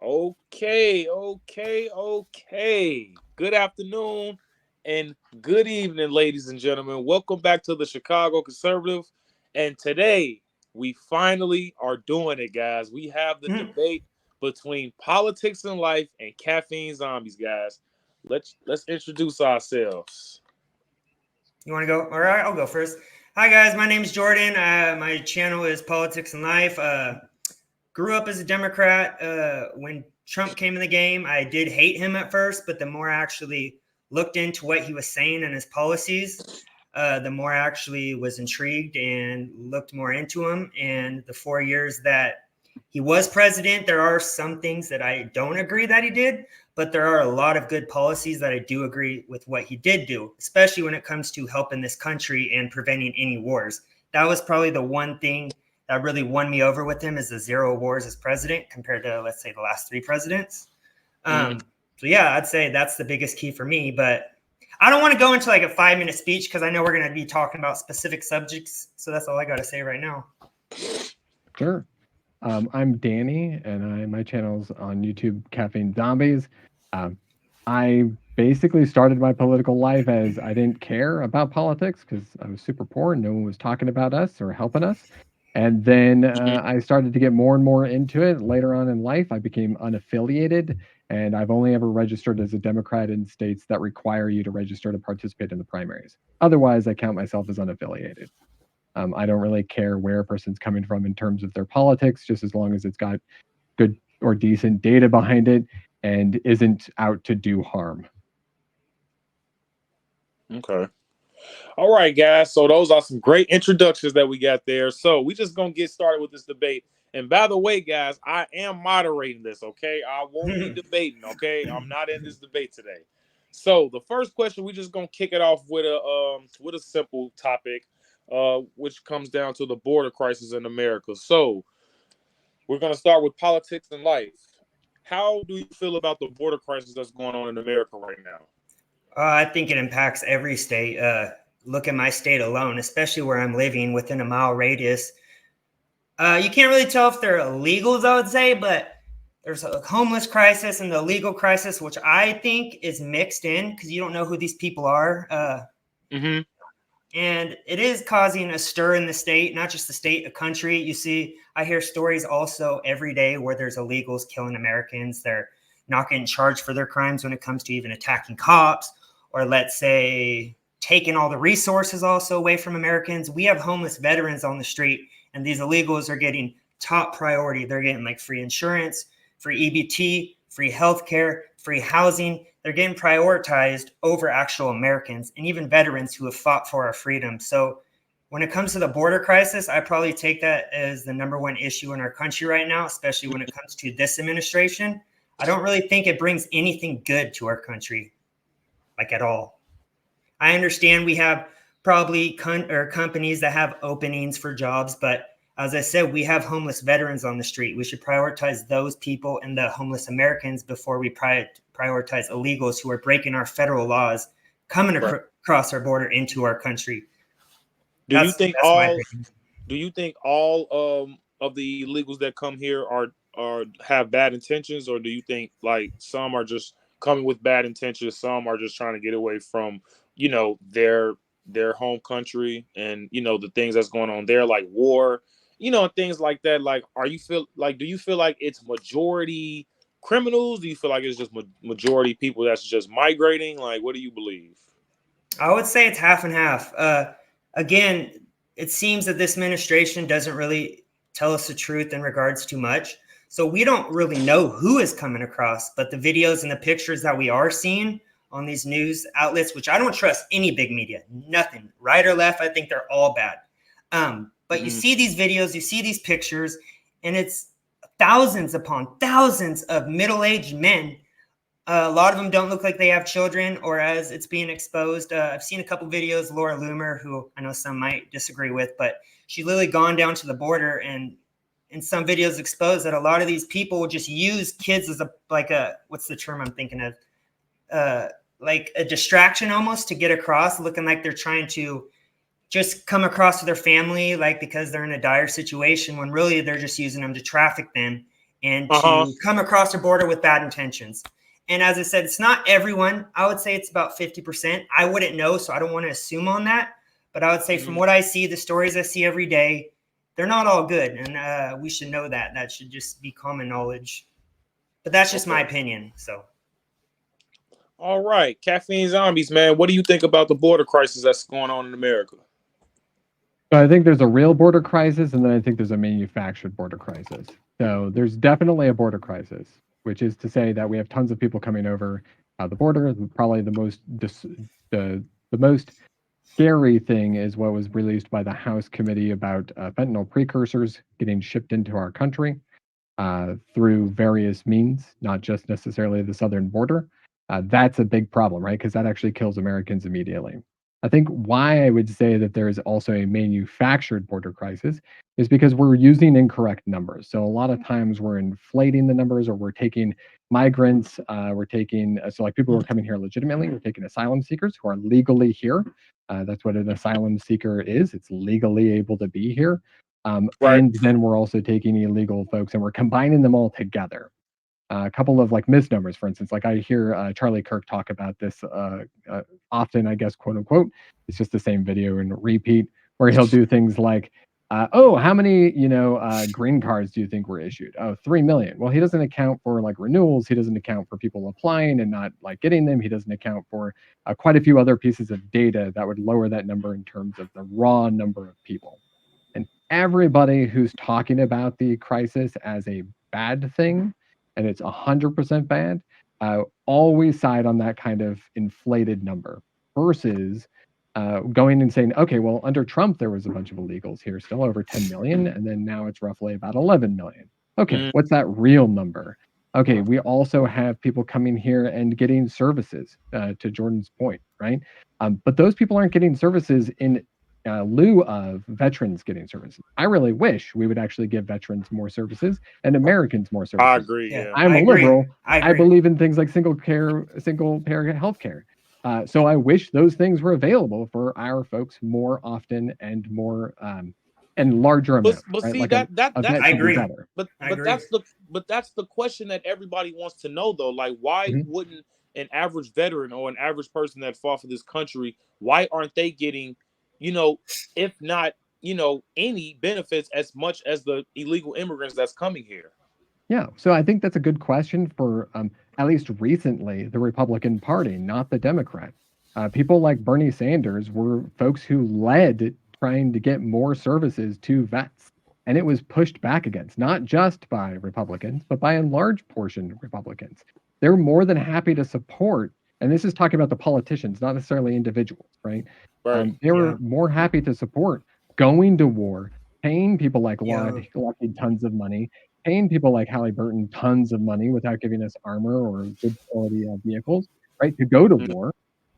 Okay. Good afternoon and good evening, ladies and gentlemen. Welcome back to the Chicago Conservative. And today we finally are doing it, guys. We have the Mhm. debate between politics and life and caffeine zombies, guys. Let's introduce ourselves. You want to go? All right, I'll go first. Hi, guys. My name's Jordan. My channel is Politics and Life. Grew up as a Democrat. When Trump came in the game, I did hate him at first, but the more I actually looked into what he was saying and his policies, the more I actually was intrigued and looked more into him. And the 4 years that he was president, there are some things that I don't agree that he did, but there are a lot of good policies that I do agree with what he did do, especially when it comes to helping this country and preventing any wars. That was probably the one thing that really won me over with him is the zero wars as president compared to, let's say, the last three presidents. Mm, So yeah, I'd say that's the biggest key for me. But I don't want to go into like a 5 minute speech because I know we're going to be talking about specific subjects. So that's all I got to say right now. Sure. I'm Danny, and my channel's on YouTube, Caffeine Zombies. Um, I basically started my political life as I didn't care about politics because I was super poor and no one was talking about us or helping us. And then mhm. I started to get more and more into it. Later on in life, I became unaffiliated, and I've only ever registered as a Democrat in states that require you to register to participate in the primaries. Otherwise, I count myself as unaffiliated. I don't really care where a person's coming from in terms of their politics, just as long as it's got good or decent data behind it and isn't out to do harm. Okay. All right, guys. So those are some great introductions that we got there. So we just gonna get started with this debate. And by the way, guys, I am moderating this. Okay, I won't be debating. Okay, I'm not in this debate today. So the first question, we just gonna kick it off with a simple topic, which comes down to the border crisis in America. So we're gonna start with politics and life. How do you feel about the border crisis that's going on in America right now? I think it impacts every state. Look at my state alone, especially where I'm living within a mile radius. You can't really tell if they're illegals, I would say, but there's a homeless crisis and the legal crisis, which I think is mixed in because you don't know who these people are. Mm-hmm. And it is causing a stir in the state, not just the state, a country. You see, I hear stories also every day where there's illegals killing Americans. They're not getting charged for their crimes when it comes to even attacking cops, or let's say taking all the resources also away from Americans. We have homeless veterans on the street, and these illegals are getting top priority. They're getting like free insurance, free EBT, free healthcare, free housing. They're getting prioritized over actual Americans and even veterans who have fought for our freedom. So when it comes to the border crisis, I probably take that as the number one issue in our country right now, especially when it comes to this administration. I don't really think it brings anything good to our country, like at all. I understand we have probably companies that have openings for jobs, but as I said, we have homeless veterans on the street. We should prioritize those people and the homeless Americans before we prioritize illegals who are breaking our federal laws, coming Right. across our border into our country. Do you think That's my all opinion. Do you think all of the illegals that come here are have bad intentions, or do you think like some are just coming with bad intentions, some are just trying to get away from their home country and the things that's going on there, like war, and things like that. Like, do you feel like it's majority criminals? Do you feel like it's just majority people that's just migrating? Like, what do you believe? I would say it's half and half. Again, it seems that this administration doesn't really tell us the truth in regards to much. So we don't really know who is coming across, but the videos and the pictures that we are seeing on these news outlets, which I don't trust any big media, nothing, right or left, I think they're all bad. But you Mm, see these videos, you see these pictures, and it's thousands upon thousands of middle-aged men. A lot of them don't look like they have children, or as it's being exposed. I've seen a couple videos. Laura Loomer, who I know some might disagree with, but she literally gone down to the border and in some videos exposed that a lot of these people will just use kids as a what's the term I'm thinking of? Like a distraction almost to get across, looking like they're trying to just come across to their family, like because they're in a dire situation, when really they're just using them to traffic them. and Uh-huh. to come across the border with bad intentions. And as I said, it's not everyone. I would say it's about 50%. I wouldn't know, so I don't want to assume on that. But I would say from what I see, the stories I see every day, they're not all good. And we should know that. That should just be common knowledge. But that's just my opinion. So. All right. Caffeine Zombies, man. What do you think about the border crisis that's going on in America? So I think there's a real border crisis, and then I think there's a manufactured border crisis. So there's definitely a border crisis, which is to say that we have tons of people coming over the border. Probably the most scary thing is what was released by the House Committee about fentanyl precursors getting shipped into our country through various means, not just necessarily the southern border. That's a big problem, right? Because that actually kills Americans immediately. I think why I would say that there is also a manufactured border crisis is because we're using incorrect numbers. So a lot of times we're inflating the numbers, or we're taking migrants, we're taking, so like people who are coming here legitimately, we're taking asylum seekers who are legally here. That's what an asylum seeker is. It's legally able to be here. Right. And then we're also taking illegal folks and we're combining them all together. A couple of like misnomers, for instance, like I hear Charlie Kirk talk about this often, I guess, quote unquote. It's just the same video and repeat, where he'll do things like, oh, how many, green cards do you think were issued? Oh, 3 million. Well, he doesn't account for like renewals. He doesn't account for people applying and not like getting them. He doesn't account for quite a few other pieces of data that would lower that number in terms of the raw number of people. And everybody who's talking about the crisis as a bad thing, and it's 100% bad, always side on that kind of inflated number versus going and saying, okay, well, under Trump, there was a bunch of illegals here, still over 10 million, and then now it's roughly about 11 million. Okay, what's that real number? Okay, we also have people coming here and getting services, to Jordan's point, right? But those people aren't getting services in lieu of veterans getting services. I really wish we would actually give veterans more services and Americans more services. I agree. Yeah. I'm a liberal. I believe in things like single payer healthcare. So I wish those things were available for our folks more often and more and larger amounts. But right? see, like that I agree. But that's the question that everybody wants to know, though. Like, why wouldn't an average veteran or an average person that fought for this country, why aren't they getting, if not, any benefits as much as the illegal immigrants that's coming here? Yeah, so I think that's a good question for at least recently the Republican Party, not the Democrat. People like Bernie Sanders were folks who led trying to get more services to vets, and it was pushed back against, not just by Republicans, but by a large portion of Republicans. They're more than happy to support, and this is talking about the politicians, not necessarily individuals, right? They were more happy to support going to war, paying people like Lockheed tons of money, paying people like Halliburton tons of money without giving us armor or good quality vehicles, right, to go to war.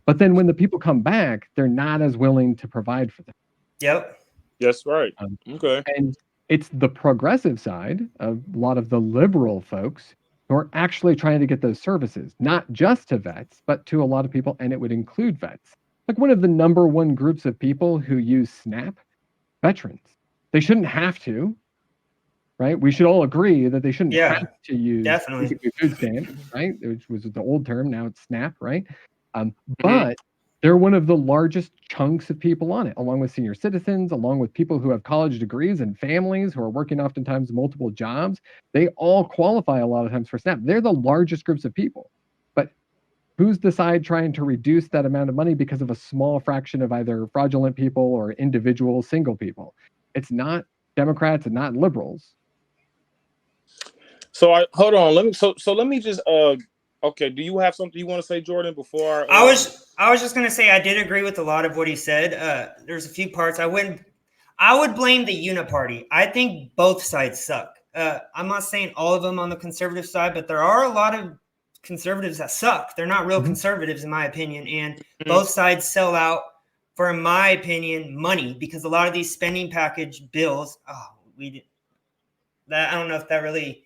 But then when the people come back, they're not as willing to provide for them. Yep. Yes, right. Okay. And it's the progressive side of a lot of the liberal folks who are actually trying to get those services, not just to vets, but to a lot of people, and it would include vets. Like one of the number one groups of people who use SNAP, veterans. They shouldn't have to, right? We should all agree that they shouldn't have to use food stamps, right? Which was the old term, now it's SNAP, right? But they're one of the largest chunks of people on it, along with senior citizens, along with people who have college degrees and families who are working oftentimes multiple jobs. They all qualify a lot of times for SNAP. They're the largest groups of people. But who's the side trying to reduce that amount of money because of a small fraction of either fraudulent people or individual single people? It's not Democrats and not liberals. So hold on. Let me just okay. Do you have something you want to say, Jordan? Before I was just gonna say I did agree with a lot of what he said. There's a few parts I would blame the Uniparty. I think both sides suck. I'm not saying all of them on the conservative side, but there are a lot of conservatives that suck. They're not real conservatives, in my opinion, and both sides sell out for, in my opinion, money, because a lot of these spending package bills. I don't know if that really.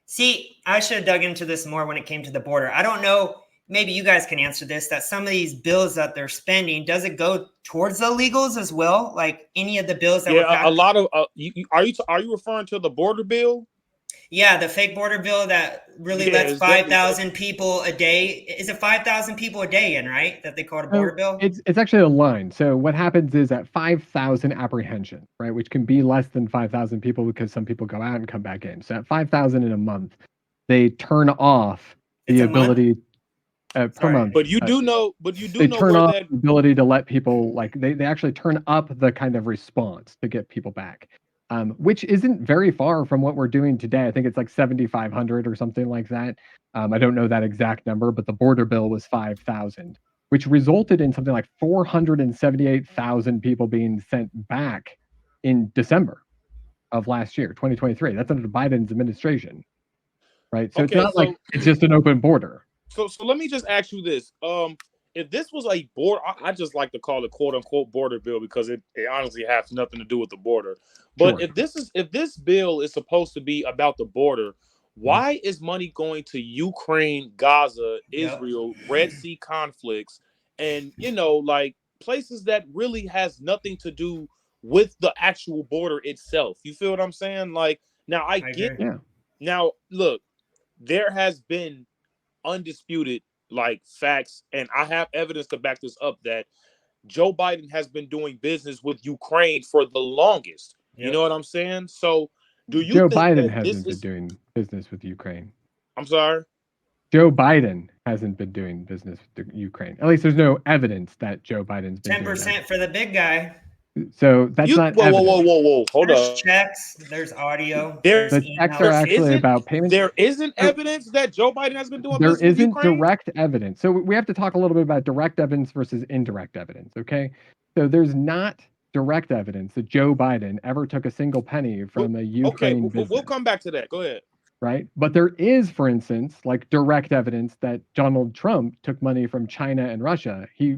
See, I should have dug into this more when it came to the border. I don't know. Maybe you guys can answer this. That some of these bills that they're spending, does it go towards the illegals as well? Like any of the bills that a lot of. Are you referring to the border bill? Yeah, the fake border bill that really Yeah, lets it's definitely 5,000 people a day. Is it 5,000 people a day in, right? That they call it a So border bill? it's actually a line. So what happens is at 5,000 apprehension, right, which can be less than 5,000 people because some people go out and come back in. So at 5,000 in a month, they turn off It's the a month? ability per Sorry. month. But you do know, They turn where off that. the ability to let people like they actually turn up the kind of response to get people back, which isn't very far from what we're doing today. I think it's like 7,500 or something like that. I don't know that exact number, but the border bill was 5,000, which resulted in something like 478,000 people being sent back in December of last year, 2023. That's under Biden's administration, right? So it's Okay, not like it's just an open border. so let me just ask you this: if this was a border, I just like to call it "quote unquote" border bill because it honestly has nothing to do with the border. But Sure. if this bill is supposed to be about the border, why is money going to Ukraine, Gaza, Yep. Israel, Red Sea conflicts, and like places that really has nothing to do with the actual border itself? You feel what I'm saying? Like now, I get. agree. Yeah. Now, look, there has been undisputed like facts, and I have evidence to back this up that Joe Biden has been doing business with Ukraine for the longest. You Yep. know what I'm saying? So, do you Joe think Biden that this hasn't been is? doing business with Ukraine. I'm sorry. Joe Biden hasn't been doing business with the Ukraine. At least there's no evidence that Joe Biden's been doing 10% for the big guy. that. So that's You not whoa, whoa, evidence. whoa, whoa, whoa. Hold There's up. checks, there's audio, There, there's The checks are there emails. actually isn't. about payments. There isn't So evidence that Joe Biden has been doing there business with isn't Ukraine. direct evidence. So we have to talk a little bit about direct evidence versus indirect evidence. Okay. So there's not direct evidence that Joe Biden ever took a single penny from a Okay, Ukraine we'll business. come back to that. Go ahead. Right? But there is, for instance, like direct evidence that Donald Trump took money from China and Russia. He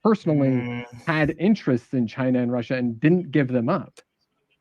personally had interests in China and Russia and didn't give them up.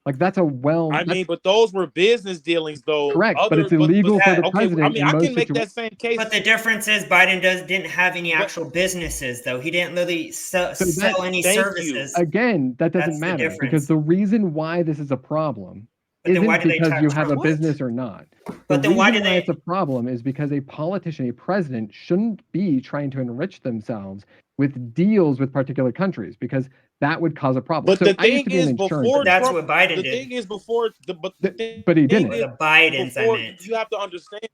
Like that's a I mean, that's but those were business dealings, though. correct, but it's illegal for the Okay, president I mean, in I most can make situations. that same case. But the difference is Biden didn't have any actual businesses, though. He didn't really sell any thank you. services. Again, that doesn't That's the matter difference. because the reason why this is a problem But then why isn't do they because tax you have a Trump? business or not. But The then why reason do why they? it's a problem is because a politician, a president, shouldn't be trying to enrich themselves with deals with particular countries because that would cause a problem. But So the I used thing to be an is, insurance before agent. That's Trump, what Biden the did. thing is before the but the But he thing didn't. Or is the Bidens, I before meant. you have to understand.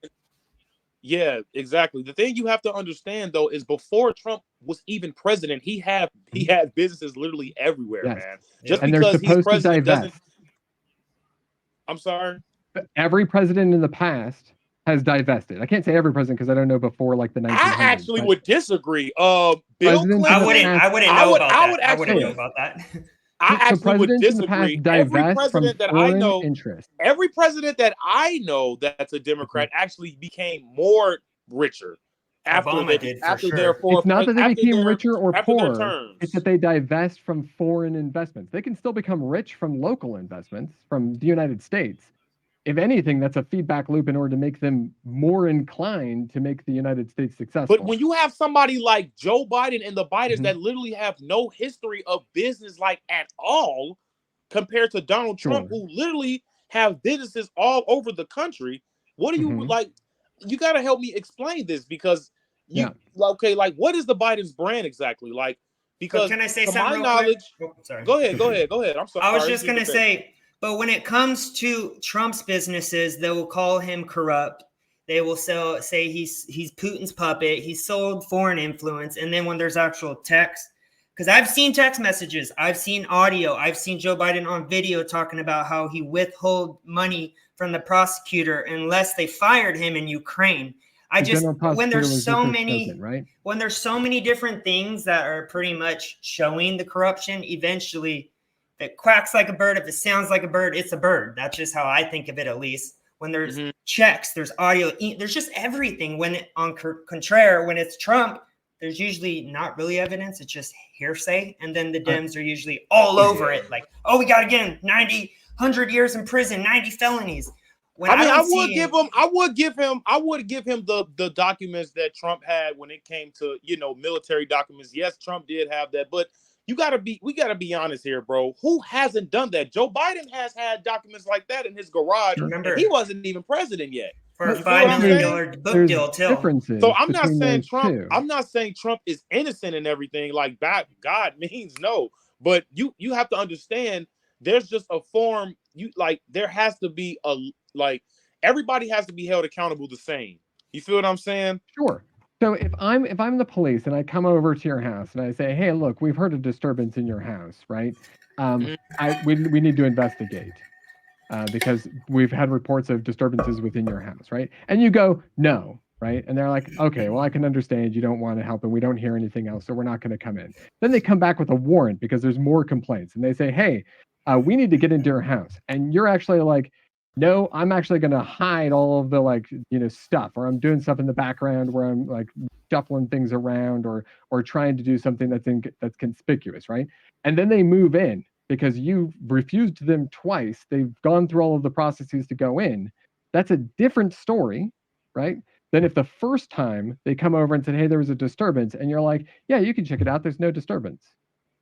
Yeah, exactly. The thing you have to understand though is before Trump was even president, he had businesses literally everywhere, Yes. man. Yeah. Just And they're because he's supposed to president doesn't. divest. I'm sorry. Every president in the past has divested. I can't say every president because I don't know before like the 1900s. I actually but would disagree. Bill presidents in Clinton. the I past- wouldn't I know would- about I that. would I wouldn't know actually- about that. I so actually would presidents in the past disagree. Every divest from president that I foreign know, interests. every president that I know that's a Democrat actually became more richer after Obama they did, for after sure. their It's not that they after became their- richer or after their poorer. terms. It's that they divest from foreign investments. They can still become rich from local investments from the United States. If anything, that's a feedback loop in order to make them more inclined to make the United States successful. But when you have somebody like Joe Biden and the Bidens Mhm. that literally have no history of business like at all, compared to Donald Trump, Sure. who literally have businesses all over the country, what do you Mhm. like? You got to help me explain this because you Yeah. okay, like what is the Biden's brand exactly? Like But because can I say to something my real knowledge, quick? Oh, sorry. go ahead. I'm sorry. I was just You going to can finish. say, but when it comes to Trump's businesses, they will call him corrupt. They will say he's Putin's puppet. He sold foreign influence. And then when there's actual text, because I've seen text messages, I've seen audio, I've seen Joe Biden on video talking about how he withheld money from the prosecutor unless they fired him in Ukraine. The general prosecutor When there's was so Richard many Stokely, right? when there's so many different things that are pretty much showing the corruption, eventually if it quacks like a bird, if it sounds like a bird, it's a bird. That's just how I think of it, at least. When there's checks, there's audio, there's just everything. When on contraire, when it's Trump, there's usually not really evidence. It's just hearsay. And then the Dems are usually all over it. Like, oh, we got to get him 90, 100 years in prison, 90 felonies. When I would give him the documents that Trump had when it came to, military documents. Yes, Trump did have that, but we gotta be honest here, bro. Who hasn't done that? Joe Biden has had documents like that in his garage, Remember, and he wasn't even president yet. for a But $5 million saying? book There's deal too. differences So I'm not between saying those Trump. two. I'm not saying Trump is innocent and everything. Like that, God means no. But you have to understand. There's just a form. There has to be everybody has to be held accountable the same. You feel what I'm saying? Sure. So if I'm the police and I come over to your house and I say, hey, look, we've heard a disturbance in your house, right? We need to investigate because we've had reports of disturbances within your house, right? And you go, no, right? And they're like, okay, well, I can understand you don't want to help and we don't hear anything else, so we're not going to come in. Then they come back with a warrant because there's more complaints and they say, hey, we need to get into your house. And you're actually like, no, I'm actually going to hide all of the stuff, or I'm doing stuff in the background where I'm like shuffling things around or trying to do something that's conspicuous, right? And then they move in because you refused them twice. They've gone through all of the processes to go in. That's a different story, right? Than if the first time they come over and said, hey, there was a disturbance, and you're like, yeah, you can check it out. There's no disturbance.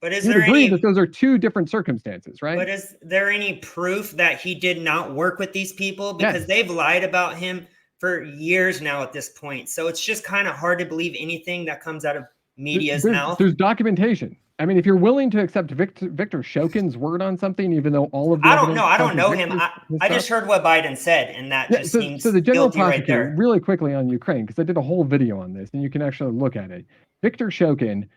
But is You'd there agree any? that those are two different circumstances, right? But is there any proof that he did not work with these people? Because Yes. they've lied about him for years now at this point. So it's just kind of hard to believe anything that comes out of media's mouth. There's documentation. I mean, if you're willing to accept Victor Shokin's word on something, even though all of the I don't know. I don't know Victor's him. I stuff- just heard what Biden said, and that just seems so the general guilty right prosecutor, there. really quickly on Ukraine, because I did a whole video on this, and you can actually look at it. Victor Shokin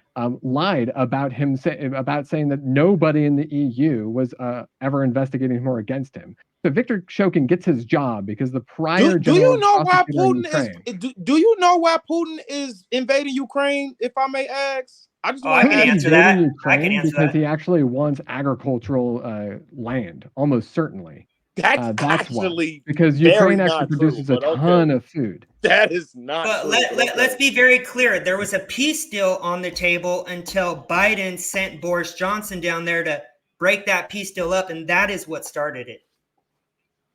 lied about saying that nobody in the EU was ever investigating him or against him. So Victor Shokin gets his job because the prior Do you know why prosecutor in Putin Ukraine- do you know why Putin is invading Ukraine? If I may ask, I just Oh, want I can to answer invading that. I Ukraine can answer because that. he actually wants agricultural land, almost certainly. That's Why. actually Because very Ukraine not actually true, produces a but okay. ton of food. That is not But true. let's be very clear. There was a peace deal on the table until Biden sent Boris Johnson down there to break that peace deal up, and that is what started it.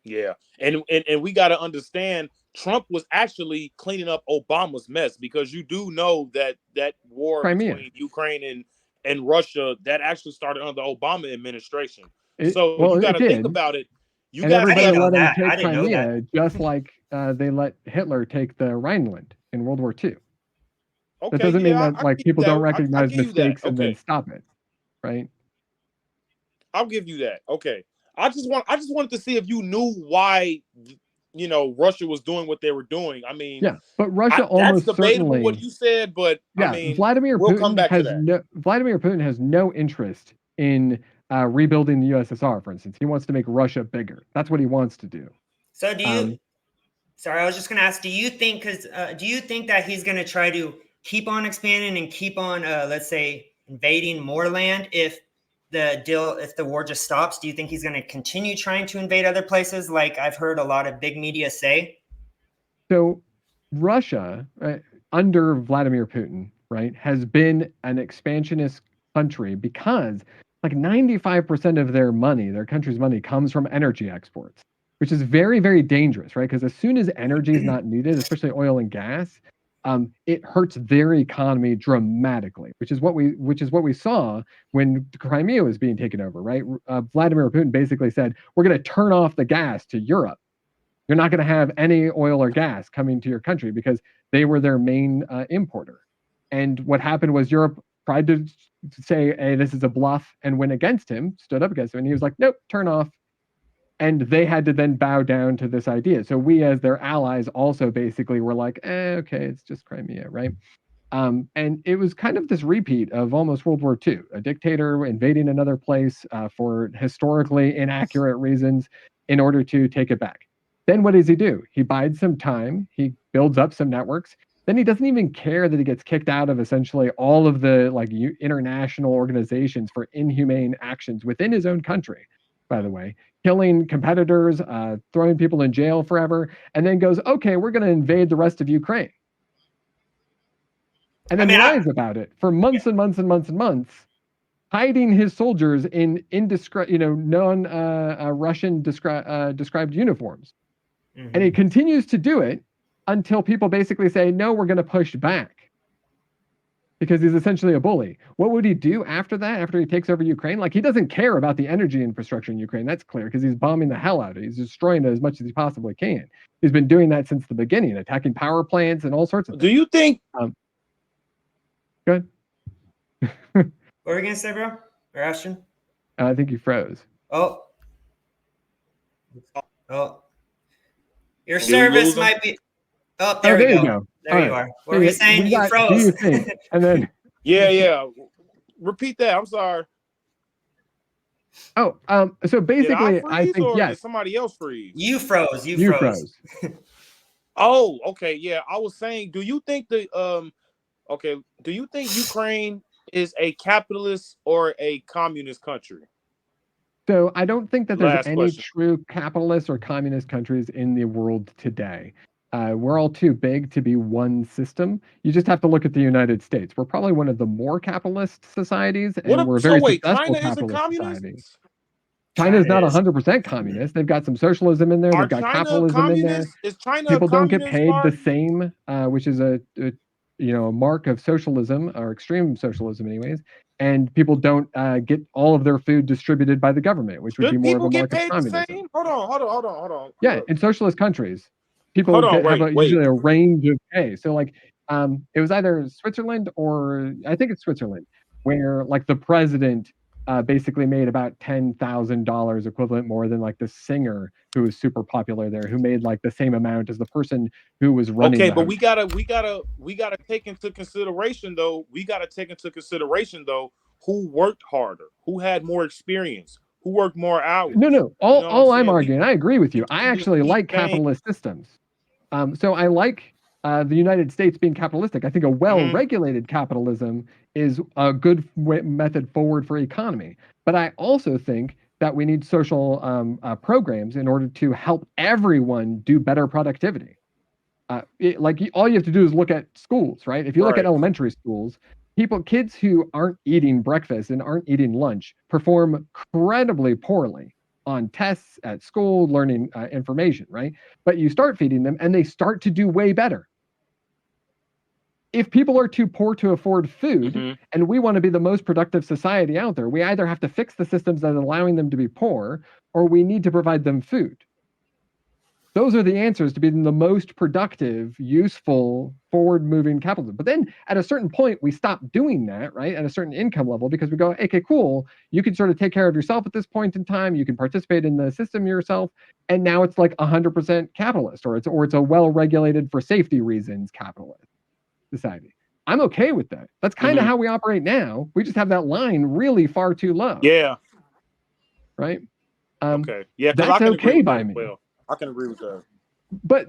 Yeah, and we got to understand Trump was actually cleaning up Obama's mess, because you do know that war Crimea. between Ukraine and Russia that actually started under the Obama administration. You It got to think did. about it. And everybody didn't know let him that. I take didn't know Crimea, just like they let Hitler take the Rhineland in World War II. Okay, That doesn't mean yeah, that I like give people you don't that. I recognize give you that. mistakes and then Okay. stop it, right? I'll give you that. Okay. I just wanted to see if you knew why, Russia was doing what they were doing. I mean, Yeah, but Russia that's almost debatable certainly. what you said, but Yeah, I mean, Vladimir we'll come Putin back to has that. Vladimir Putin has no interest in rebuilding the USSR. For instance, he wants to make Russia bigger. That's what he wants to do. So do you? Sorry, I was just going to ask. Do you think that he's going to try to keep on expanding and keep on, let's say, invading more land if the war just stops? Do you think he's going to continue trying to invade other places, like I've heard a lot of big media say? So Russia, under Vladimir Putin, right, has been an expansionist country because like 95% of their country's money comes from energy exports, which is very, very dangerous, right? Because as soon as energy is not needed, especially oil and gas, it hurts their economy dramatically, which is what we saw when Crimea was being taken over, right? Vladimir Putin basically said, we're going to turn off the gas to Europe. You're not going to have any oil or gas coming to your country because they were their main importer. And what happened was Europe tried to say, hey, this is a bluff, and went against him, stood up against him, and he was like, nope, turn off. And they had to then bow down to this idea. So we, as their allies, also basically were like, okay, it's just Crimea, right? And it was kind of this repeat of almost World War II, a dictator invading another place for historically inaccurate reasons in order to take it back. Then what does he do? He bides some time. He builds up some networks. Then he doesn't even care that he gets kicked out of essentially all of the international organizations for inhumane actions within his own country, by the way, killing competitors, throwing people in jail forever, and then goes, okay, we're going to invade the rest of Ukraine. And then lies about it for months and months and months and months, hiding his soldiers in non-Russian described uniforms. Mm-hmm. And he continues to do it until people basically say, no, we're going to push back. because he's essentially a bully. What would he do after that, after he takes over Ukraine? Like, he doesn't care about the energy infrastructure in Ukraine. That's clear, because he's bombing the hell out of it. He's destroying it as much as he possibly can. He's been doing that since the beginning, attacking power plants and all sorts of Do things. you think? Good. What were you going to say, bro? Or Ashton? I think you froze. Oh. Your Did we service lose him? might be. Oh, there There we you go. go. There All you right. are. What were you saying? We You got, froze. do you think? And then, Yeah. Repeat that. I'm sorry. so Did I basically, I freeze think or did yes, somebody else freeze? You froze. You you froze. froze. Oh, okay. Yeah, I was saying, do you think do you think Ukraine is a capitalist or a communist country? So I don't think that there's Last any question. true capitalist or communist countries in the world today. We're all too big to be one system. You just have to look at the United States. We're probably one of the more capitalist societies, and we're a very successful China isn't capitalist communist? society. China's not China is. 100% communist. They've got some socialism in there. Are They've got China capitalism in there. communist? Is China People a don't get communist paid the party? same, which is a mark of socialism, or extreme socialism anyways. And people don't get all of their food distributed by the government, which would be Should more of people a get mark of paid the communism. same? Hold on. Yeah, Look, in socialist countries, people Hold on, have wait. usually a range of pay. So like, it was either Switzerland, or I think it's Switzerland, where like the president basically made about $10,000 equivalent more than like the singer who was super popular there, who made like the same amount as the person who was running. okay, the but hotel. we gotta take into consideration though. Who worked harder, who had more experience, who worked more hours. No. You know All what I'm saying? arguing, I agree with you. We I can't just actually keep like saying- capitalist systems. So I like the United States being capitalistic. I think a well-regulated capitalism is a good method forward for economy. But I also think that we need social programs in order to help everyone do better productivity. All you have to do is look at schools, right? If you look at Right. elementary schools, kids who aren't eating breakfast and aren't eating lunch perform incredibly poorly on tests at school, learning information, right? But you start feeding them and they start to do way better. If people are too poor to afford food, and we want to be the most productive society out there, we either have to fix the systems that are allowing them to be poor, or we need to provide them food. Those are the answers to being the most productive, useful, forward-moving capitalism. But then at a certain point, we stop doing that, right? At a certain income level, because we go, okay, cool, you can sort of take care of yourself at this point in time. You can participate in the system yourself. And now it's like 100% capitalist, or it's a well-regulated for safety reasons capitalist society. I'm okay with that. That's kind of how we operate now. We just have that line really far too low. Yeah. Right? Okay. Yeah, that's okay by me. Well, I can agree with that. But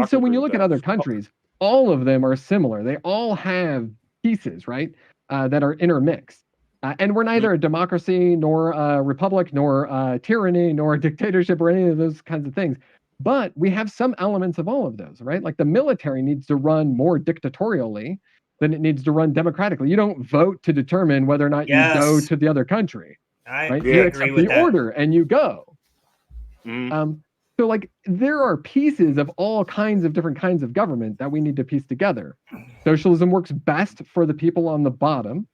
so when you look at other that. countries, all of them are similar. They all have pieces, right, that are intermixed. And we're neither a democracy, nor a republic, nor a tyranny, nor a dictatorship, or any of those kinds of things. But we have some elements of all of those, right? Like the military needs to run more dictatorially than it needs to run democratically. You don't vote to determine whether or not you go to the other country. Right? You accept the order and you go. So like there are pieces of all kinds of different kinds of government that we need to piece together. Socialism works best for the people on the bottom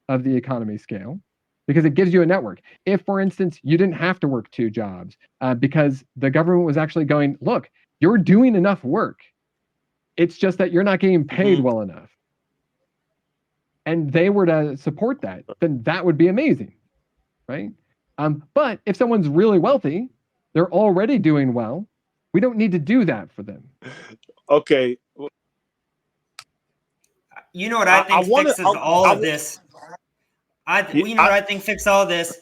of the economy scale because it gives you a network. If, for instance, you didn't have to work 2 jobs because the government was actually going, look, you're doing enough work. It's just that you're not getting paid well enough. And they were to support that, then that would be amazing, right? But if someone's really wealthy, they're already doing well. We don't need to do that for them. Okay. You know what I think fixes all of this? You know what I think fixes all this?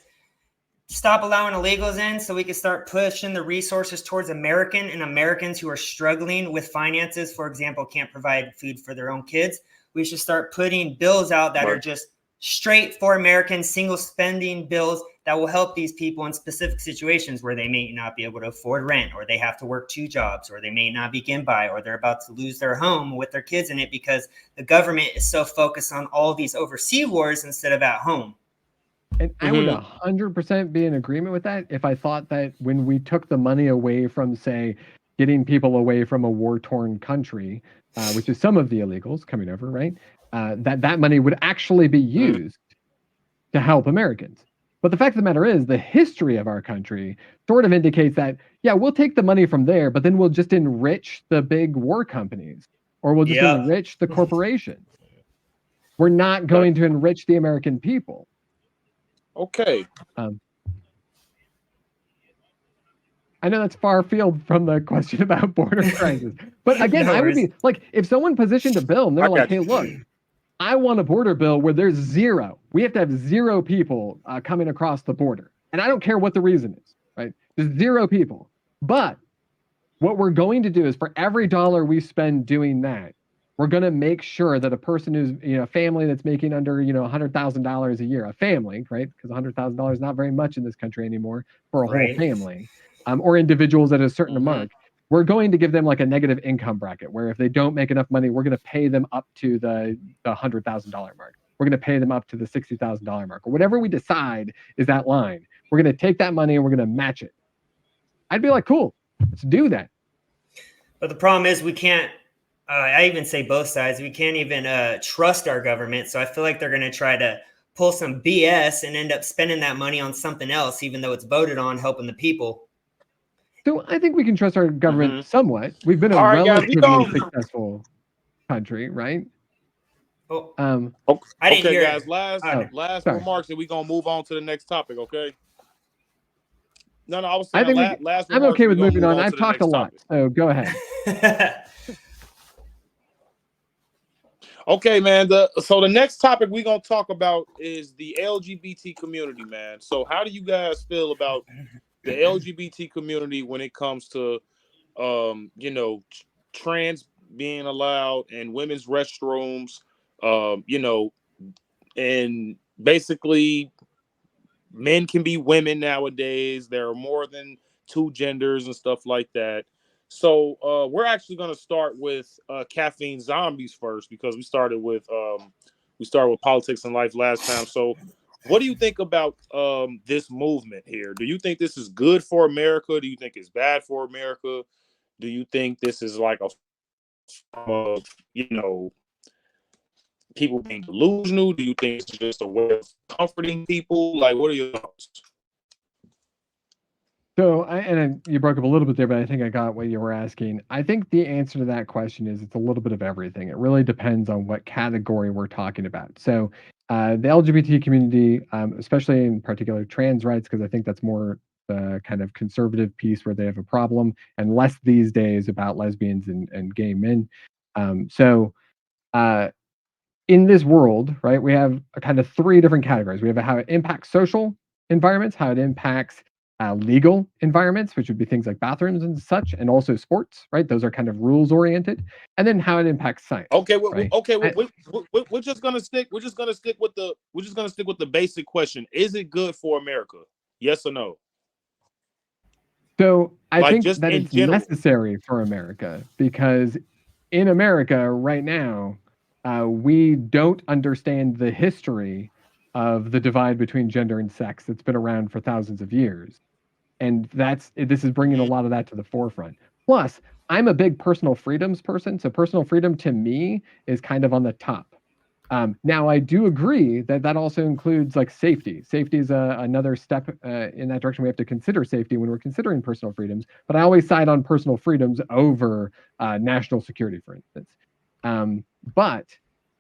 Stop allowing illegals in so we can start pushing the resources towards Americans who are struggling with finances, for example, can't provide food for their own kids. We should start putting bills out that are just straight for Americans, single spending bills that will help these people in specific situations where they may not be able to afford rent, or they have to work 2 jobs, or they may not be getting by, or they're about to lose their home with their kids in it because the government is so focused on all these overseas wars instead of at home. And I would 100% be in agreement with that if I thought that when we took the money away from, say, getting people away from a war-torn country, which is some of the illegals coming over, right? That money would actually be used to help Americans. But the fact of the matter is, the history of our country sort of indicates that, yeah, we'll take the money from there, but then we'll just enrich the big war companies, or we'll just enrich the corporations. We're not going to enrich the American people. Okay. I know that's far field from the question about border crisis, but again, I would be like, if someone positioned a bill and they're like, hey, look, I want a border bill where there's zero. We have to have zero people coming across the border. And I don't care what the reason is, right? There's zero people. But what we're going to do is for every dollar we spend doing that, we're going to make sure that a person who's, a family that's making under, $100,000 a year, a family, right? Because $100,000 is not very much in this country anymore for a whole family, or individuals at a certain mark. We're going to give them like a negative income bracket where if they don't make enough money, we're going to pay them up to the $100,000 mark. We're going to pay them up to the $60,000 mark, or whatever we decide is that line. We're going to take that money and we're going to match it. I'd be like, cool, let's do that. But the problem is we can't, I even say both sides, we can't even trust our government. So I feel like they're going to try to pull some BS and end up spending that money on something else, even though it's voted on helping the people. So I think we can trust our government somewhat. We've been a relatively successful country, right? Oh, I didn't hear guys. Last remarks, and we're gonna move on to the next topic. Okay. No, I was saying last. I'm okay with moving on. I've talked a lot, so go ahead. Okay, man. So the next topic we're gonna talk about is the LGBT community, man. So how do you guys feel about the LGBT community when it comes to, trans being allowed in women's restrooms, and basically men can be women nowadays. There are more than two genders and stuff like that. So we're actually going to start with Caffeine Zombies first, because we started with politics and life last time. So what do you think about this movement here? Do you think this is good for America? Do you think it's bad for America? Do you think this is like a form of, people being delusional? Do you think it's just a way of comforting people? Like, what are your thoughts? So, you broke up a little bit there, but I think I got what you were asking. I think the answer to that question is it's a little bit of everything. It really depends on what category we're talking about. So, the LGBT community, especially in particular trans rights, because I think that's more the kind of conservative piece where they have a problem, and less these days about lesbians and gay men. In this world, right, we have a kind of three different categories. We have how it impacts social environments, how it impacts legal environments, which would be things like bathrooms and such, and also sports, right? Those are kind of rules oriented, and then how it impacts science. Okay, we're just gonna stick with the basic question: is it good for America? Yes or no? So I think that it's necessary for America, because in America right now, we don't understand the history of the divide between gender and sex that's been around for thousands of years. And this is bringing a lot of that to the forefront. Plus, I'm a big personal freedoms person. So personal freedom to me is kind of on the top. Now, I do agree that also includes like safety. Safety is another step in that direction. We have to consider safety when we're considering personal freedoms. But I always side on personal freedoms over national security, for instance. But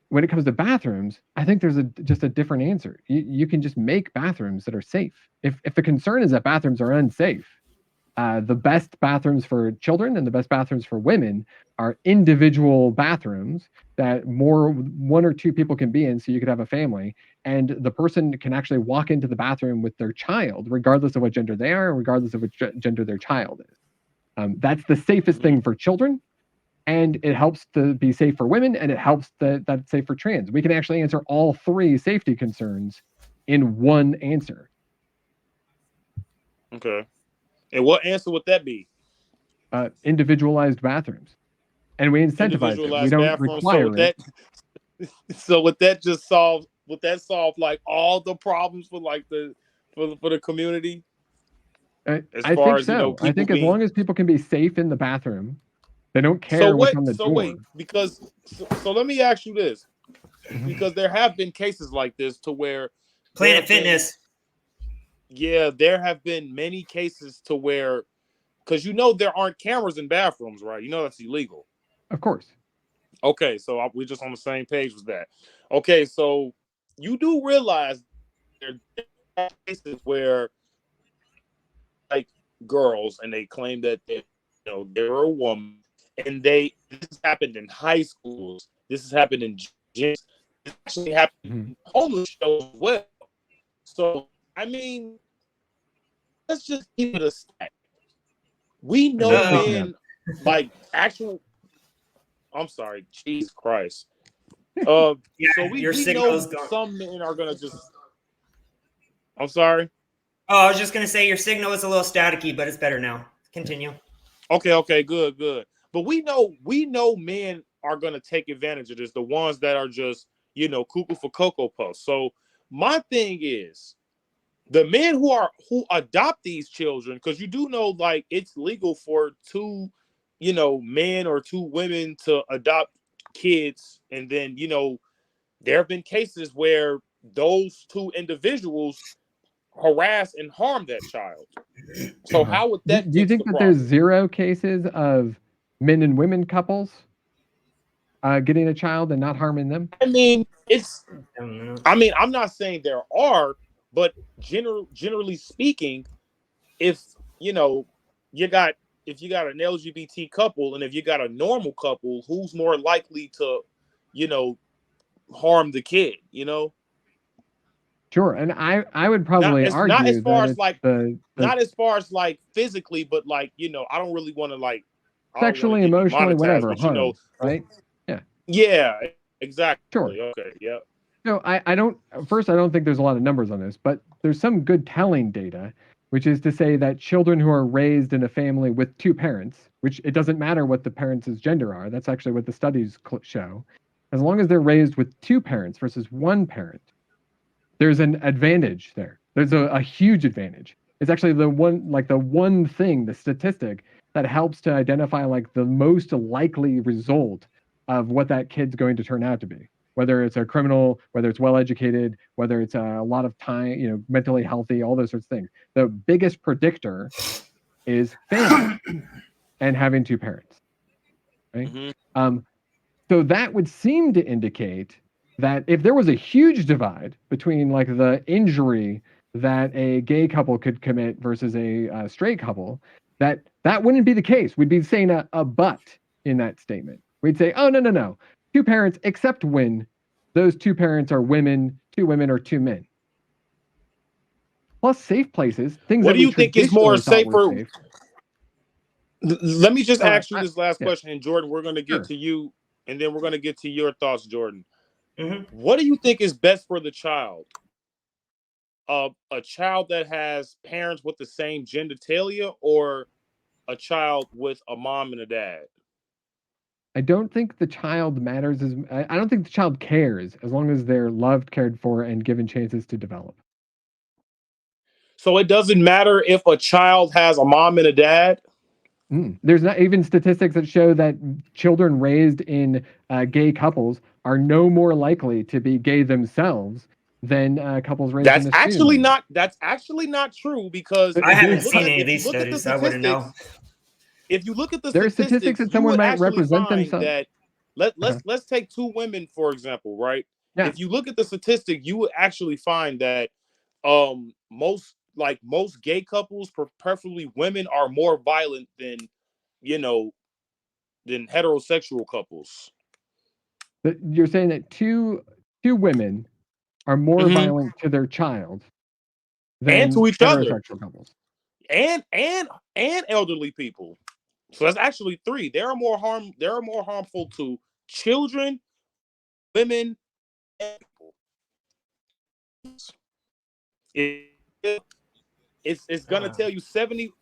when it comes to bathrooms, I think there's just a different answer. You can just make bathrooms that are safe. If the concern is that bathrooms are unsafe, the best bathrooms for children and the best bathrooms for women are individual bathrooms that one or two people can be in, so you could have a family, and the person can actually walk into the bathroom with their child, regardless of what gender they are, regardless of which gender their child is. That's the safest thing for children. And it helps to be safe for women, and it helps that it's safe for trans. We can actually answer all three safety concerns in one answer. Okay. And what answer would that be? Individualized bathrooms. And we incentivize it. We don't require it. So would that solve like all the problems for like for the community? As I far think as you know, so. I people think as being long as people can be safe in the bathroom, they don't so care what's wait, on the so door. wait, because so let me ask you this, Mhm. because there have been cases like this to where there Planet have been, Fitness. yeah, there have been many cases to where, because you know there aren't cameras in bathrooms, right? You know that's illegal. Of course. Okay, so we're just on the same page with that. Okay, so you do realize there are cases where like girls and they claim that they're a woman and this has happened in high schools. This has happened in gyms. This actually happened Mhm. in homeless shows as well. So I mean, let's just keep it a stack. We know I'm picking up. men like actual. I'm sorry, Jesus Christ. So Your we know signal's gone. some men are gonna just. I'm sorry. Oh, I was just gonna say your signal is a little staticky, but it's better now. Continue. Okay, good. But we know men are gonna take advantage of this. The ones that are just cuckoo for cocoa puffs. So my thing is the men who adopt these children, because you do know like it's legal for two men or two women to adopt kids, and then there have been cases where those two individuals harass and harm that child. So Uh-huh. how would Do that you fix think the that there's problem? 0 cases of men and women couples getting a child and not harming them? I mean, Um, I'm not saying there are, but generally speaking, if you know, you got if you got an LGBT couple and if you got a normal couple, who's more likely to, you know, harm the kid? Sure, and I would Not probably as not as argue far that as it's like the not as far as like physically, but like I don't really want to like I don't want to sexually, get emotionally, demonetized, whatever but harm, right? Yeah, yeah, exactly. sure. Okay, yeah. No, I don't. First, I don't think there's a lot of numbers on this, but there's some good telling data, which is to say that children who are raised in a family with two parents, which it doesn't matter what the parents' gender are, that's actually what the studies show, as long as they're raised with two parents versus one parent, there's an advantage there. There's a huge advantage. It's actually the one thing, the statistic that helps to identify like the most likely result of what that kid's going to turn out to be. Whether it's a criminal, whether it's well educated, whether it's a lot of time, mentally healthy, all those sorts of things. The biggest predictor is family and having two parents, right? Mm-hmm. So that would seem to indicate that if there was a huge divide between like the injury that a gay couple could commit versus a straight couple, that wouldn't be the case. We'd be saying a but in that statement. We'd say, oh no, two parents, except when those two parents are women, two women, or two men. Plus, safe places, things What that do we you think is more traditionally thought were safer? safe. Let me just So ask you this last yeah, question, and Jordan, we're going to get sure. to you, and then we're going to get to your thoughts, Jordan. mhm. What do you think is best for the child? A child that has parents with the same genitalia, or a child with a mom and a dad? I don't think the child matters as I don't think the child cares as long as they're loved, cared for, and given chances to develop. So it doesn't matter if a child has a mom and a dad. There's not even statistics that show that children raised in gay couples are no more likely to be gay themselves than couples raised in a straight environment. That's actually not true, because I if you haven't There's look seen at any of these the studies. I wouldn't know. statistics, if you look at the there are statistics statistics, that you someone would might actually represent find themselves. that Uh-huh. let's take two women for example, right? Yeah, If you look at the statistic, you would actually find that most gay couples, preferably women, are more violent than you know than heterosexual couples. you're saying that two women are more Hmm. violent to their child And to than each other, heterosexual couples. and elderly people. So that's actually three. They are more harmful to children, women, and people. It, it's gonna Uh, tell you 70.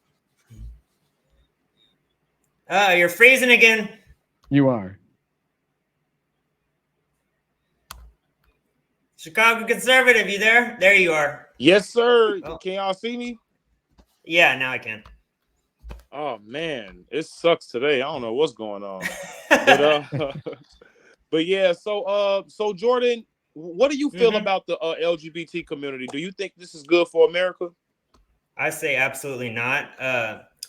you're freezing again. You are. Chicago conservative, you there? There you are. Yes, sir. Oh, Can y'all see me? Yeah, now I can. Oh man, it sucks today. I don't know what's going on. But but yeah, so Jordan, what do you feel Mhm. about the LGBT community? Do you think this is good for America? I say absolutely not.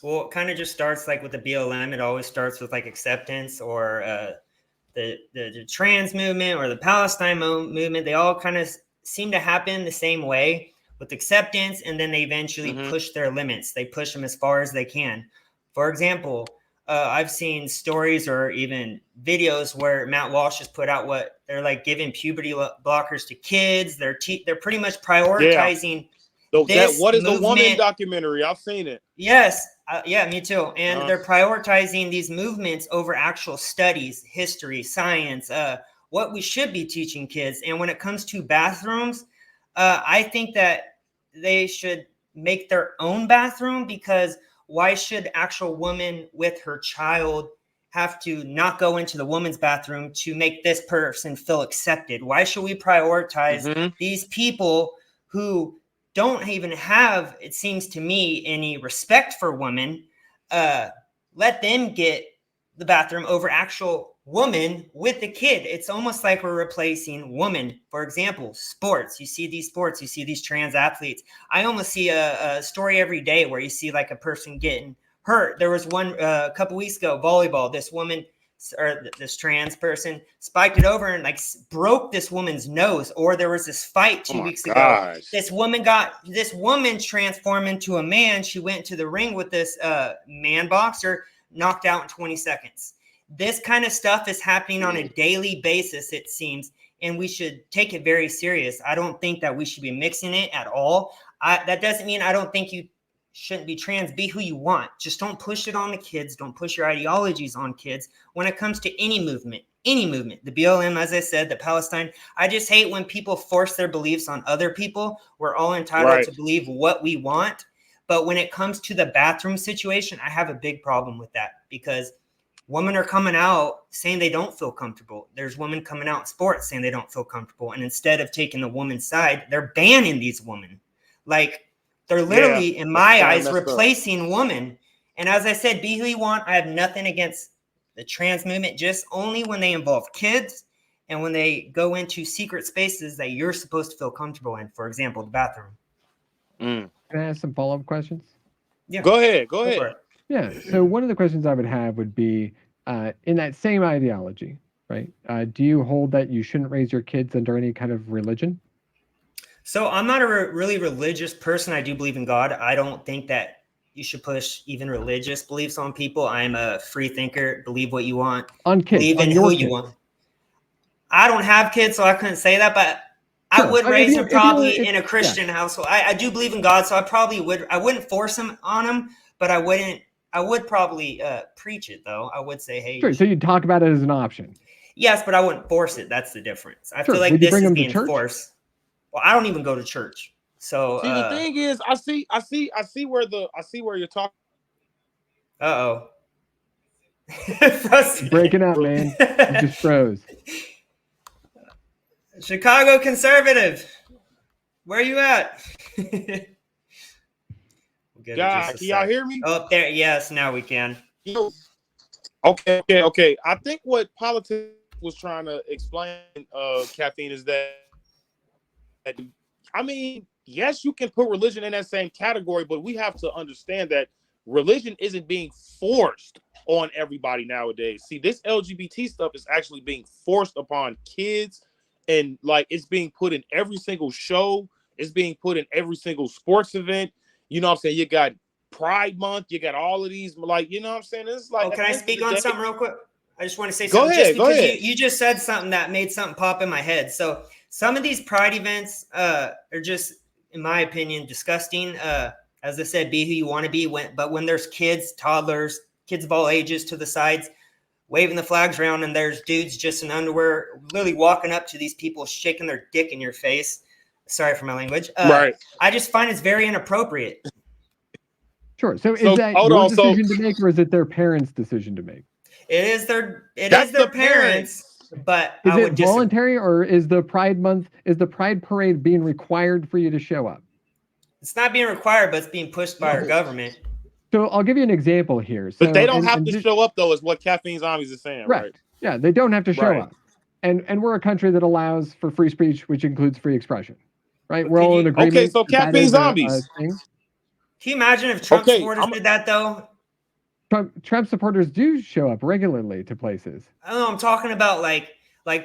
Well, it kind of just starts like with the BLM. It always starts with like acceptance or the trans movement or the Palestine movement. They all kind of seem to happen the same way with acceptance, and then they eventually Mm-hmm. push their limits. They push them as far as they can. For example, I've seen stories or even videos where Matt Walsh has put out what they're like giving puberty blockers to kids. They're pretty much Yeah. prioritizing So that this what is the woman movement. documentary? I've seen it. Yes, yeah, me too. And Uh-huh. they're prioritizing these movements over actual studies, history, science, what we should be teaching kids. And when it comes to bathrooms, I think that they should make their own bathroom, because why should actual woman with her child have to not go into the woman's bathroom to make this person feel accepted? Why should we prioritize Mm-hmm. these people who don't even have, it seems to me, any respect for women? Let them get the bathroom over actual woman with the kid. It's almost like we're replacing woman. For example, sports. You see these trans athletes. I almost see a story every day where you see like a person getting hurt. There was one a couple weeks ago, volleyball. This woman or this trans person spiked it over and like broke this woman's nose. Or there was this fight Oh 2 my weeks ago. gosh. This woman transformed into a man. She went to the ring with this man boxer, knocked out in 20 seconds. This kind of stuff is happening on a daily basis, it seems, and we should take it very serious. I don't think that we should be mixing it at all. That doesn't mean I don't think you shouldn't be trans. Be who you want. Just don't push it on the kids. Don't push your ideologies on kids when it comes to any movement. The BLM, as I said, the Palestine. I just hate when people force their beliefs on other people. We're all entitled Right. to believe what we want. But when it comes to the bathroom situation, I have a big problem with that, because women are coming out saying they don't feel comfortable. There's women coming out in sports saying they don't feel comfortable. And instead of taking the woman's side, they're banning these women. Like, they're literally, in my eyes, replacing women. And as I said, be who you want. I have nothing against the trans movement, just only when they involve kids and when they go into secret spaces that you're supposed to feel comfortable in. For example, the bathroom. Can I ask some follow-up questions? Yeah. Go ahead. Go Go ahead. for it. Yeah. So one of the questions I would have would be, in that same ideology, right? Do you hold that you shouldn't raise your kids under any kind of religion? So I'm not a really religious person. I do believe in God. I don't think that you should push even religious beliefs on people. I'm a free thinker. Believe what you want. On kids, Believe on in your who kids. you want. I don't have kids, so I couldn't say that, but Sure. I would If raise you- them if you- probably if- in a Christian household. I do believe in God, so I probably would. I wouldn't force them on them, but I would probably preach it, though. I would say, hey, Sure. So you talk about it as an option. yes, but I wouldn't force it. That's the difference. I Sure. feel like Would you this bring is them to being church? forced. Well, I don't even go to church. So, See, the thing is, I see where you're talking. uh-oh. Breaking up, man. You just froze. Chicago conservative. Where are you at? We'll God, can y'all hear me? Oh, there. Yes, now we can. Okay. I think what politics was trying to explain, Caffeine, is that, I mean, yes, you can put religion in that same category, but we have to understand that religion isn't being forced on everybody nowadays. See, this LGBT stuff is actually being forced upon kids, and like it's being put in every single show. It's being put in every single sports event. You know what I'm saying? You got Pride Month. You got all of these, like, you know what I'm saying? It's like, can I speak on something real quick? I just want to say Go something. ahead, Just go because ahead. you just said something that made something pop in my head. So some of these Pride events are just, in my opinion, disgusting. As I said, be who you want to be. But when there's kids, toddlers, kids of all ages to the sides, waving the flags around, and there's dudes just in underwear literally walking up to these people, shaking their dick in your face. Sorry for my language. Right. I just find it's very inappropriate. Sure. So is that hold your on, decision to make, or is it their parents' decision to make? It is their the parents, but Is I it would disagree. voluntary, or is the Pride Month, is the Pride Parade being required for you to show up? It's not being required, but it's being pushed by our No. government. So I'll give you an example here. So, But they don't have and to just- show up, though, is what Caffeine Zombies is saying, right? Yeah, they don't have to show Right. up. And we're a country that allows for free speech, which includes free expression, right? But We're can all you- in agreement. Okay, so that that Caffeine is Zombies. thing. Can you imagine if Trump Okay, supporters did that though? Trump supporters do show up regularly to places. I don't know. I'm talking about like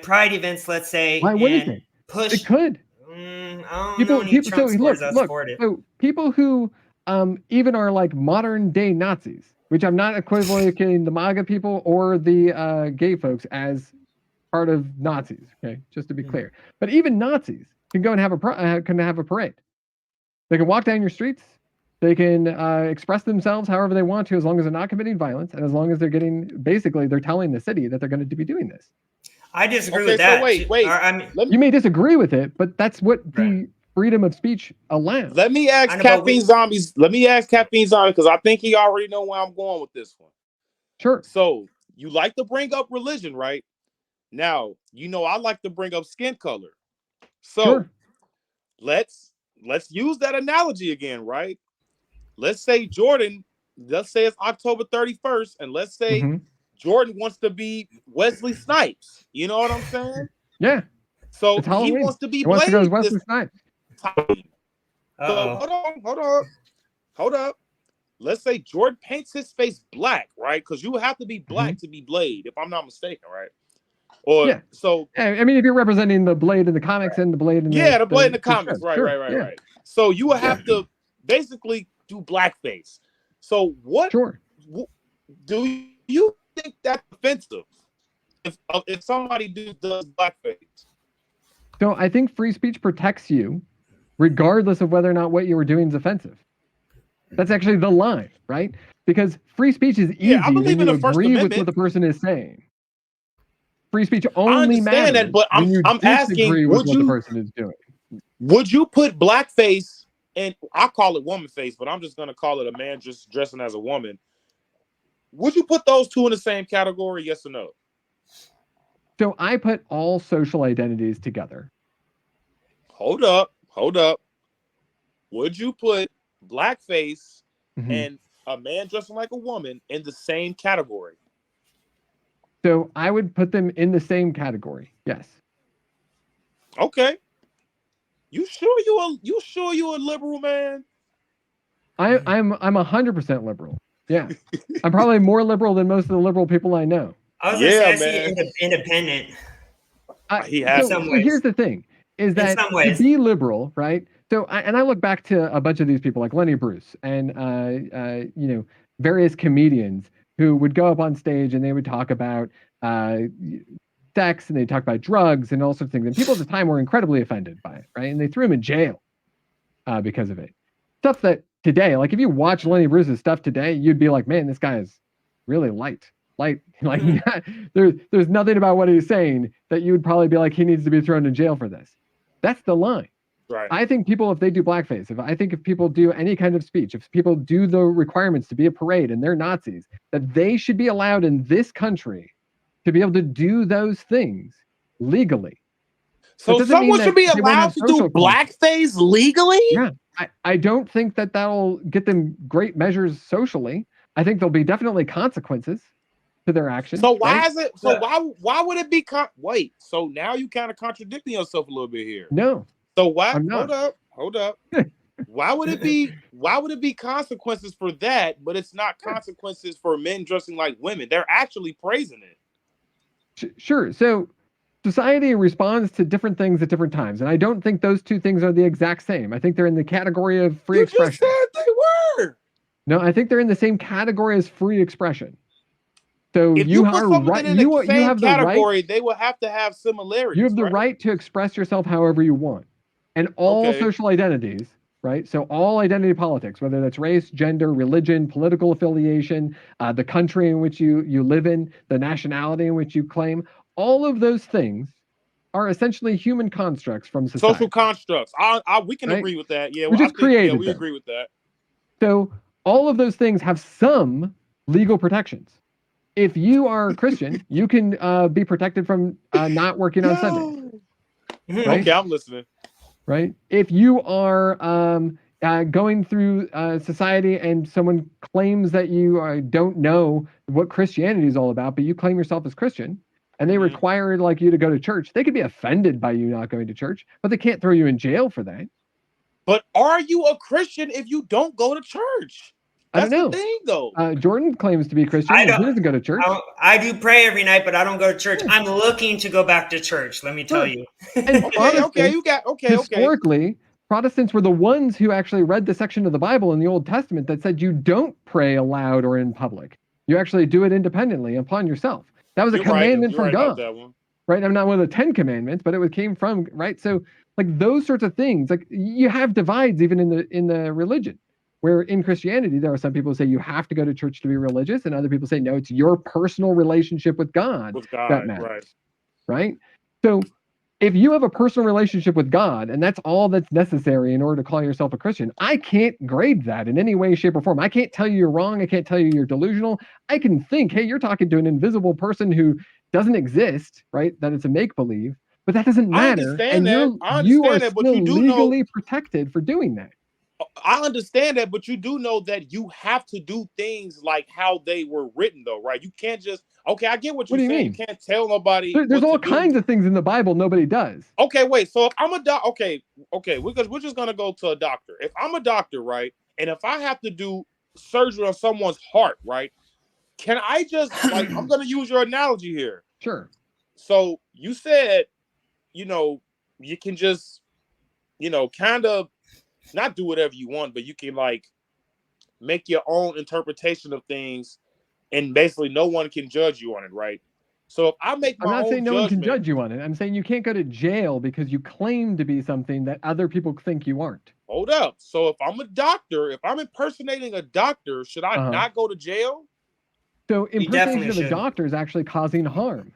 pride events, let's say, Why wouldn't and they? push. They could. I don't know any Trump supporters that support it. So people who even are like modern day Nazis, which I'm not equivocating the MAGA people or the gay folks as part of Nazis. Okay, just to be clear. But even Nazis can go and have a parade. They can walk down your streets. They can express themselves however they want to, as long as they're not committing violence, and as long as they're they're telling the city that they're going to be doing this. I disagree Okay, with so that. wait. I mean, You may disagree with it, but that's what the freedom of speech allows. Let me ask I know, but Caffeine Zombies. Let me ask Caffeine Zombies because I think he already know where I'm going with this one. Sure. So you like to bring up religion, right? Now you know I like to bring up skin color. So Sure. let's use that analogy again, right? Let's say Jordan. Let's say it's October 31st, and let's say Mhm. Jordan wants to be Wesley Snipes. You know what I'm saying? Yeah. So It's he Halloween. wants to be He wants to go as Blade Wesley this Snipes. time. So uh-oh. hold up. Let's say Jordan paints his face black, right? Because you would have to be black to be Blade, if I'm not mistaken, right? Or Yeah. so I mean, if you're representing the Blade in the comics and the Blade in the Blade in the comics, show, right, sure, right. yeah. So you would have to basically do blackface. So what Sure. do you think that's offensive if somebody does blackface? So I think free speech protects you, regardless of whether or not what you were doing is offensive. That's actually the line, right? Because free speech is easy I believe when in you the First agree with Amendment. what the person is saying. Free speech I only understand matters that, but when you I'm asking, disagree with would what the you- person is doing. Would you put blackface, and I call it woman face, but I'm just gonna call it a man just dressing as a woman. Would you put those two in the same category? Yes or no? So I put all social identities together. Hold up. Would you put blackface Mhm. and a man dressing like a woman in the same category? So I would put them in the same category. Yes. Okay. You sure you a liberal man? I'm 100% liberal. Yeah. I'm probably more liberal than most of the liberal people I know. I was gonna say Yeah, I see man. independent. He has so, some so ways. here's the thing is In that some to ways. be liberal, right? So I look back to a bunch of these people like Lenny Bruce and various comedians who would go up on stage and they would talk about sex and they talk about drugs and all sorts of things. And people at the time were incredibly offended by it, right? And they threw him in jail because of it. Stuff that today, like if you watch Lenny Bruce's stuff today, you'd be like, man, this guy is really light. Like there's nothing about what he's saying that you would probably be like, he needs to be thrown in jail for this. That's the line. right. I think people, if they do blackface, if people do any kind of speech, if people do the requirements to be a parade and they're Nazis, that they should be allowed in this country to be able to do those things legally. So doesn't mean someone that should be they won't allowed have to do social consequences. blackface legally? Yeah, I don't think that'll get them great measures socially. I think there'll be definitely consequences to their actions. So why right? is it? So why would it be? Wait. So now you kind of contradicting yourself a little bit here. No, So why? I'm not. Hold up. Why would it be? Why would it be consequences for that, but it's not consequences for men dressing like women? They're actually praising it. Sure. So society responds to different things at different times, and I don't think those two things are the exact same. I think they're in the category of free You expression. just said they were. No, I think they're in the same category as free expression. So If you put are something right. in You the same have the right. category, they will have to have similarities. You have the right? right to express yourself however you want, and all Okay. social identities. Right. So all identity politics, whether that's race, gender, religion, political affiliation, the country in which you live in, the nationality in which you claim, all of those things are essentially human constructs from society. Social constructs. We can Right? agree with that. Yeah, We just created we them. agree with that. So all of those things have some legal protections. If you are a Christian, you can be protected from not working on Sunday. Right? Okay, I'm listening. Right? If you are, going through society and someone claims that you don't know what Christianity is all about, but you claim yourself as Christian, and they require like you to go to church, they could be offended by you not going to church, but they can't throw you in jail for that. But are you a Christian if you don't go to church? That's I don't know. The thing, though. Jordan claims to be Christian. He doesn't go to church. I do pray every night, but I don't go to church. I'm looking to go back to church. Let me tell you. Historically, Protestants were the ones who actually read the section of the Bible in the Old Testament that said you don't pray aloud or in public. You actually do it independently upon yourself. That was a commandment from God. Right? I'm not one of the 10 commandments, but it came from, right? So like those sorts of things, like you have divides even in the religion. Where in Christianity, there are some people who say you have to go to church to be religious, and other people say, no, it's your personal relationship with God that matters. Right? So if you have a personal relationship with God, and that's all that's necessary in order to call yourself a Christian, I can't grade that in any way, shape, or form. I can't tell you you're wrong. I can't tell you you're delusional. I can think, hey, you're talking to an invisible person who doesn't exist, right? That it's a make-believe, but that doesn't matter. And you are still legally protected for doing that. I understand that, but you do know that you have to do things like how they were written, though, right? You can't just I get what you're saying. Mean? You can't tell nobody. There's all kinds of things in the Bible nobody does. Okay, wait. So if I'm a doctor, okay, because we're just gonna go to a doctor. If I'm a doctor, right, and if I have to do surgery on someone's heart, right, can I just like I'm gonna use your analogy here. Sure. So you said, you can just, kind of. Not do whatever you want, but you can like make your own interpretation of things, and basically no one can judge you on it, right? So if I make my own, I'm not saying no one can judge you on it. I'm saying you can't go to jail because you claim to be something that other people think you aren't. Hold up. So if I'm a doctor, if I'm impersonating a doctor, should I not go to jail? So impersonation of a doctor is actually causing harm.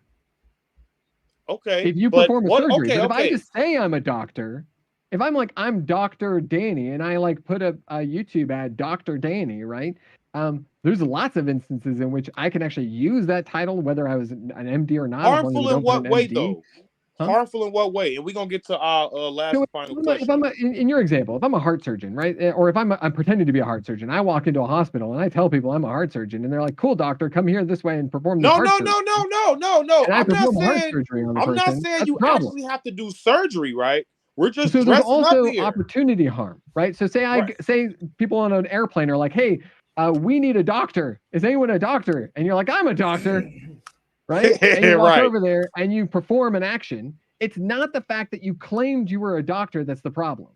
Okay. If you perform a surgery, but if I just say I'm a doctor. If I'm like, I'm Dr. Danny, and I like put a YouTube ad, Dr. Danny, right? There's lots of instances in which I can actually use that title, whether I was an MD or not. Harmful in what way, though? Huh? Harmful in what way? And we're going to get to our final question. If I'm in your example, if I'm a heart surgeon, right? Or if I'm pretending to be a heart surgeon, I walk into a hospital and I tell people I'm a heart surgeon, and they're like, cool, doctor, come here this way and perform this heart surgery. No. And I perform heart surgery on the person. I'm not saying you actually have to do surgery, right? We're just so there's also opportunity harm, right? So say people on an airplane are like, hey, we need a doctor. Is anyone a doctor? And you're like, I'm a doctor, right? And you walk over there and you perform an action. It's not the fact that you claimed you were a doctor that's the problem.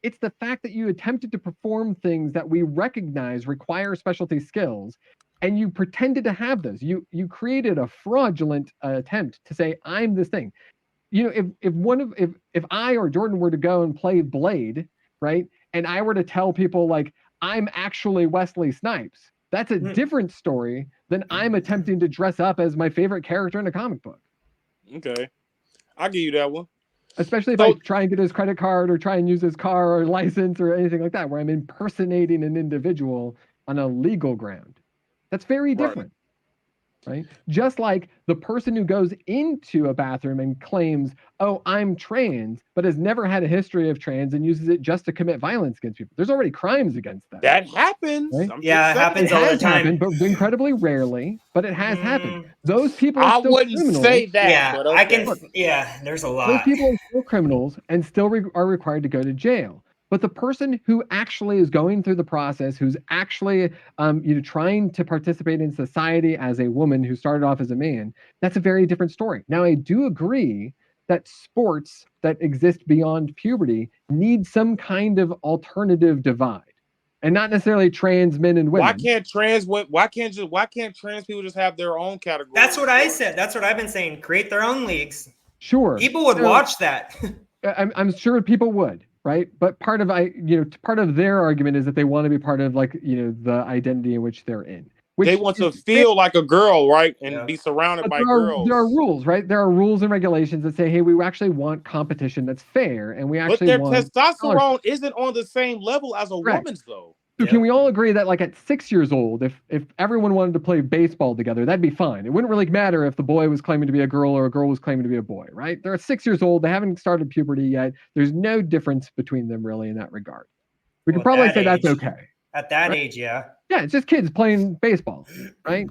It's the fact that you attempted to perform things that we recognize require specialty skills, and you pretended to have those. You created a fraudulent attempt to say, I'm this thing. If I or Jordan were to go and play Blade, right, and I were to tell people like I'm actually Wesley Snipes, that's a different story than I'm attempting to dress up as my favorite character in a comic book. Okay, I'll give you that one. Especially if I try and get his credit card or try and use his car or license or anything like that, where I'm impersonating an individual on a legal ground. That's very different. Right? Just like the person who goes into a bathroom and claims, oh, I'm trans, but has never had a history of trans and uses it just to commit violence against people. There's already crimes against that. That happens. Right? Yeah, it happens all the time. Happened, but incredibly rarely, but it has happened. Those people are still criminals. I wouldn't say that. Yeah, but okay. There's a lot. Those people are still criminals and still are required to go to jail. But the person who actually is going through the process, who's actually trying to participate in society as a woman who started off as a man, that's a very different story. Now, I do agree that sports that exist beyond puberty need some kind of alternative divide, and not necessarily trans men and women. Why can't trans people just have their own category? That's what I said. That's what I've been saying. Create their own leagues. Sure, people would watch that. I'm sure people would. Right. But part of their argument is that they want to be part of the identity in which they're in. They want to feel like a girl, right? And be surrounded by girls. There are rules, right? There are rules and regulations that say, hey, we actually want competition that's fair. And we actually want. But their testosterone isn't on the same level as a woman's, though. So can we all agree that like at 6 years old, if everyone wanted to play baseball together, that'd be fine. It wouldn't really matter if the boy was claiming to be a girl or a girl was claiming to be a boy, right? They're 6 years old. They haven't started puberty yet. There's no difference between them really in that regard. We could Well, at probably that say that's age- okay. At that Right. age, yeah. Yeah, it's just kids playing baseball, right?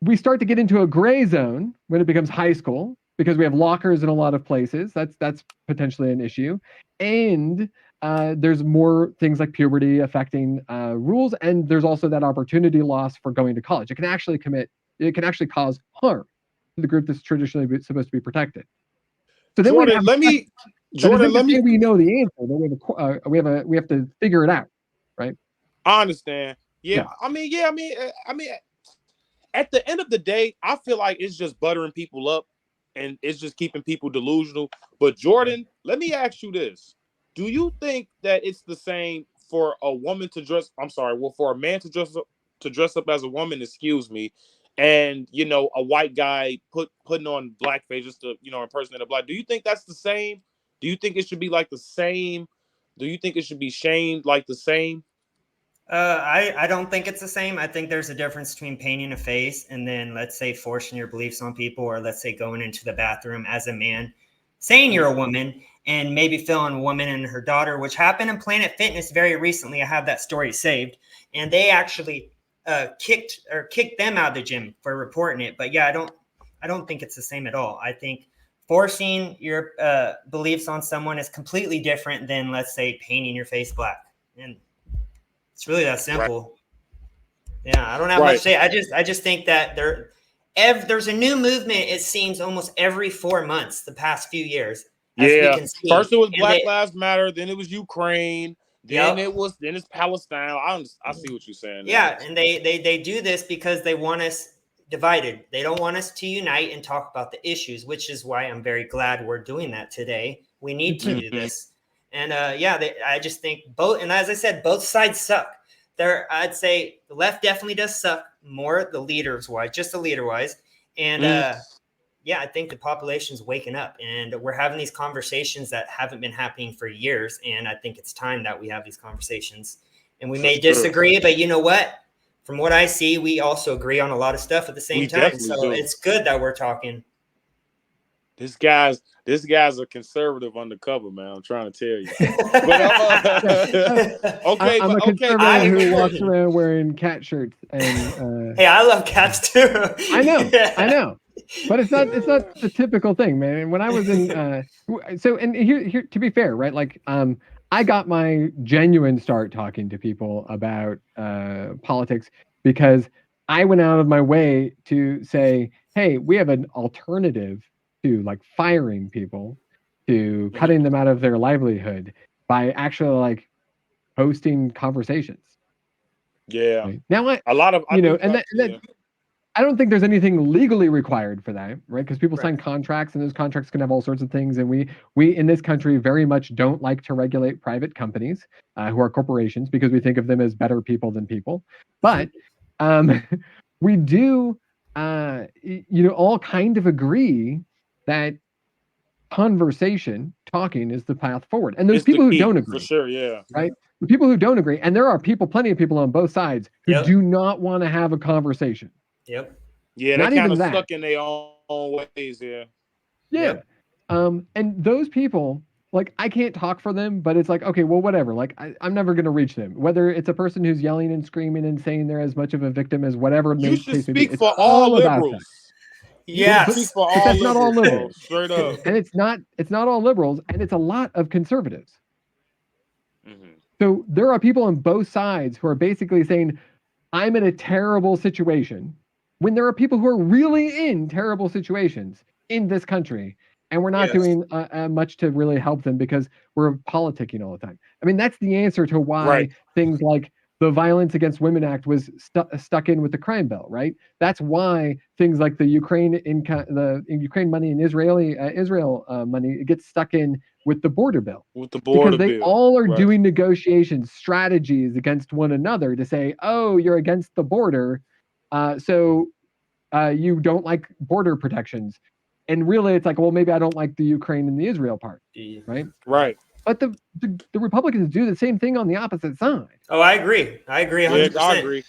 We start to get into a gray zone when it becomes high school because we have lockers in a lot of places. That's potentially an issue, and there's more things like puberty affecting rules, and there's also that opportunity loss for going to college. It can actually cause harm to the group that's traditionally supposed to be protected. So then Jordan, let me we know the answer. Then we have to figure it out, right? I understand. Yeah. I mean, at the end of the day, I feel like it's just buttering people up and it's just keeping people delusional. But Jordan, let me ask you this. Do you think that it's the same for a woman to dress, I'm sorry, well, for a man to dress up as a woman, excuse me, and a white guy putting on blackface just to, impersonate a black. Do you think that's the same? Do you think it should be like the same? Do you think it should be shamed like the same? I don't think it's the same. I think there's a difference between painting a face and then, let's say, forcing your beliefs on people, or let's say going into the bathroom as a man, saying you're a woman, and maybe filling a woman and her daughter, which happened in Planet Fitness very recently. I have that story saved, and they actually kicked them out of the gym for reporting it. But yeah, I don't think it's the same at all. I think forcing your beliefs on someone is completely different than, let's say, painting your face black. And it's really that simple. Right. Yeah, I don't have much to say. I just think that there's a new movement. It seems almost every 4 months the past few years. Yeah. First it was Black Lives Matter, then it was Ukraine, then it's Palestine. I see what you're saying. Yeah, and they do this because they want us divided. They don't want us to unite and talk about the issues, which is why I'm very glad we're doing that today. We need to do this. And I just think both, and as I said, both sides suck. I'd say the left definitely does suck more, the leader wise. And I think the population's waking up, and we're having these conversations that haven't been happening for years. And I think it's time that we have these conversations. And we may disagree, but you know what? From what I see, we also agree on a lot of stuff at the same time. So it's good that we're talking. This guy's a conservative undercover, man. I'm trying to tell you. But, I'm a conservative who walks around wearing cat shirts. And hey, I love cats too. I know, but it's not the typical thing, man. When I was in, and here to be fair, right? Like, I got my genuine start talking to people about politics because I went out of my way to say, hey, we have an alternative to like firing people, to cutting them out of their livelihood by actually like hosting conversations. Yeah. Right? Now, I don't think there's anything legally required for that, right? Because people sign contracts, and those contracts can have all sorts of things. And we in this country very much don't like to regulate private companies who are corporations because we think of them as better people than people. But we do, all kind of agree that talking is the path forward. And those people who don't agree, for sure, yeah, right? The people who don't agree, and there are plenty of people on both sides who do not want to have a conversation. Yep. Yeah, they're kind of stuck in their own ways. Yeah. Yeah. Yep. And those people, like, I can't talk for them, but it's like, okay, well, whatever. Like, I'm never going to reach them. Whether it's a person who's yelling and screaming and saying they're as much of a victim as whatever. You should speak for all liberals. Yes, that's not all liberals. Straight up. And it's not all liberals, and it's a lot of conservatives. Mm-hmm. So there are people on both sides who are basically saying, I'm in a terrible situation, when there are people who are really in terrible situations in this country, and we're not doing much to really help them because we're politicking all the time. I mean, that's the answer to why things like the Violence Against Women Act was stuck in with the crime bill, right? That's why things like the Ukraine money and Israel money gets stuck in with the border bill. Because they all are doing negotiations, strategies against one another to say, oh, you're against the border, so you don't like border protections. And really, it's like, well, maybe I don't like the Ukraine and the Israel part, right? Right. But the Republicans do the same thing on the opposite side. Oh, I agree 100%. Yeah, I agree.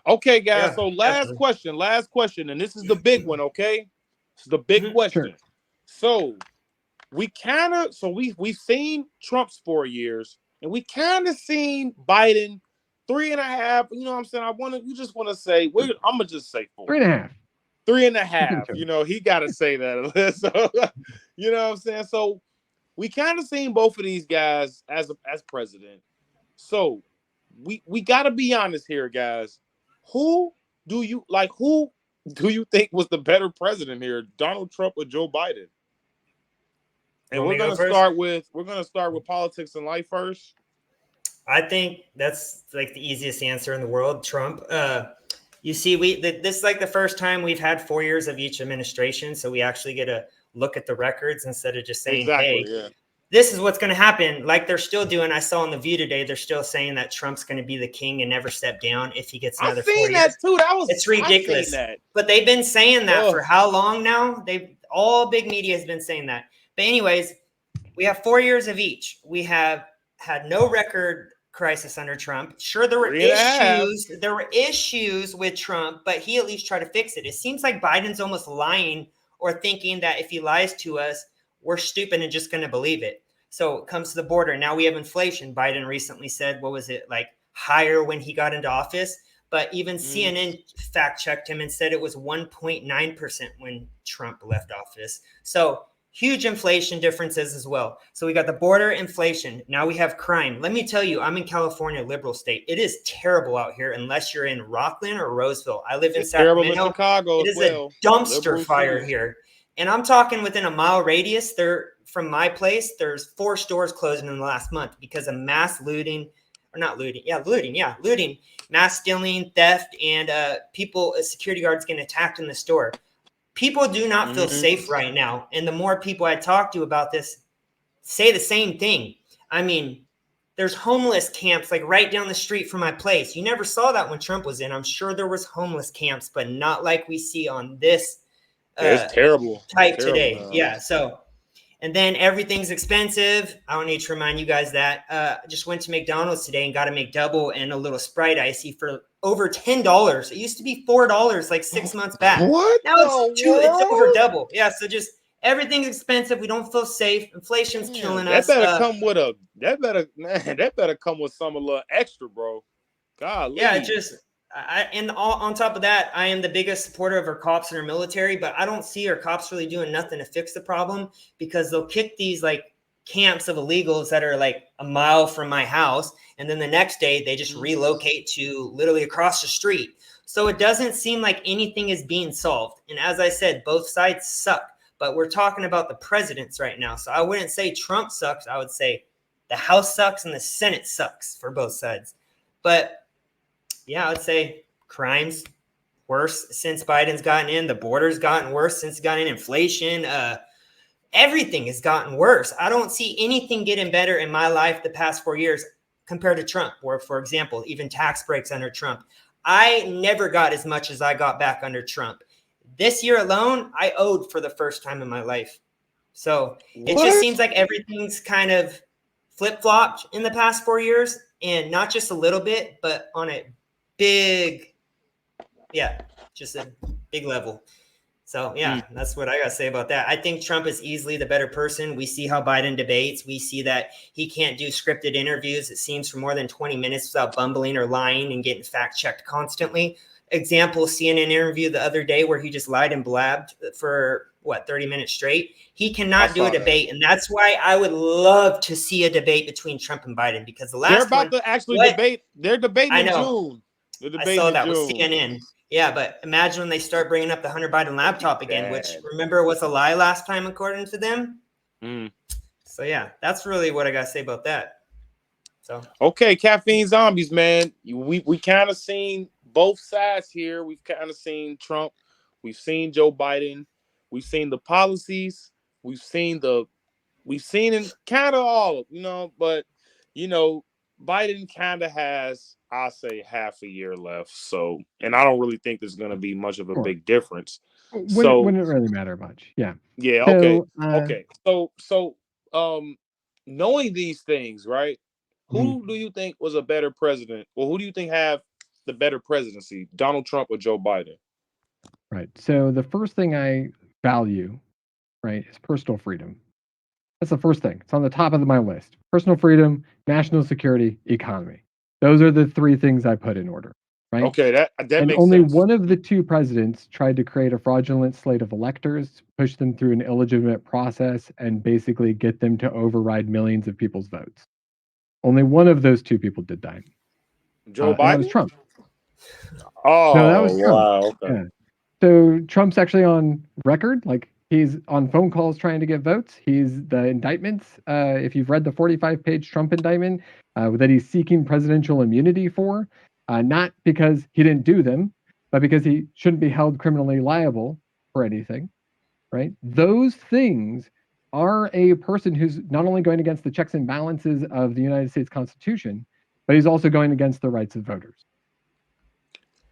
Okay, guys. So last question, and this is the big one. Okay, this is the big question. Sure. So we've seen Trump's 4 years. and we kind of seen Biden 3.5. You know what I'm saying? You just want to say, I'm gonna just say 4. 3.5. 3.5. You know, he got to say that. So, you know what I'm saying? So we kind of seen both of these guys as president. So we got to be honest here, guys. Who do you think was the better president here, Donald Trump or Joe Biden? And we're gonna start with politics and life first. I think that's like the easiest answer in the world, Trump. You see, this is like the first time we've had 4 years of each administration, so we actually get to look at the records instead of just saying, "Hey, this is what's going to happen." Like they're still doing. I saw on the View today, they're still saying that Trump's going to be the king and never step down if he gets another 4 years. I've seen that too. It's ridiculous. But they've been saying that for how long now? All big media has been saying that. But anyways, we have 4 years of each. We have had no record crisis under Trump. Sure, there were issues. There were issues with Trump, but he at least tried to fix it. It seems like Biden's almost lying or thinking that if he lies to us, we're stupid and just going to believe it. So it comes to the border. Now we have inflation. Biden recently said, what was it, like higher when he got into office? But even CNN fact checked him and said it was 1.9% when Trump left office. So huge inflation differences as well. So we got the border, inflation. Now we have crime. Let me tell you, I'm in California, liberal state. It is terrible out here unless you're in Rockland or Roseville. I live in Sacramento. Terrible in Chicago. It is a dumpster fire here. And I'm talking within a mile radius from my place, there's 4 stores closing in the last month because of mass looting, mass stealing, theft, and security guards getting attacked in the store. People do not feel safe right now. And the more people I talk to about this say the same thing. I mean, there's homeless camps like right down the street from my place. You never saw that when Trump was in. I'm sure there was homeless camps, but not like we see on this it's terrible type today. Yeah. So, and then everything's expensive. I don't need to remind you guys that. I just went to McDonald's today and got a McDouble and a little Sprite Icy for over $10. It used to be $4 like 6 months back. What? Now it's over double. Yeah, so just everything's expensive. We don't feel safe. Inflation's killing us. That better come with some a little extra, bro. God. Yeah, on top of that, I am the biggest supporter of our cops and our military, but I don't see our cops really doing nothing to fix the problem because they'll kick these like camps of illegals that are like a mile from my house. And then the next day they just relocate to literally across the street. So it doesn't seem like anything is being solved. And as I said, both sides suck, but we're talking about the presidents right now. So I wouldn't say Trump sucks. I would say the House sucks and the Senate sucks for both sides. But yeah, I would say crime's worse since Biden's gotten in. The border's gotten worse since he's gotten in. Inflation, everything has gotten worse. I don't see anything getting better in my life the past 4 years compared to Trump, or for example, even tax breaks under Trump. I never got as much as I got back under Trump. This year alone, I owed for the first time in my life. So it just seems like everything's kind of flip-flopped in the past 4 years, and not just a little bit, but on a just a big level. So, yeah, that's what I got to say about that. I think Trump is easily the better person. We see how Biden debates. We see that he can't do scripted interviews, it seems, for more than 20 minutes without bumbling or lying and getting fact-checked constantly. Example, CNN interview the other day where he just lied and blabbed for, 30 minutes straight. He cannot do a debate, and that's why I would love to see a debate between Trump and Biden because the last to actually debate. They're debating in June. I saw that with CNN. Yeah, but imagine when they start bringing up the Hunter Biden laptop again, which remember was a lie last time, according to them. So yeah, that's really what I got to say about that. So okay, caffeine zombies, man. We kind of seen both sides here. We've kind of seen Trump. We've seen Joe Biden. We've seen the policies. We've seen it kind of all, but Biden kind of has, I'll say, half a year left. So, and I don't really think there's going to be much of a big difference. Wouldn't really matter much. Yeah. Yeah. Okay. Okay. So, knowing these things, right? Who do you think was a better president? Well, who do you think have the better presidency, Donald Trump or Joe Biden? Right. So the first thing I value, right, is personal freedom. That's the first thing. It's on the top of my list. Personal freedom, national security, economy. Those are the three things I put in order, right? Okay, that And makes only sense. one of the two presidents tried to create a fraudulent slate of electors, push them through an illegitimate process, and basically get them to override millions of people's votes. Only one of those two people did that. Joe And that was Biden? Trump. Oh, No, that was Trump. wow. Okay. Yeah. So Trump's actually on record, like he's on phone calls trying to get votes. He's the indictments. If you've read the 45-page Trump indictment that he's seeking presidential immunity for, not because he didn't do them, but because he shouldn't be held criminally liable for anything, right? Those things are a person who's not only going against the checks and balances of the United States Constitution, but he's also going against the rights of voters.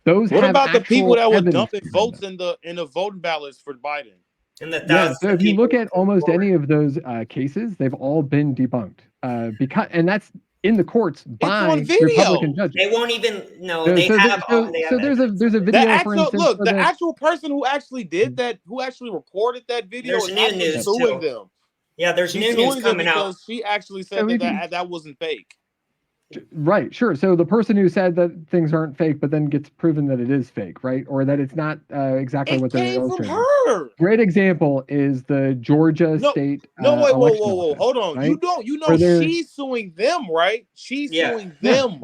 Those What have about the people that were evidence dumping behind votes them. in the voting ballots for Biden? And the Yeah, thousands so of if you look people at almost forward. any of those cases, they've all been debunked and that's in the courts by on video. Republican judges. They won't even no. So, They so, have. so, They have so there's a The video, for actual instance. look, for the actual person who actually did that, who actually recorded that video, There's is new actually news, suing too. them. Yeah, there's She's new news suing them coming out. because she actually said So if that wasn't fake. Right, sure. So the person who said that things aren't fake, but then gets proven that it is fake, right? Or that it's not exactly It what they're came from illustrating. her. Great example is the Georgia state No, wait, election whoa, office, hold on. right? You know, Where they're- she's suing them, right? She's Yeah. suing them.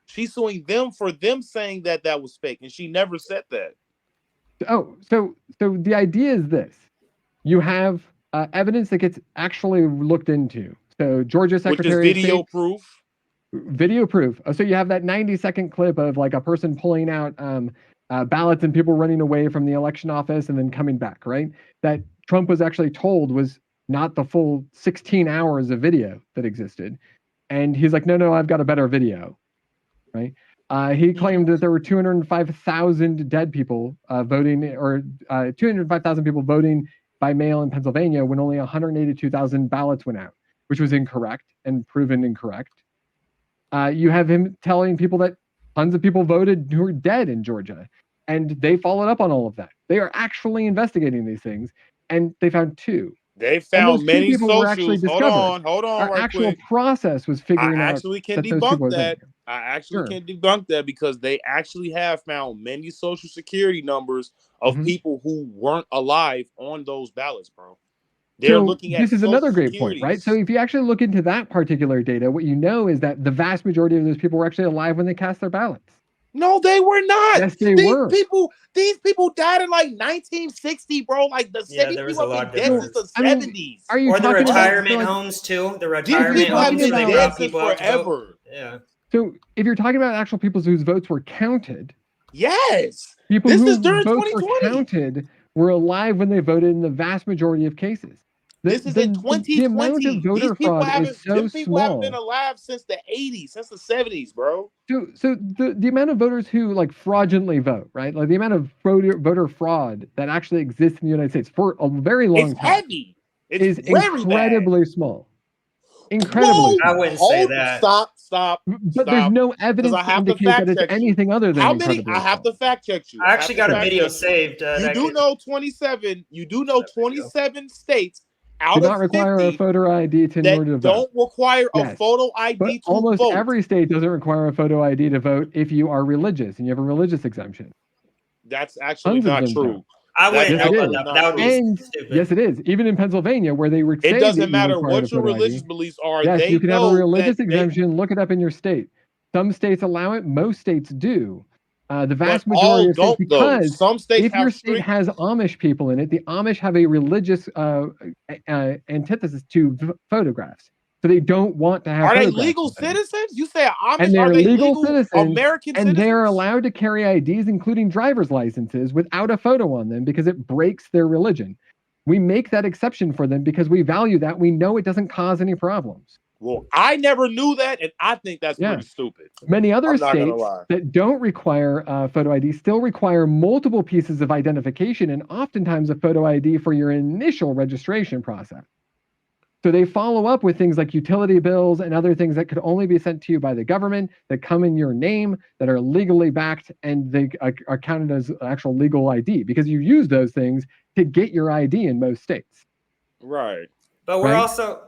She's suing them for them saying that was fake, and she never said that. Oh, so the idea is this: you have evidence that gets actually looked into. So Georgia Which is Secretary of video State, proof. video proof. So you have that 90-second clip of like a person pulling out ballots and people running away from the election office and then coming back, right? That Trump was actually told was not the full 16 hours of video that existed. And he's like, no, I've got a better video, right? He claimed that there were 205,000 dead people voting, or 205,000 people voting by mail in Pennsylvania when only 182,000 ballots went out, which was incorrect and proven incorrect. You have him telling people that tons of people voted who were dead in Georgia, and they followed up on all of that. They are actually investigating these things, and they found two. They And found those two many people were actually socials. discovered. Hold on, Our right actual quick. process was I figuring out actually can that those people debunk were that. there. I actually Sure. can debunk that because they actually have found many social security numbers of people who weren't alive on those ballots, bro. They're looking at this is another Social great point, right? Securities. So if you actually look into that particular data, what you know is that the vast majority of those people were actually alive when they cast their ballots. No, they were not. Yes, they were. These people died in like 1960, bro. Like the city there was people a lot have of been dead since difference. the I mean, 70s. Are you Or the talking about, retirement like, homes too. The These retirement people have homes. been They talking dead brought since people out to vote. forever. Yeah. So if you're talking about actual people whose votes were counted, Yes. people This whose is during votes were 2020. counted were alive when they voted in the vast majority of cases. This is in 2020. The amount of voter These people fraud is so them people haven't been small. alive since the 80s, since the 70s, bro. So the amount of voters who like fraudulently vote, right? Like the amount of voter fraud that actually exists in the United States for a very long It's time heavy. It's is very incredibly small. Incredibly Whoa, small. I wouldn't say that. Stop. But there's no evidence I to have to indicate that fact it's check you. anything other than How many? incredibly I have small. to fact check you. I actually got a fact video check you. saved. You do know 27. You do know 27 states out Do of not require 50 a photo ID in order to that vote. don't require a Yes. photo But ID to almost vote. every state doesn't require a photo ID to vote if you are religious and you have a religious exemption. That's actually Tons of not them true. don't. I wouldn't Yes, know it about is. that. That would be And stupid. yes, it is. Even in Pennsylvania, where they were It doesn't matter what what your religious beliefs are. Yes, They you can have a know religious that exemption. Look it up in your state. Some states allow it. Most states do. The but vast all majority of states, don't though. because Some states if your have state strict. has Amish people in it, the Amish have a religious antithesis to photographs. So they don't want to have. Are they photographs legal of them. citizens? You say Amish? And they're Are they legal legal citizens, American and citizens? they're allowed to carry IDs, including driver's licenses, without a photo on them because it breaks their religion. We make that exception for them because we value that. We know it doesn't cause any problems. Well, I never knew that, and I think that's Yeah. pretty stupid. Many other I'm not gonna states lie. that don't require photo ID still require multiple pieces of identification and oftentimes a photo ID for your initial registration process. So they follow up with things like utility bills and other things that could only be sent to you by the government, that come in your name, that are legally backed, and they are counted as actual legal ID because you use those things to get your ID in most states. Right. But we're Right? also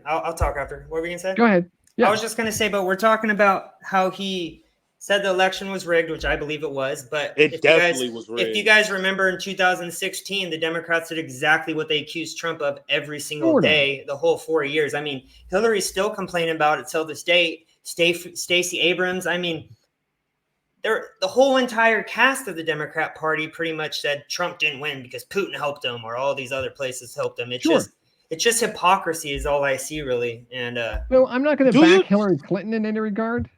I'll talk after. What were we gonna say? Go ahead. Yeah. I was just gonna say, but we're talking about how he said the election was rigged, which I believe it was. But It definitely was rigged. if you guys remember in 2016, the Democrats did exactly what they accused Trump of every single Sort of. day, the whole 4 years. I mean, Hillary's still complaining about it till this day. Stacey Abrams. I mean, the whole entire cast of the Democrat Party pretty much said Trump didn't win because Putin helped him or all these other places helped him. It's just hypocrisy is all I see really. And no, I'm not going to back Hillary Clinton in any regard.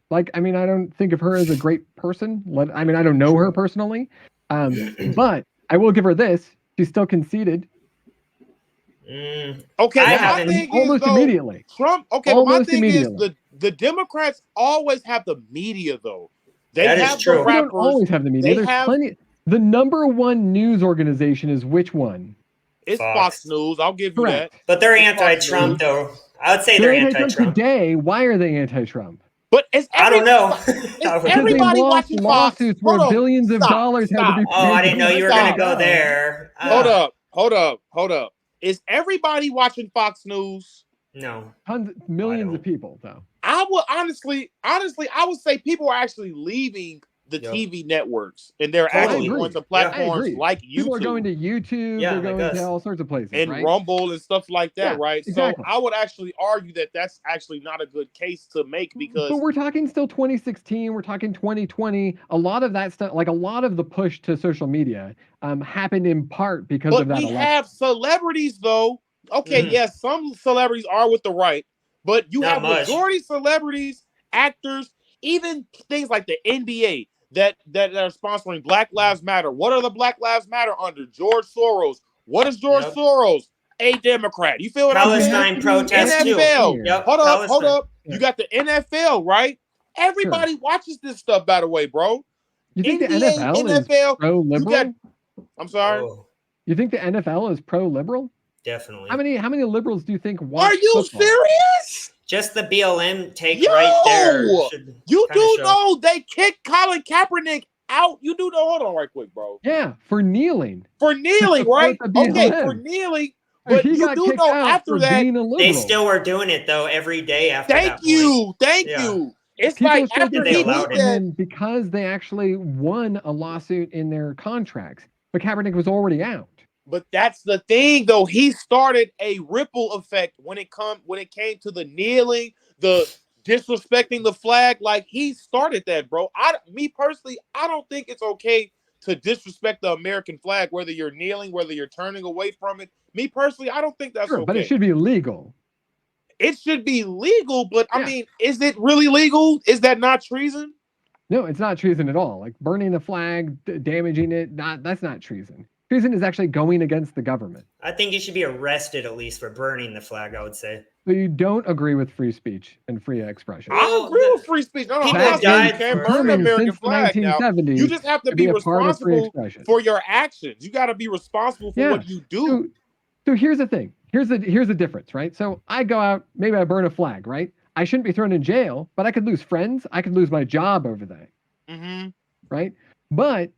Like, I mean, I don't think of her as a great person. I mean, I don't know her personally, but I will give her this: she's still conceded. Okay, I my thing almost is, though, immediately. Trump. Okay, but my Almost thing immediately. is the Democrats always have the media, though. They That is have true. the They rappers. don't always have the media. They There's have- plenty. The number one news organization is which one? It's Fox News. I'll give you Correct. that. but they're It's anti-Trump though. I would say They're they're anti-Trump anti-Trump. today. Why are they anti-Trump? But it's I don't know. Because everybody they lost watching Fox. lawsuits where Hold on. billions of Stop. dollars had to be paid. Oh, I didn't know you were going to go Stop. there. Hold up. Is everybody watching Fox News? No. Millions of people, though. I would honestly, I would say people are actually leaving the TV networks and they're actually agree. going to I platforms agree. like YouTube. People are going to YouTube. Yeah, they're like going to us. all sorts of places. and right? Rumble and stuff like that, Yeah, right? exactly. So I would actually argue that that's actually not a good case to make because But we're talking still 2016. We're talking 2020. A lot of that stuff, like a lot of the push to social media, happened in part because of that we election. have celebrities though. Okay, yes, some celebrities are with the right, but you Not have much. majority celebrities, actors, even things like the NBA that are sponsoring Black Lives Matter. What are the Black Lives Matter under? George Soros. What is George Soros? A Democrat. You feel what I'm saying? Palestine protests too. NFL. Yep, Hold Palestine. up. You got the NFL, right? Everybody watches this stuff, by the way, bro. You think the NBA, NFL NFL, is pro-liberal? I'm sorry. Oh, You think the NFL is pro-liberal? definitely. How many liberals do you think watch Are you football? serious? Just the BLM take right there. should You kinda do show. know they kicked Colin Kaepernick out. You do know. Hold on, right quick, bro. Yeah, for kneeling. For kneeling, support right? the Okay, BLM. for kneeling. But He you got do kicked know out after for that. being a liberal. They still were doing it though every day after that Thank point. you. Thank Yeah. you. It's People like still after get they he kicked allowed out, did it. that. and then because they actually won a lawsuit in their contracts, but Kaepernick was already out. But that's the thing, though. He started a ripple effect when it came to the kneeling, the disrespecting the flag. Like he started that, bro. Me personally, I don't think it's okay to disrespect the American flag, whether you're kneeling, whether you're turning away from it. Me personally, I don't think that's Sure, okay. but it should be legal. It should be legal, but I Yeah. mean, is it really legal? Is that not treason? No, it's not treason at all. Like burning the flag, damaging it, that's not treason. Treason is actually going against the government. I think you should be arrested at least for burning the flag, I would say. So you don't agree with free speech and free expression. Well, I agree with free speech. No, people I'm not saying you died can't for- burn the Determined American since the flag now. 1970s You just have to be a part of free responsible expression. for your actions. You got to be responsible for Yeah. what you do. So here's the thing. Here's the difference, right? So I go out, maybe I burn a flag, right? I shouldn't be thrown in jail, but I could lose friends. I could lose my job over that, Mm-hmm. right? But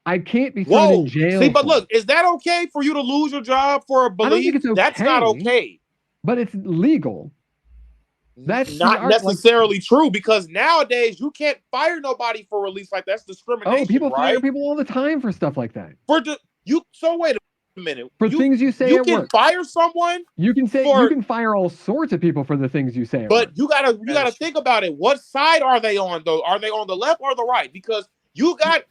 I can't be thrown in jail. See, but for look, it. is that okay for you to lose your job for a don't belief? think it's That's not okay. okay. But it's legal. That's not the necessarily true because nowadays you can't fire nobody for release like that's discrimination. Oh, people right? fire people all the time for stuff like that. So wait a minute. For things you say you at can work. fire someone, You can say for- you can fire all sorts of people for the things you say at but work. you gotta think about it. What side are they on though? Are they on the left or the right? Because you got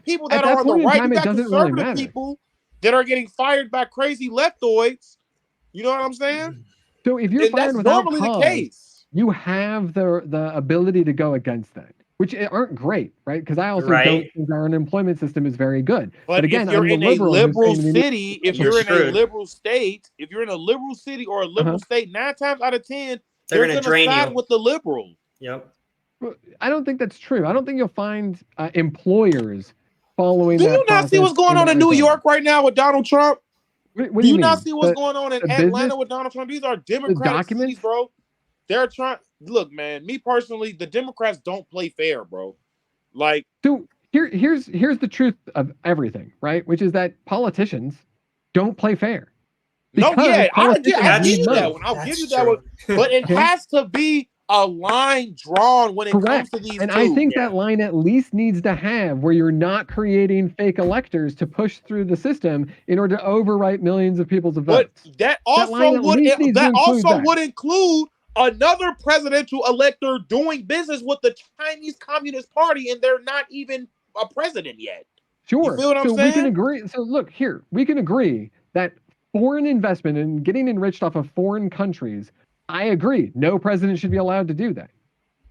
people that at are that on the point in right. time, You it got doesn't really conservative matter. people that are getting fired by crazy leftoids. You know what I'm saying? So if you're And that's fired without normally cause, the case. you have the ability to go against that, which aren't great, right? Because I also Right. don't think our unemployment system is very good. But again, if you're I'm the in a liberal who's liberal saying we need- city, if You're you're in a screwed. liberal state, if you're in a liberal city or a liberal state, 9 times out of 10, They're they're gonna going to drain side you. with the liberal. Yep. I don't think that's true. I don't think you'll find employers following. Do that you not see process what's going on that in New regard. York right now with Donald Trump? What Do you mean? not see what's The- going on in the Atlanta business- with Donald Trump? These are Democratic documents? cities, bro. They're trying. Look, man. Me personally, the Democrats don't play fair, bro. Like, So here's the truth of everything, right? Which is that politicians don't play fair. No, Because yeah, I'll politicians give need you that money. one. I'll give That's you that one. true. But it Okay? has to be a line drawn when it comes Correct. to these And two. I think Yeah. that line at least needs to have where you're not creating fake electors to push through the system in order to overwrite millions of people's But votes. that That also line at would least needs to that include also that. would include another presidential elector doing business with the Chinese Communist Party, and they're not even a president yet. You Sure. feel what I'm So we can saying? agree. So look here, we can agree that foreign investment and getting enriched off of foreign countries, I agree. No president should be allowed to do that.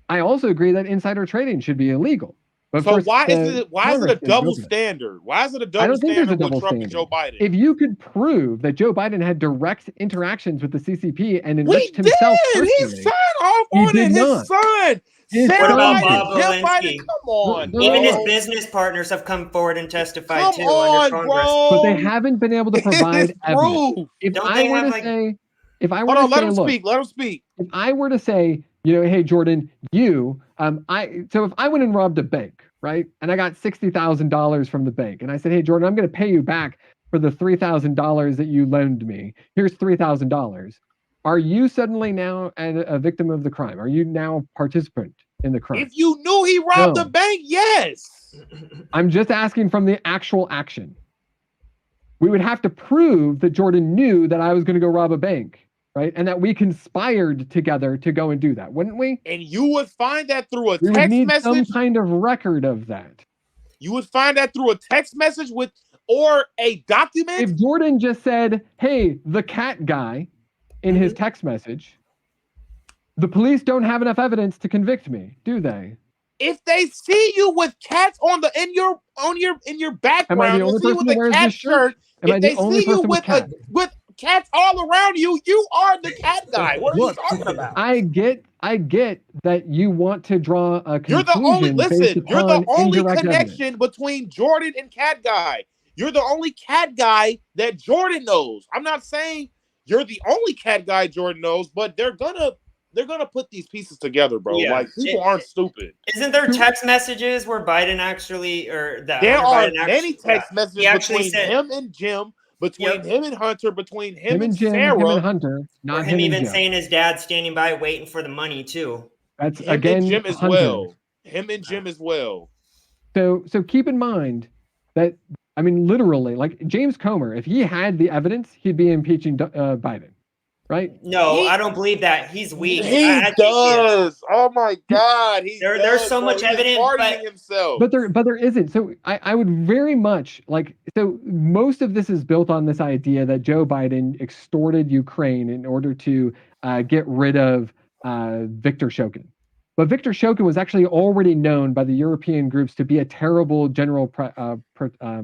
I also agree that insider trading should be illegal. But So first, why is it Congress a didn't go double for that. standard? Why is it a I double don't think there's a standard with double Trump and standard. Joe Biden? If you could prove that Joe Biden had direct interactions with the CCP and We enriched did. himself He personally, signed off He on did it. His not. son. His Sarah What about son Biden, Bob did. Jill Biden. Walensky? Come on, No, Even his bro. business partners have come forward and testified Come too on, under Congress. But they bro. haven't been able to It provide is evidence. proof. If Don't I they were have, to like- say, if I were Hold to on, let say, him look, speak. Let him speak. if I were to say, hey Jordan, so if I went and robbed a bank, right, and I got $60,000 from the bank, and I said, hey Jordan, I'm going to pay you back for the $3,000 that you loaned me. Here's $3,000. Are you suddenly now a victim of the crime? Are you now a participant in the crime? If you knew he robbed No. the bank, yes. I'm just asking from the actual action. We would have to prove that Jordan knew that I was going to go rob a bank, right? And that we conspired together to go and do that, wouldn't we? And you would find that through a We would text need some message. kind of record of that. You would find that through a text message or a document. If Jordan just said, hey, the cat guy in his text message, the police don't have enough evidence to convict me, do they? If they see you with cats in your background, only if they see you person with who a wears cat this shirt? Am I if the they only see you person with cats? with cats all around you, you are the cat guy. What are Look, you talking about? I get that you want to draw a You're conclusion the only indirect connection evidence. between Jordan and Cat Guy. You're the only Cat Guy that Jordan knows. I'm not saying you're the only Cat Guy Jordan knows, but they're gonna put these pieces together, bro. Yeah. Like people aren't stupid. Isn't there text messages where Biden actually, or that There Hunter are Biden actually, many text he messages actually between said, him and Jim, between him and Hunter, between him and Jim, Sarah, him and Hunter, or not him him and even Jim. saying his dad's standing by waiting for the money too. That's him again and Jim as Hunter. well. Him and Jim as well. So keep in mind that, I mean, literally, like James Comer, if he had the evidence, he'd be impeaching Biden, right? No, He- I don't believe that. He's weak. He I think does. Oh my God. There's so much evidence, partying but- himself. But there isn't. So I would very much like, so most of this is built on this idea that Joe Biden extorted Ukraine in order to get rid of Viktor Shokin. But Viktor Shokin was actually already known by the European groups to be a terrible general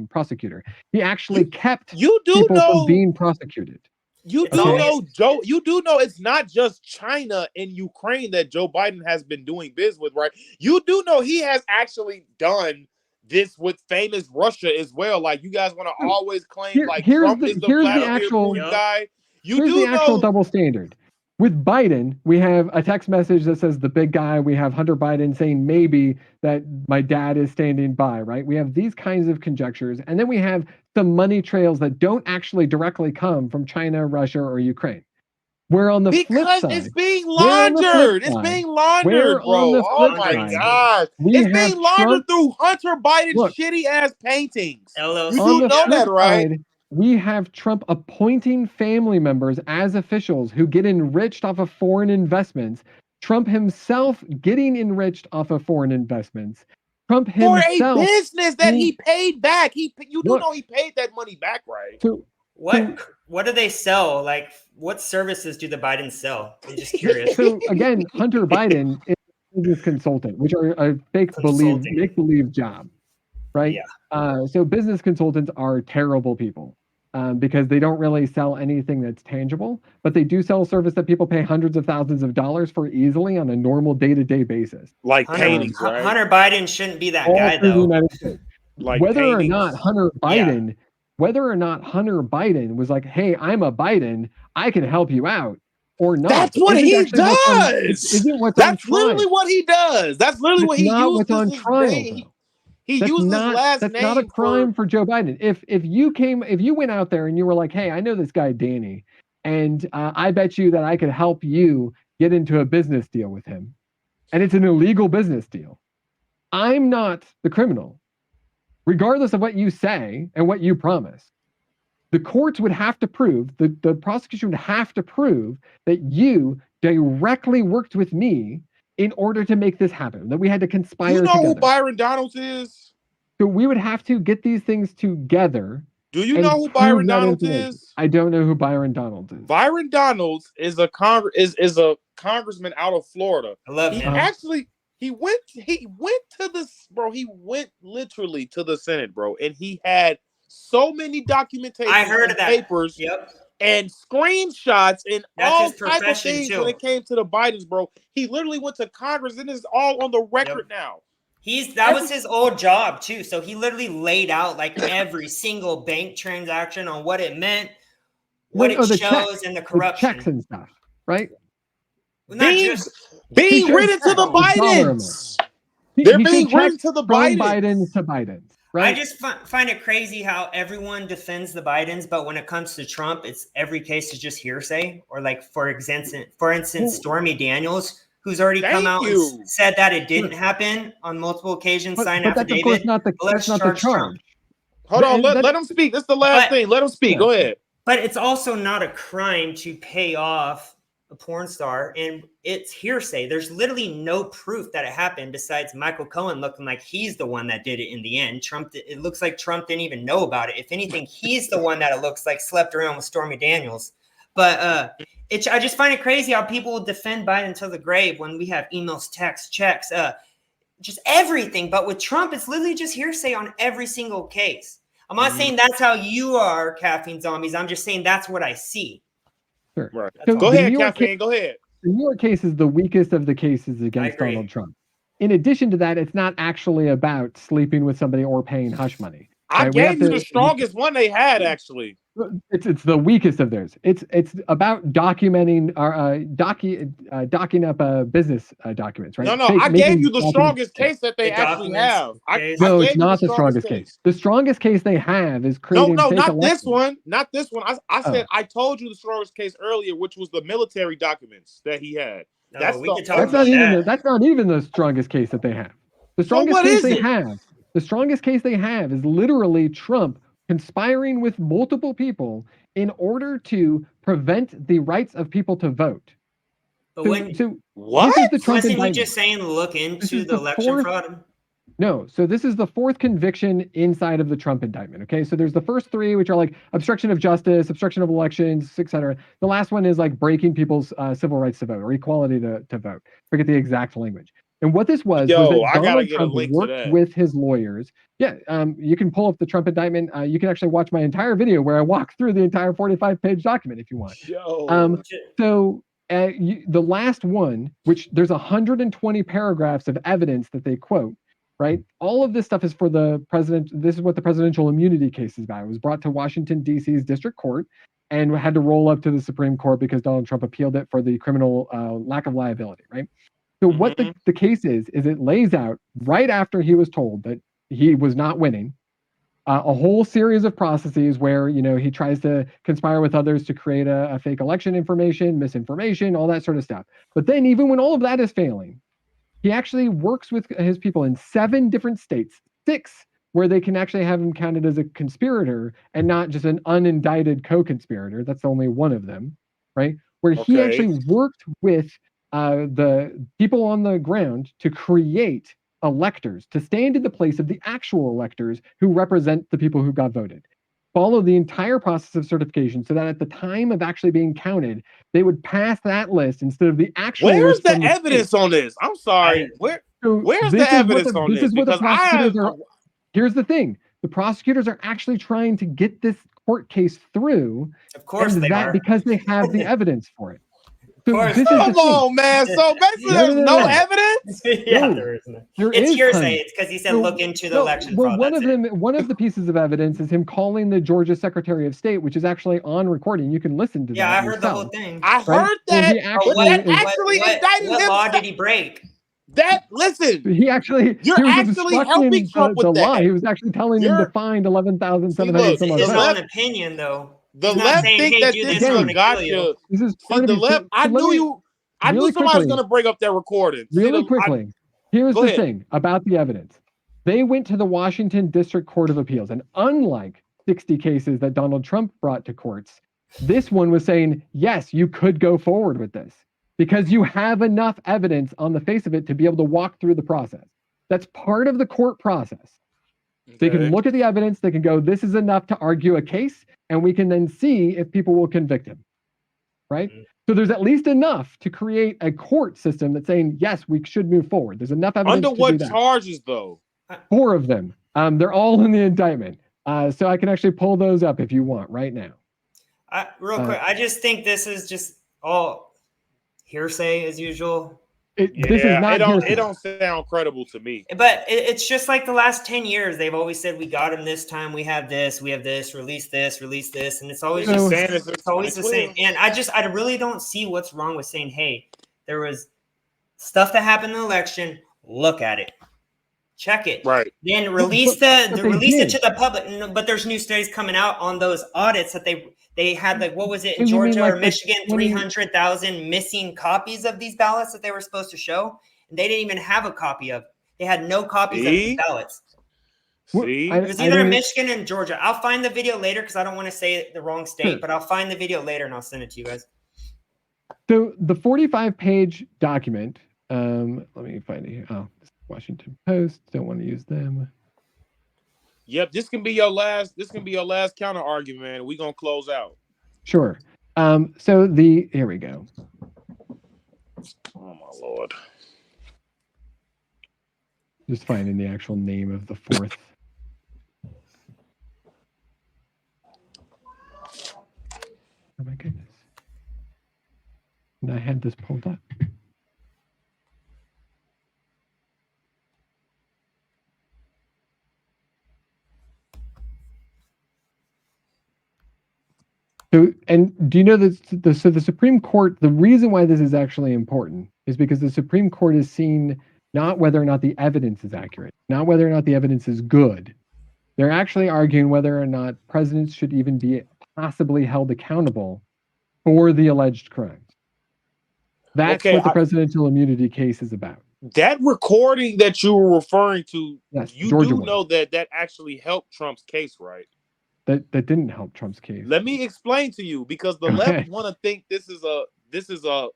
prosecutor. He actually kept you do people know from being prosecuted. You It's do always- know, Joe. You do know it's not just China and Ukraine that Joe Biden has been doing biz with, right? You do know he has actually done this with famous Russia as well. Like you guys want to always claim like Trump is the Vladimir actual Putin guy. You Here's do the actual know. double standard. With Biden, we have a text message that says the big guy. We have Hunter Biden saying maybe that my dad is standing by, right? We have these kinds of conjectures. And then we have some money trails that don't actually directly come from China, Russia, or Ukraine. Where on the flip Because side, it's being Where on the flip laundered. It's side? being Where laundered, on bro. the Oh flip my side? God. we It's have being laundered Trump through Hunter Biden's Look. shitty ass paintings. LLC. You on do the know flip that, right? side, we have Trump appointing family members as officials who get enriched off of foreign investments. Trump himself getting enriched off of foreign investments. Trump For a himself. business that he he- paid back. You do Look. know he paid that money back, right? So, What do they sell? Like, what services do the Bidens sell? I'm just curious. so again, Hunter Biden is a business consultant, which are a make believe job, right? Yeah. So business consultants are terrible people. Because they don't really sell anything that's tangible, but they do sell a service that people pay hundreds of thousands of dollars for easily on a normal day-to-day basis. Like paintings, right? Hunter Biden shouldn't be that All guy, through the though. United States. Like Whether or paintings. not Hunter Biden was like, hey, I'm a Biden, I can help you out, or not. That's what isn't he actually what's on- does. Isn't what's on That's trial. literally what he does. That's literally It's what he not uses what's on his trial, name. though. He used his last that's name. not a crime for Joe Biden. If you went out there and you were like, hey, I know this guy Danny, and I bet you that I could help you get into a business deal with him, and it's an illegal business deal. I'm not the criminal, regardless of what you say and what you promise. The courts would have to prove, the prosecution would have to prove that you directly worked with me in order to make this happen, that we had to conspire You know together. who Byron Donalds is? So we would have to get these things together. Do you and know who prove Byron that Donalds information. is? I don't know who Byron Donalds is. Byron Donalds is a congressman out of Florida. I love He him. actually he went to this, bro. He went literally to the Senate, bro, and he had so many documentation I heard and of that. papers Yep. and screenshots and That's all his type of profession, things too. when it came to the Bidens, bro. He literally went to Congress, and it's all on the record now. That was his old job too. So he literally laid out like every single bank transaction on what it meant, what it the shows, checks, and the the corruption. checks and stuff, right? Well, not Being just written to the Bidens. They're being written to the from Bidens. Biden to Biden, right? I just find it crazy how everyone defends the Bidens, but when it comes to Trump, it's every case is just hearsay. Or like for instance, Stormy Daniels, who's already come out and said that it didn't happen on multiple occasions, signed but that's of course affidavit. not the, Let's that's not the charge charge. Trump. Hold on, That- let him speak. This is the last thing. Let him speak. Yeah. Go ahead. But it's also not a crime to pay off a porn star, and it's hearsay. There's literally no proof that it happened besides Michael Cohen looking like he's the one that did it in the end. It looks like Trump didn't even know about it. If anything, he's the one that it looks like slept around with Stormy Daniels. But I just find it crazy how people will defend Biden to the grave when we have emails, texts, checks, just everything. But with Trump, it's literally just hearsay on every single case. I'm not saying that's how you are, Caffeine Zombies. I'm just saying that's what I see. Sure. Right. So Go the ahead, New York Caffeine. Go ahead. The New York case is the weakest of the cases against agree. Donald Trump. In addition to that, it's not actually about sleeping with somebody or paying hush money. I Right, we have gave you to- the strongest one they had, actually. It's the weakest of theirs. It's about documenting docking up business documents, right? No, Fake- I making gave you the documents strongest fake. case that they The actually documents have. case? No, gave it's you not the strongest case. The strongest case they have is creating No, fake not elections. this one. Not this one. I said Oh. I told you the strongest case earlier, which was the military documents that he had. No, That's we the could talk That's about not even that. that's not even the strongest case that they have. The strongest what case is they it? have, the strongest case they have is literally Trump conspiring with multiple people in order to prevent the rights of people to vote. But So, when so What? this is the Trump wasn't he indictment. just saying look This into is the the election fourth- fraud? No, so this is the fourth conviction inside of the Trump indictment. Okay, so there's the first three, which are like obstruction of justice, obstruction of elections, etc. The last one is like breaking people's civil rights to vote or equality to vote. Forget the exact language. And what this was Yo, that I gotta Donald get a Trump link to worked that. with his lawyers. Yeah, you can pull up the Trump indictment. You can actually watch my entire video where I walk through the entire 45-page document if you want. Yo. So the last one, which there's 120 paragraphs of evidence that they quote, right? All of this stuff is for the president. This is what the presidential immunity case is about. It was brought to Washington, D.C.'s district court and had to roll up to the Supreme Court because Donald Trump appealed it for the criminal lack of liability, right? So what the case is it lays out right after he was told that he was not winning, a whole series of processes where, you know, he tries to conspire with others to create a fake election information, misinformation, all that sort of stuff. But then even when all of that is failing, he actually works with his people in 7 different states, 6 where they can actually have him counted as a conspirator and not just an unindicted co-conspirator. That's only one of them, right? Where he Okay. actually worked with the people on the ground to create electors, to stand in the place of the actual electors who represent the people who got voted. Follow the entire process of certification so that at the time of actually being counted, they would pass that list instead of the actual Where's list the from evidence state. on this? I'm sorry. So Where's this the is what evidence on this this? is what the Because I prosecutors have. are. Here's the thing: the prosecutors are actually trying to get this court case through, Of course and they that are. because they have the evidence for it. So course. this is the Come thing. on, man. So basically, No, there's no, no no. evidence. Yeah, No. there isn't. There It's is hearsay. tons. It's because he said So- look into the No, election well, fraud. one That's of it. them, one of the pieces of evidence is him calling the Georgia Secretary of State, which is actually on recording. You can listen to Yeah, that I heard the whole yourself. thing. I Right? heard Well, that. he but actually that is- actually indicted what him. law did he break? Listen, He actually You're he was actually obstructing helping Trump with the law. that. He was actually telling them to You're- find 11,700 See, look, some It's odd his the votes. own opinion, though. the He's not left saying, think "Hey, that do this this, is or I'm a gonna kill you." gotcha. This is See, part the of his. left. I let knew me- you. I knew really somebody was quickly- going to bring up that recording. See, Really quickly, here's Go the ahead. thing about the evidence. They went to the Washington District Court of Appeals, and unlike 60 cases that Donald Trump brought to courts, this one was saying, yes, you could go forward with this because you have enough evidence on the face of it to be able to walk through the process. That's part of the court process. They can look at the evidence, they can go, this is enough to argue a case, and we can then see if people will convict him. Right? Mhm. So there's at least enough to create a court system that's saying, yes, we should move forward. There's enough evidence Under to do what that. charges, though? 4 of them. They're all in the indictment. So I can actually pull those up if you want right now. Real quick, I just think this is just all hearsay as usual. This is not hearsay. It don't sound credible to me. But it's just like the last 10 years. They've always said, we got him this time. We have this, release this. And it's always So- it's always the same. And I really don't see what's wrong with saying, hey, there was stuff that happened in the election. Look at it. Check it. Right. Then release but they release it did. to the public. No, but there's new studies coming out on those audits that they had, like, what was it in So you mean Georgia like or the Michigan, 20 300,000 missing copies of these ballots that they were supposed to show. And they didn't even have a copy of. They had no copies of these ballots. See? It was either in Michigan and Georgia. I'll find the video later because I don't want to say the wrong state, Sure. but I'll find the video later and I'll send it to you guys. So the 45-page document, let me find it here. Oh, this is Washington Post. Don't want to use them. Yep, this can be your last counter argument. We're gonna close out. Sure. Here we go. Oh my lord. Just finding the actual name of the 4th. Oh my goodness. And I had this pulled up. So, and do you know that the Supreme Court, the reason why this is actually important is because the Supreme Court is seen not whether or not the evidence is accurate, not whether or not the evidence is good. They're actually arguing whether or not presidents should even be possibly held accountable for the alleged crimes. That's Okay, what the presidential immunity case is about. That recording that you were referring to, Yes, you Georgia do one. know that actually helped Trump's case, right? That didn't help Trump's case. Let me explain to you, because the left want to think this is a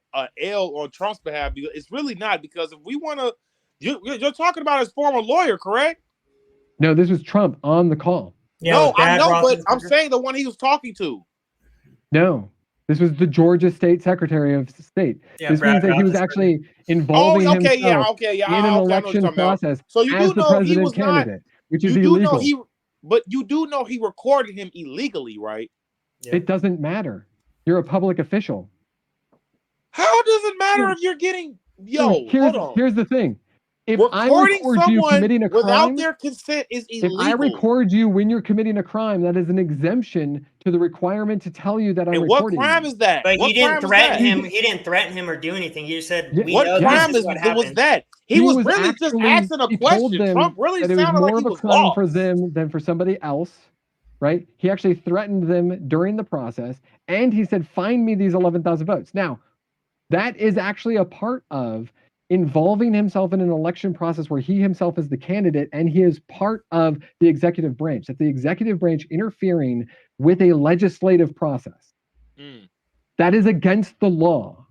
L on Trump's behalf. Because it's really not. Because if we want to, you're talking about his former lawyer, correct? No, this was Trump on the call. Yeah, No, with I Brad know, but I'm Roethlisberger. saying the one he was talking to. No, this was the Georgia State Secretary of State. Yeah, This Brad means that he was Roethlisberger. actually Oh, involving okay, yeah, himself okay, yeah. in an I know what you're election talking about. process So you as do the know he president was not. candidate, which is You do illegal. know but you do know he recorded him illegally, right? Yeah. It doesn't matter. You're a public official. How does it matter Sure. if you're getting Dude, hold on? here's the thing. If I Recording record you someone committing a without crime, their consent is if illegal. I record you when you're committing a crime, that is an exemption to the requirement to tell you that I'm And what recording crime you. is that? But What he didn't crime is threaten that? him. He didn't threaten him or do anything. You said, Yeah, we What know crime this is what was happened. that? He was really just actually- asking a he told question. them Trump really that it was sounded more like of he a was crime lost. for them than for somebody else, right? He actually threatened them during the process, and he said, "Find me these 11,000 votes." Now, that is actually a part of involving himself in an election process where he himself is the candidate and he is part of the executive branch. That's the executive branch interfering with a legislative process. Mm. That is against the law.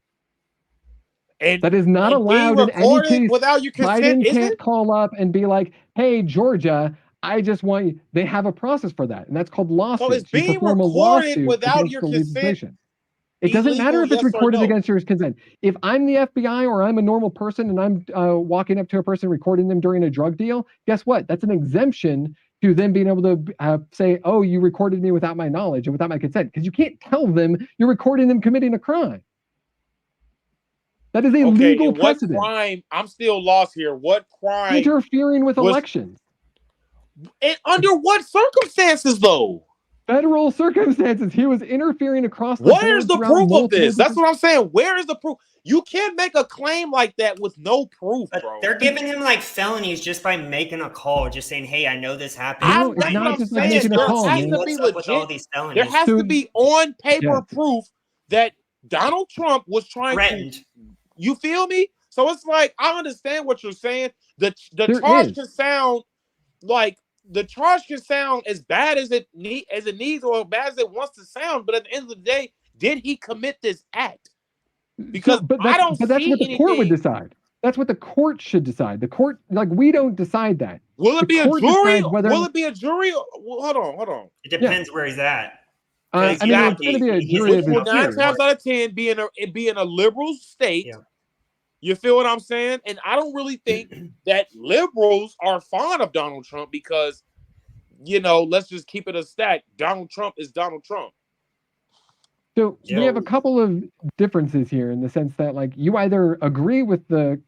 And That is not and being allowed in any recorded case. without your consent, Biden is can't it? call up and be like, "Hey, Georgia, I just want you." They have a process for that, and that's called lawsuits. it's You being perform a recorded lawsuit without against your the consent legislation. It doesn't matter if illegal, it's yes or recorded no? against your consent. If I'm the FBI or I'm a normal person and I'm walking up to a person recording them during a drug deal, guess what? That's an exemption to them being able to say, "Oh, you recorded me without my knowledge and without my consent," because you can't tell them you're recording them committing a crime. That is a Okay, legal and what precedent. crime? I'm still lost here. What crime? Interfering with was- elections. And under what circumstances, though? federal circumstances. He was interfering across the board. Where's the throughout proof of multiple this? That's different- what I'm saying. Where is the proof? You can't make a claim like that with no proof, But bro. they're giving him like felonies just by making a call, just saying, "Hey, I know this happened." No, That's it's what not I'm just like saying. making a There call, has man. to What's be up with all legit. these felonies? There has So- to be on paper Yes. proof that Donald Trump was trying threatened. to. You feel me? So it's like I understand what you're saying. The There charge is. can sound like as bad as it needs or as bad as it wants to sound. But at the end of the day, did he commit this act? Because but I don't that's see what the court would anything. decide. That's what the court should decide. The court, like, we don't decide that. Will The it be a court jury? decides whether- Will it be a jury? Well, hold on. It depends where he's at. I mean, it's Exactly. going to be a He's jury in of Which his will 9 peers. times out of 10 be in a liberal state. Yeah. You feel what I'm saying? And I don't really think that liberals are fond of Donald Trump because, let's just keep it a stat. Donald Trump is Donald Trump. So Yeah. we have a couple of differences here in the sense that, like, you either agree with the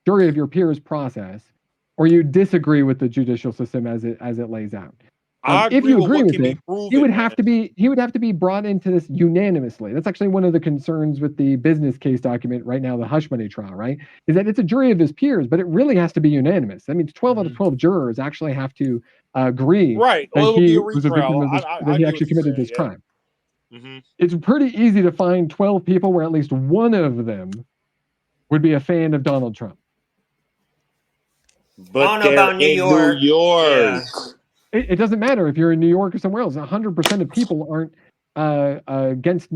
jury of your peers process, or you disagree with the judicial system as it lays out. I if you with agree what with can be it, proven, he would man. have to be brought into this unanimously. That's actually one of the concerns with the business case document right now, the hush money trial, right? Is that it's a jury of his peers, but it really has to be unanimous. That means 12 out of 12 jurors actually have to agree Right. that Well, it would be he a was a victim retrial. of this, I that get he what actually you're committed saying, this yeah. crime. Mhm. It's pretty easy to find 12 people where at least one of them would be a fan of Donald Trump. But I don't know they're about New in York. New York. Yeah. It doesn't matter if you're in New York or somewhere else. 100% of people aren't against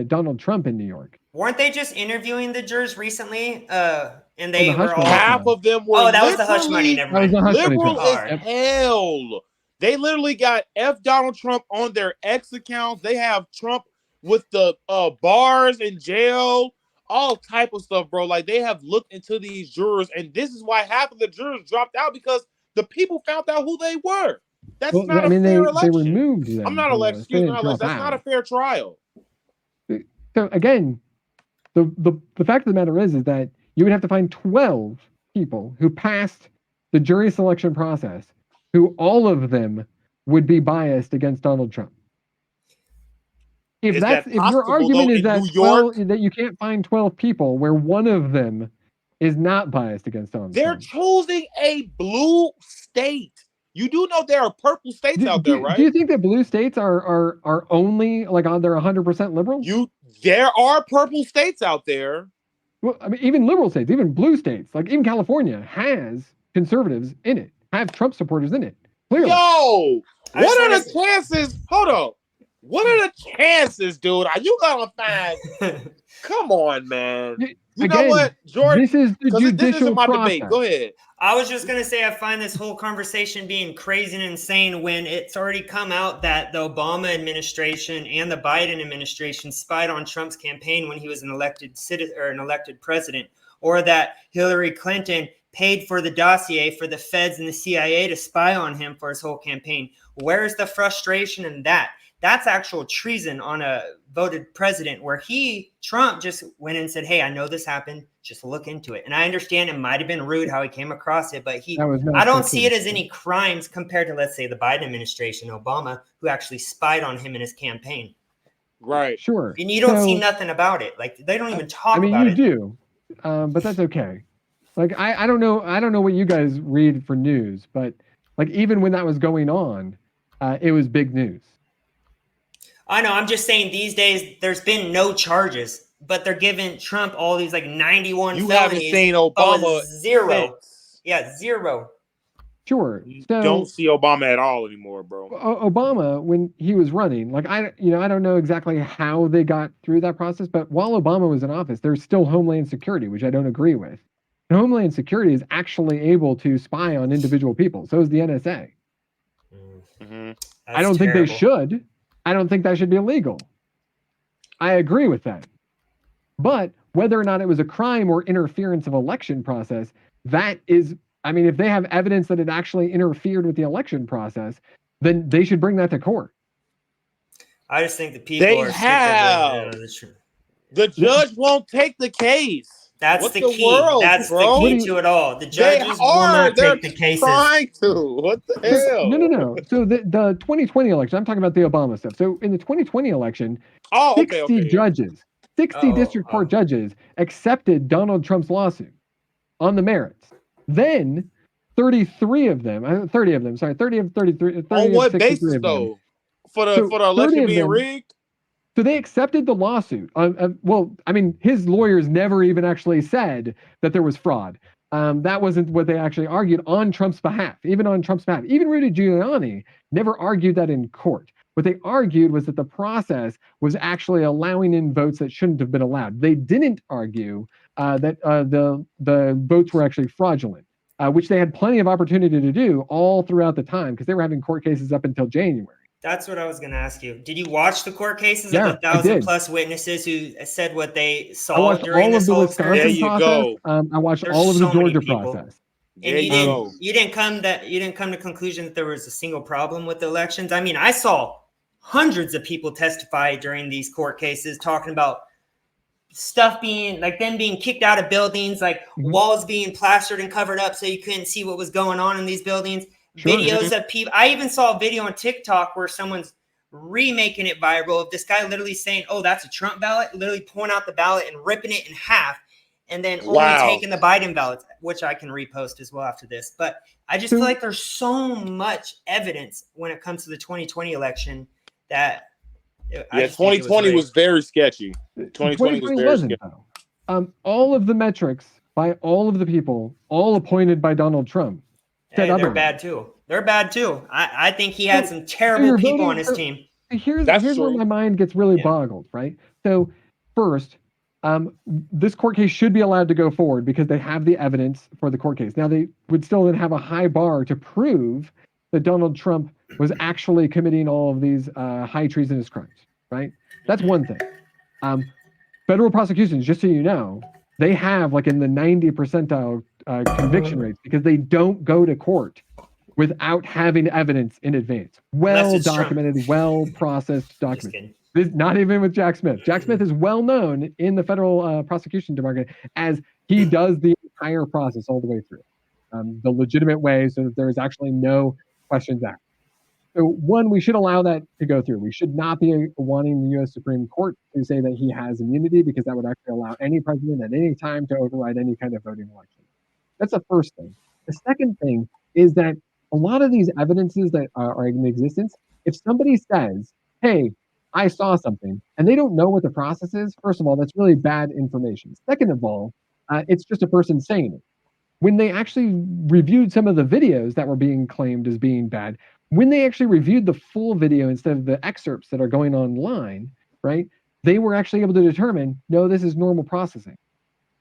Donald Trump in New York. Weren't they just interviewing the jurors recently? And the they hush were money all. Half of them were Oh, that was the hush money. literally Never That was mind. the hush money liberal trial. as Yep. hell. They literally got F Donald Trump on their X accounts. They have Trump with the bars in jail, all type of stuff, bro. Like, they have looked into these jurors, and this is why half of the jurors dropped out, because the people found out who they were. That's Well, not I mean, a fair they election. removed them. I'm not from elected. the- Excuse they me, didn't that's drop not a out. fair trial. So again, the fact of the matter is that you would have to find 12 people who passed the jury selection process, who all of them would be biased against Donald Trump. Is that If your possible, argument though, is in that New York? that you can't find 12 people where one of them is not biased against Donald They're Trump. choosing a blue state. You do know there are purple states out there, right? Do you think that blue states are only like on they're 100% liberal? There are purple states out there. Well, I mean, even liberal states, even blue states, like even California has conservatives in it, have Trump supporters in it. Clearly. Yo, I what are just the chances? Hold on. What are the chances, dude? Are you gonna find? Come on, man. You know Again, what, Jordan? This is the Because this judicial isn't my process. debate. Go ahead. I was just going to say, I find this whole conversation being crazy and insane when it's already come out that the Obama administration and the Biden administration spied on Trump's campaign when he was an elected citizen or an elected president, or that Hillary Clinton paid for the dossier for the feds and the CIA to spy on him for his whole campaign. Where's the frustration in that? That's actual treason on a voted president, where Trump just went and said, "Hey, I know this happened. Just look into it." And I understand it might have been rude how he came across it, but I don't see it as any crimes compared to, let's say, the Biden administration, Obama, who actually spied on him in his campaign. Right. Sure. And you don't see nothing about it. Like, they don't even talk about you it. do, but that's okay. Like, I don't know what you guys read for news, but like even when that was going on, it was big news. I know. I'm just saying these days there's been no charges, but they're giving Trump all these like 91 You felonies. haven't seen Oh, Obama zero. since. Yeah, zero. Sure. You So don't see Obama at all anymore, bro. Obama, when he was running, like I don't know exactly how they got through that process, but while Obama was in office, there's still Homeland Security, which I don't agree with. And Homeland Security is actually able to spy on individual people. So is the NSA. Mm-hmm. I don't think they should. I don't think that should be illegal. I agree with that. But whether or not it was a crime or interference of election process, that is, I mean, if they have evidence that it actually interfered with the election process, then they should bring that to court. I just think the people They are have. sick of The judge won't take the case. That's What the the key. world, That's bro? the key to it all. The They judges will are. not They're take the cases. trying to. What the hell? No. So the 2020 election, I'm talking about the Obama stuff. So in the 2020 election, Oh, 60 okay. Yeah. judges, 60 district court judges accepted Donald Trump's lawsuit on the merits. Then 30 of 33, 30 On of what 63 basis of them. though? For the So 30 election of being them- rigged? So they accepted the lawsuit. Well, I mean, his lawyers never even actually said that there was fraud. That wasn't what they actually argued on Trump's behalf, even on Trump's behalf. Even Rudy Giuliani never argued that in court. What they argued was that the process was actually allowing in votes that shouldn't have been allowed. They didn't argue that the votes were actually fraudulent, which they had plenty of opportunity to do all throughout the time because they were having court cases up until January. That's what I was going to ask you. Did you watch the court cases Yeah, of the I did. 1,000+ witnesses who said what they I saw watched during all this of the whole Wisconsin There experience? you process. go. I watched There's all of the so many Georgia people. process. There And you go. you didn't come to conclusion that there was a single problem with the elections. I mean, I saw hundreds of people testify during these court cases talking about stuff being like them being kicked out of buildings, like walls being plastered and covered up so you couldn't see what was going on in these buildings. Sure. Videos of people. I even saw a video on TikTok where someone's remaking it viral of this guy literally saying, "Oh, that's a Trump ballot," literally pulling out the ballot and ripping it in half, and then only taking the Biden ballots, which I can repost as well after this. But I just feel like there's so much evidence when it comes to the 2020 election that Yeah, 2020 was very sketchy. 2020 was very sketchy. Though. All of the metrics by all of the people, all appointed by Donald Trump, Hey, they're bad too. They're bad too. I think he had some terrible people on his team. Here's where my mind gets really boggled, right? So first, this court case should be allowed to go forward because they have the evidence for the court case. Now they would still then have a high bar to prove that Donald Trump was actually committing all of these high treasonous crimes, right? That's one thing. Federal prosecutions, just so you know, they have like in the 90 percentile conviction rates because they don't go to court without having evidence in advance. Well documented, well processed documents. Not even with Jack Smith. Jack Smith is well known in the federal prosecution department as he does the entire process all the way through, the legitimate way, so that there is actually no questions asked. So one, we should allow that to go through. We should not be wanting the U.S. Supreme Court to say that he has immunity because that would actually allow any president at any time to override any kind of voting election. That's the first thing. The second thing is that a lot of these evidences that are in existence, if somebody says, hey, I saw something, and they don't know what the process is, first of all, that's really bad information. Second of all, it's just a person saying it. When they actually reviewed some of the videos that were being claimed as being bad, when they actually reviewed the full video instead of the excerpts that are going online, right, they were actually able to determine, no, this is normal processing.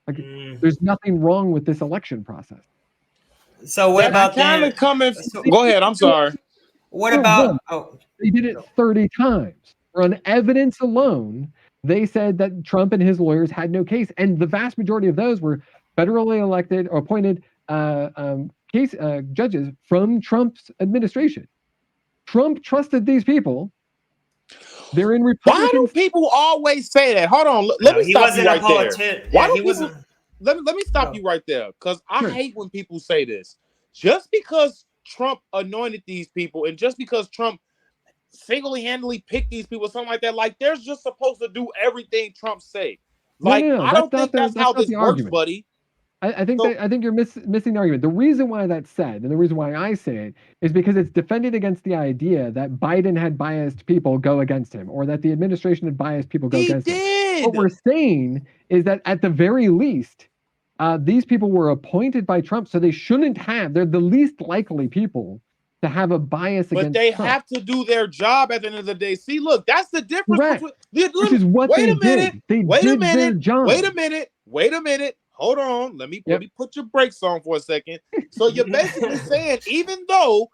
Like, there's nothing wrong with this election process. So what about that? Go ahead. I'm sorry. What about? They did it 30 times. On evidence alone, they said that Trump and his lawyers had no case, and the vast majority of those were federally elected or appointed judges from Trump's administration. Trump trusted these people. They're in Republican. Why do people always say that? Hold on. Let me stop you right there. Why do people? Let me stop you right there, because I hate when people say this. Just because Trump anointed these people, and just because Trump single-handedly picked these people, something like that, like they're just supposed to do everything Trump say. Like I don't think that's how this works, buddy. I think you're missing the argument. The reason why that's said, and the reason why I say it, is because it's defended against the idea that Biden had biased people go against him, or that the administration had biased people go against him. What we're saying is that at the very least, these people were appointed by Trump, so they shouldn't have. They're the least likely people to have a bias against Trump. But they have to do their job at the end of the day. See, look, that's the difference. Which is what they did. Wait a minute. Hold on. Let me put your brakes on for a second. So you're basically saying, even though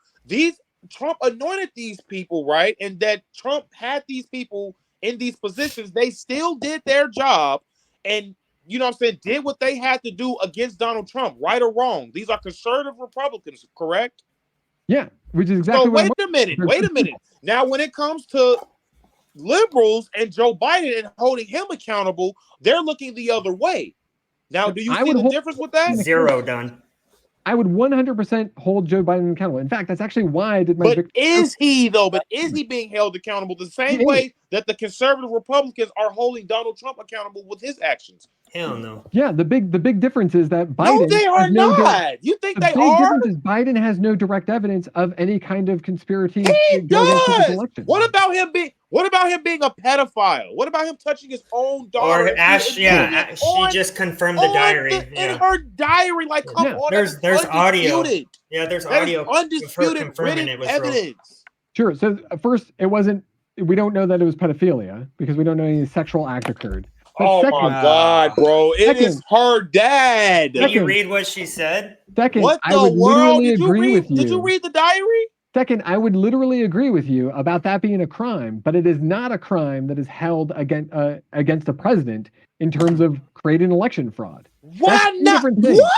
Trump anointed these people, right, and that Trump had these people in these positions, they still did their job, and you know what I'm saying, did what they had to do against Donald Trump, right or wrong. These are conservative Republicans, correct? Yeah, which is exactly. So wait a minute. Now, when it comes to liberals and Joe Biden and holding him accountable, they're looking the other way. Now, do you I see would the hold- difference with that? Zero done. I would 100% hold Joe Biden accountable. In fact, that's actually why I did my But victory. is he though? But is he being held accountable the same He is. way that the conservative Republicans are holding Donald Trump accountable with his actions? Hell no. Yeah, the big difference is that Biden. No, they are has no not. You think The they big are? difference is Biden has no direct evidence of any kind of conspiracy. He to go against his does. election. What about him being a pedophile? What about him touching his own daughter? Or Ash, yeah, she just confirmed the diary. In her diary, like, come Yeah. on. There's that's audio. undisputed. Yeah, there's That is audio of her undisputed confirming written it was real. evidence. Sure. So first, it wasn't. We don't know that it was pedophilia because we don't know any sexual act occurred. But Oh second, my God, bro! It is Second. her dad. Did you Second. read what she said? second, What I the would world? literally agree with you. Did you read the diary? Second, I would literally agree with you about that being a crime, but it is not a crime that is held against a president in terms of creating election fraud. Why two not? different things. What?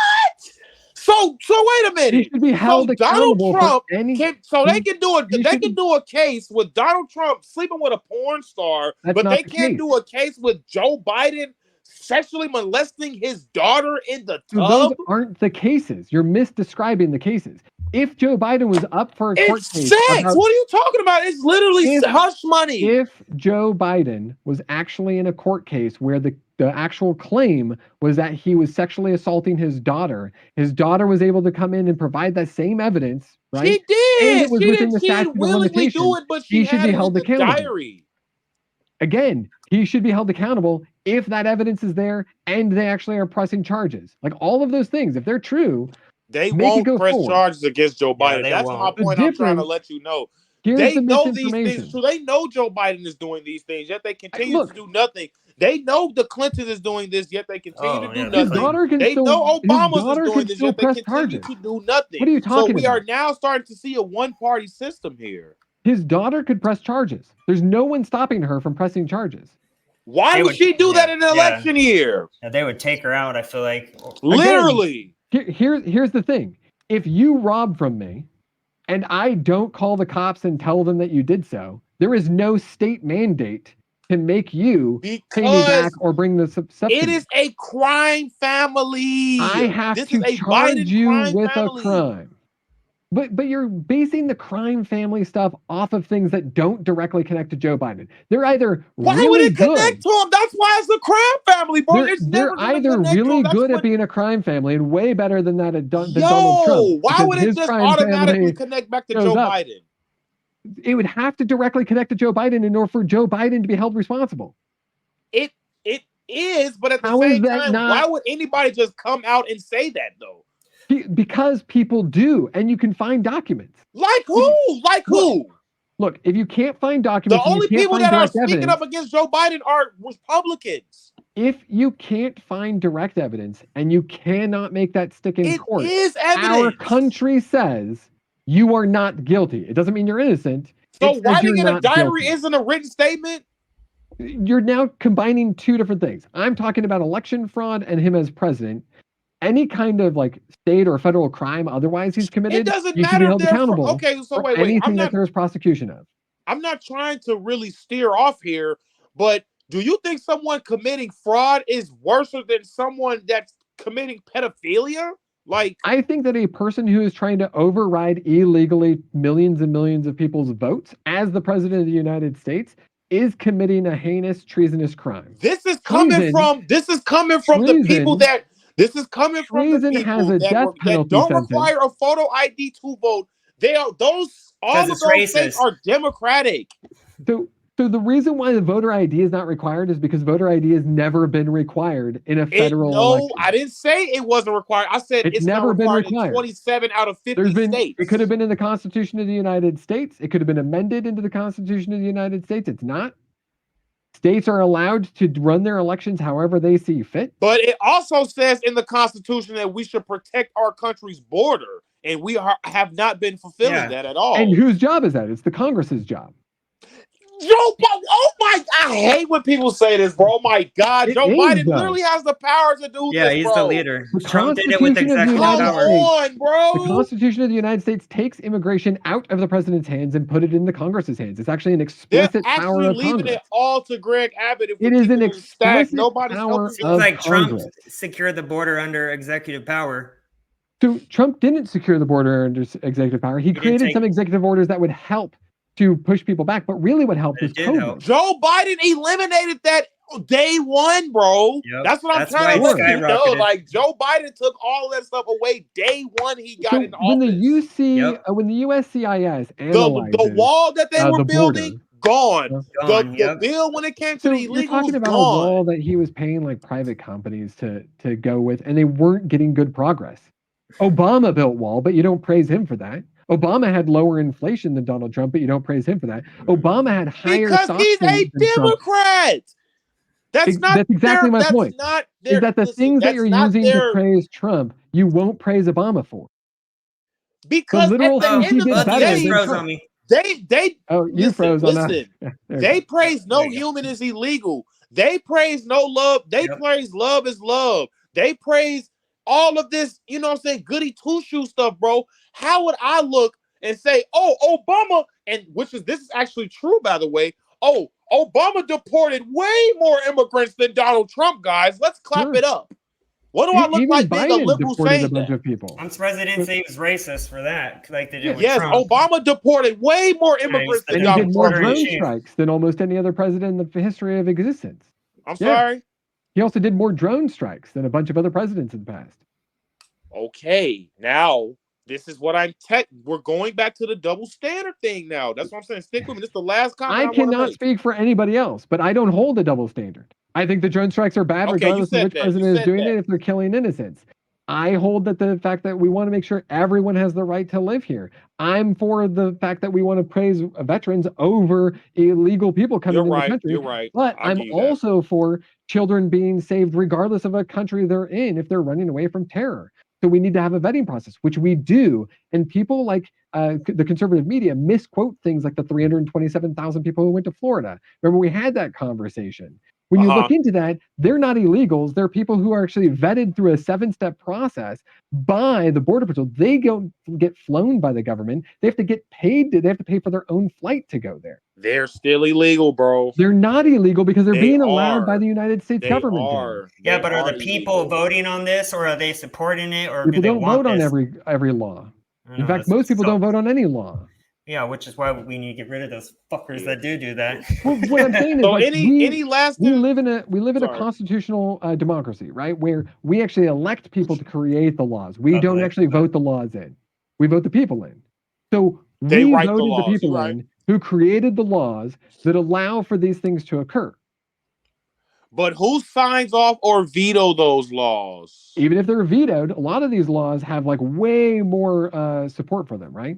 So wait a He minute. should be held So Donald accountable Trump for any. they can do a he they should can be- do a case with Donald Trump sleeping with a porn star, That's but not they the can't case. do a case with Joe Biden sexually molesting his daughter in the So those tub. aren't the cases. You're misdescribing the cases. If Joe Biden was up for a court It's case, sex. about- What are you talking about? It's literally If- hush money. if Joe Biden was actually in a court case where the actual claim was that he was sexually assaulting his daughter was able to come in and provide that same evidence, right? She And did. it was She within didn't. the She statute didn't of willingly do limitations. it, but He she should had be it held in the accountable. diary. Again, he should be held accountable if that evidence is there and they actually are pressing charges. Like all of those things, if they're true, They Make it won't go press forward. charges against Joe Yeah, Biden. they That's won't. my The point. I'm trying to difference- let you know. here's They the know these misinformation. things. So they know Joe Biden is doing these things, yet they continue Look. to do nothing. They know the Clinton is doing this, yet they continue to do yeah, His nothing. daughter can They still, know his Obama's daughter is can doing this, still yet they press continue charges. to do nothing. What are you So talking we are about? now starting to see a one-party system here. His daughter could press charges. There's no one stopping her from pressing charges. Why They would would- she do that yeah, in an yeah. election year? Yeah, they would take her out, I feel like. Literally. Here's the thing. If you rob from me and I don't call the cops and tell them that you did so, there is no state mandate to make you pay me back Because or bring the subsidy. it is a crime family. I have This to is a charge Biden you crime with family. a crime. But you're basing the crime family stuff off of things that don't directly connect to Joe Biden. They're either Why really would it good. connect to him? That's why it's a crime family, bro. They're, It's they're never gonna either connect to really him. That's good what- at being a crime family and way better than that at Donald Yo, Trump. why because would it his just crime automatically family connect back to shows Joe up. Biden? It would have to directly connect to Joe Biden in order for Joe Biden to be held responsible. It is, but at the How is same that time, not- why would anybody just come out and say that though? Because people do, and you can find documents. Like who? Like who? Look, if you can't find The documents, and you only can't people find that are direct speaking evidence, up against Joe Biden are Republicans. if you can't find direct evidence and you cannot make that stick in It court, is evidence. our country says you are not guilty. It doesn't mean you're innocent. So It says writing you're in a not diary guilty. isn't a written statement. You're now combining two different things. I'm talking about election fraud and him as president. Any kind of like state or federal crime otherwise he's committed, It doesn't you should be matter. held accountable Okay, so for wait. anything I'm that not. there's prosecution of. I'm not trying to really steer off here, but do you think someone committing fraud is worse than someone that's committing pedophilia? Like, I think that a person who is trying to override illegally millions and millions of people's votes as the president of the United States is committing a heinous treasonous crime. this is coming treason- from the people treason- that this is coming from the treason people has a death that penalty don't sentence. require a photo ID to vote. They are those all 'Cause of it's those states racist. are Democratic. So the reason why the voter ID is not required is because voter ID has never been required in a federal election. I didn't say it wasn't required. I said It's it's never not been required in required. 27 out of 50 There's been states. it could have been in the Constitution of the United States. It could have been amended into the Constitution of the United States. It's not. States are allowed to run their elections however they see fit. But it also says in the Constitution that we should protect our country's border, and we have not been fulfilling Yeah. that at all. And whose job is that? It's the Congress's job. Oh my! I hate when people say this, bro. Oh my God, It Joe is, Biden though. literally has the power to do Yeah, this, he's bro. the leader. The Trump did it with Constitution of the executive Come United power. States. on, bro. The Constitution of the United States takes immigration out of the president's hands and put it into Congress's hands. It's actually an They're explicit power actually of leaving Congress. it all to Greg Abbott if we It is keep an it in stack. explicit Nobody's power helping of Seems like Trump Congress. secured the border under executive power. So Trump didn't secure the border under executive power. He didn't created take- some executive orders that would help to push people back, but really what helped But was it did COVID. help. Joe Biden eliminated that day one, bro. Yep, That's what I'm that's trying to why let it you know. skyrocketed. Like Joe Biden took all that stuff away day one. He got So in when the office. when the USCIS The analyzes wall that they were the building, border. gone. Gone, The yep. bill when it came to So the you're talking illegals, about a gone. wall that he was paying like private companies to go with, and they weren't getting good progress. Obama built wall, but you don't praise him for that. Obama had lower inflation than Donald Trump, but you don't praise him for that. Obama had higher Because stocks he's a than Trump. Democrat. That's not exactly my that's point. Not Is that the listen, things that that's you're not using their- to praise Trump, you won't praise Obama for? because the literal at the things end he of did the better day, than froze Trump. on me. they Oh, you listen, froze on us. listen. Yeah, there you They go. praise no There you go. human is illegal. They praise no love. They Yep. praise love is love. They praise all of this, you know what I'm saying, goody two-shoe stuff, bro. How would I look and say, oh, Obama, and this is actually true, by the way. Oh, Obama deported way more immigrants than Donald Trump, guys. Let's clap Sure. it up. What do I look Even like being a Biden liberal deported a saying bunch that? of people. I'm surprised they didn't say he was racist for that, like they did with Yes, Trump. Obama deported way more immigrants the than And he Donald did more Trump Trump drone did. did. strikes than almost any other president in the history of existence. I'm Yeah. sorry. He also did more drone strikes than a bunch of other presidents in the past. Okay, now this is what we're going back to the double standard thing now. That's what I'm saying. Stick with me. This is the last comment I I want to cannot make. speak for anybody else, but I don't hold a double standard. I think the drone strikes are bad Okay, you regardless of said which that. You president is said doing that. it if they're killing innocents. I hold that the fact that we want to make sure everyone has the right to live here. I'm for the fact that we want to praise veterans over illegal people coming You're in the right. country. You're right. But I'll I'm give you that. also for children being saved regardless of a country they're in if they're running away from terror. So we need to have a vetting process, which we do. And people like the conservative media misquote things like the 327,000 people who went to Florida. Remember, we had that conversation. When you look into that, they're not illegals. They're people who are actually vetted through a 7-step process by the Border Patrol. They don't get flown by the government. They have to get paid. They have to pay for their own flight to go there. They're still illegal, bro. They're not illegal because they're They being allowed by are. the United States They government. are. Yeah, They but are the people illegal. voting on this, or are they supporting it, or People do they don't want vote on this? every law. I In know, fact, that's most people so- don't vote on any law. Yeah, which is why we need to get rid of those fuckers that do that. Well, what I'm saying is, So like, any last we thing? live in a Sorry. constitutional democracy, right? Where we actually elect people to create the laws. We don't Public. actually vote the laws in. We vote the people in. So They we write the voted the laws, people you're right. in who created the laws that allow for these things to occur. But who signs off or veto those laws? Even if they're vetoed, a lot of these laws have like way more support for them, right?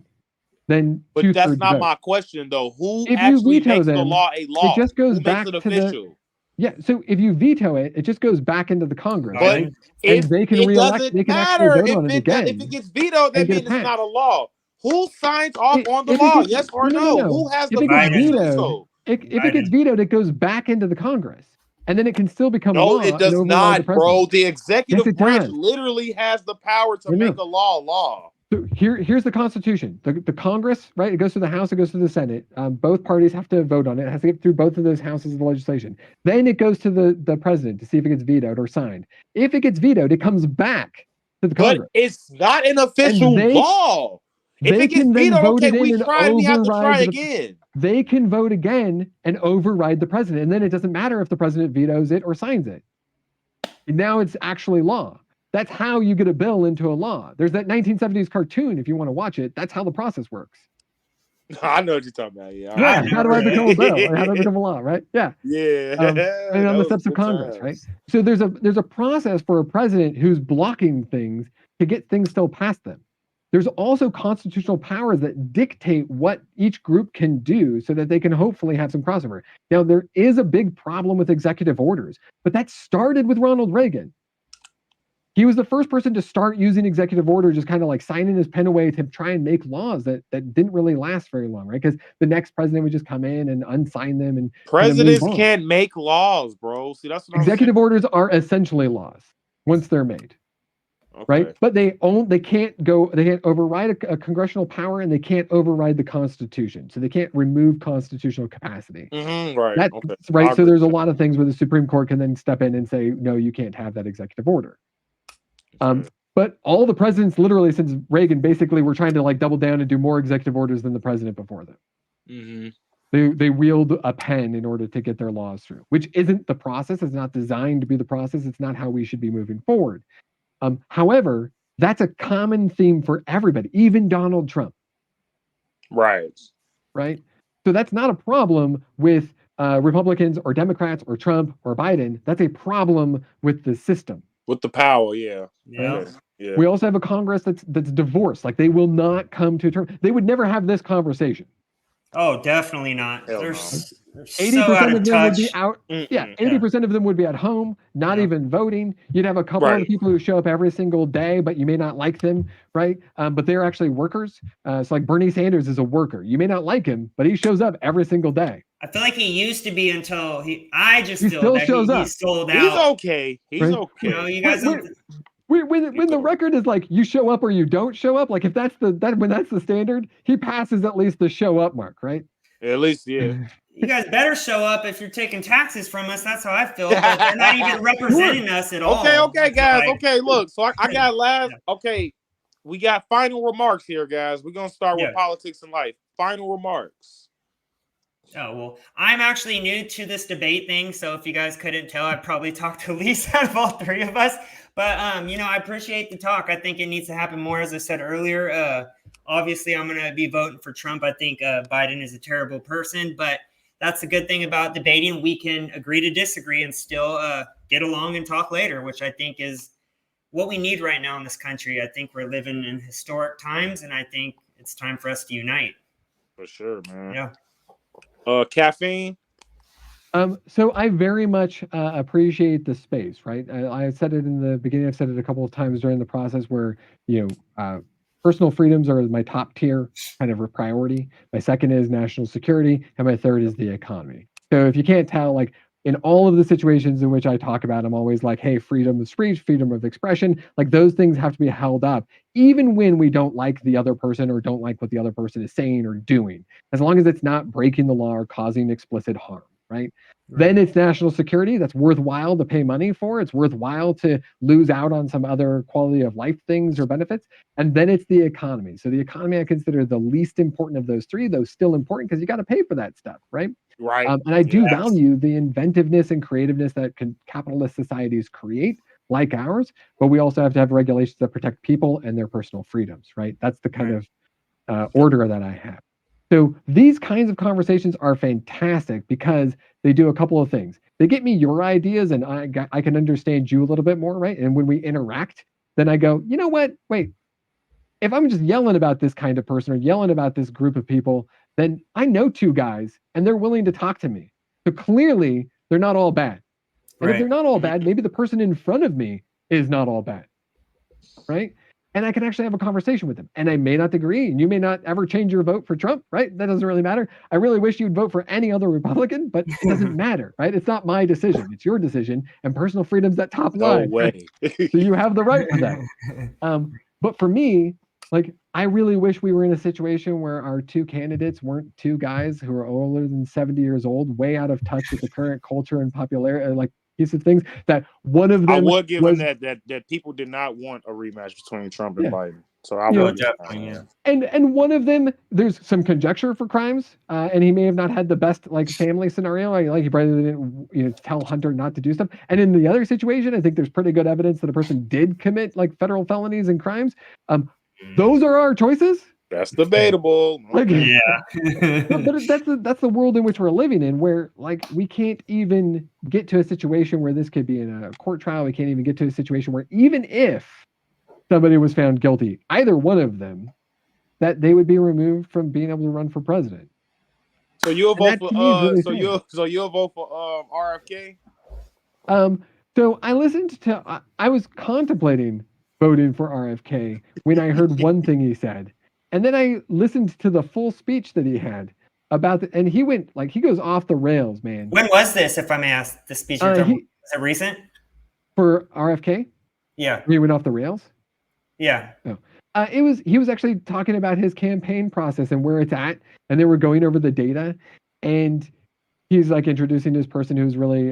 Than But that's two-thirds not vote. my question, though. Who If you actually veto makes the them, law a law? It just goes Who back makes it to the official? yeah. So if you veto it, it just goes back into the Congress, But right? And if they can it reelect. doesn't They can actually matter vote on it again. if it gets vetoed, that and get means it it's not passed. a law. Who signs off on the If it law? gets- Yes or no, no? no, no. Who has If the it gets power to do vetoed, so? if it gets vetoed, it goes back into the Congress, and then it can still become No, law. it and does override not, the bro. president. The executive Yes, it branch does. literally has the power to No, no. make a law law. So here's the Constitution. The Congress, right? It goes to the House, it goes to the Senate. Both parties have to vote on it. It has to get through both of those houses of the legislation. Then it goes to the president to see if it gets vetoed or signed. If it gets vetoed, it comes back to the Congress. But it's not an official law. If They it gets can then vetoed, vote okay, it in we and tried, we have to try override again. They can vote again and override the president. And then it doesn't matter if the president vetoes it or signs it. Now it's actually law. That's how you get a bill into a law. There's that 1970s cartoon, if you want to watch it. That's how the process works. I know what you're talking about. Yeah. Yeah, how do I become a bill? Or how do I become a law, right? Yeah. Yeah. And on the steps of Congress, right? So there's a process for a president who's blocking things to get things still past them. There's also constitutional powers that dictate what each group can do so that they can hopefully have some crossover. Now, there is a big problem with executive orders, but that started with Ronald Reagan. He was the first person to start using executive order, just kind of like signing his pen away to try and make laws that didn't really last very long, right? Because the next president would just come in and unsign them and presidents can't make laws, bro. See, that's what executive orders are essentially laws once they're made. Okay. Right, but they can't override a congressional power, and they can't override the Constitution, so they can't remove constitutional capacity. Right. That's okay. right. So there's a lot of things where the Supreme Court can then step in and say, no, you can't have that executive order. But all the presidents, literally since Reagan, basically were trying to like double down and do more executive orders than the president before them. They wield a pen in order to get their laws through, which isn't the process. It's not designed to be the process. It's not how we should be moving forward. However, that's a common theme for everybody, even Donald Trump. Right. So that's not a problem with Republicans or Democrats or Trump or Biden. That's a problem with the system. With the power, yeah. Yeah. We also have a Congress that's divorced. Like they will not come to a term. They would never have this conversation. Oh, definitely not. They're 80% of them would be out. Yeah, 80% of them would be at home, not even voting. You'd have a couple of people who show up every single day, but you may not like them, right? But they're actually workers. So like Bernie Sanders is a worker. You may not like him, but he shows up every single day. I feel like he used to be until he still shows up. He's sold out. He's okay. He's okay. You know, you guys. When the record is like you show up or you don't show up, like if that's when that's the standard, he passes at least the show up mark, right? At least, yeah. You guys better show up if you're taking taxes from us. That's how I feel. But they're not even representing us at all. Okay, guys. Okay, look. So I got last. Okay, we got final remarks here, guys. We're gonna start with politics and life. Final remarks. Oh, well, I'm actually new to this debate thing, so if you guys couldn't tell, I'd probably talk to least out of all three of us. But, I appreciate the talk. I think it needs to happen more, as I said earlier. Obviously, I'm going to be voting for Trump. I think Biden is a terrible person, but that's the good thing about debating. We can agree to disagree and still get along and talk later, which I think is what we need right now in this country. I think we're living in historic times, and I think it's time for us to unite. For sure, man. Yeah. Caffeine. So I very much appreciate the space, right? I said it in the beginning. I've said it a couple of times during the process where, personal freedoms are my top tier kind of a priority. My second is national security, and my third is the economy. So if you can't tell, like in all of the situations in which I talk about, I'm always like, hey, freedom of speech, freedom of expression, like those things have to be held up, even when we don't like the other person or don't like what the other person is saying or doing, as long as it's not breaking the law or causing explicit harm, right? Then it's national security that's worthwhile to pay money for. It's worthwhile to lose out on some other quality of life things or benefits. And then it's the economy. So the economy I consider the least important of those three, though still important because you got to pay for that stuff, right? Right. And I do value the inventiveness and creativeness that capitalist societies create, like ours, but we also have to have regulations that protect people and their personal freedoms, right? That's the kind of order that I have. So these kinds of conversations are fantastic because they do a couple of things. They get me your ideas and I can understand you a little bit more, right? And when we interact, then I go, you know what? Wait, if I'm just yelling about this kind of person or yelling about this group of people, then I know two guys and they're willing to talk to me. So clearly they're not all bad. And if they're not all bad, maybe the person in front of me is not all bad, right? And I can actually have a conversation with them. And I may not agree, and you may not ever change your vote for Trump, right? That doesn't really matter. I really wish you'd vote for any other Republican, but it doesn't matter, right? It's not my decision. It's your decision. And personal freedom's that top line. No way. So you have the right to that. But for me, like, I really wish we were in a situation where our two candidates weren't two guys who are older than 70 years old, way out of touch with the current culture and popularity, like piece of things, that one of them I would give him that people did not want a rematch between Trump and Biden. So I would definitely, And one of them, there's some conjecture for crimes, and he may have not had the best like family scenario. Like he probably didn't, tell Hunter not to do stuff. And in the other situation, I think there's pretty good evidence that a person did commit like federal felonies and crimes. Those are our choices. That's debatable. Like, but that's the world in which we're living in, where like we can't even get to a situation where this could be in a court trial. We can't even get to a situation where even if somebody was found guilty, either one of them, that they would be removed from being able to run for president. So you'll vote for you'll vote for RFK? So I listened to. I was contemplating voting for RFK when I heard one thing he said, and then I listened to the full speech that he had about the, and he went like he goes off the rails, man. When was this, if I may ask? The speech you're talking about? Is it recent? For RFK, Yeah. he went off the rails. Yeah. No. He was actually talking about his campaign process and where it's at, and they were going over the data, and he's like introducing this person who's really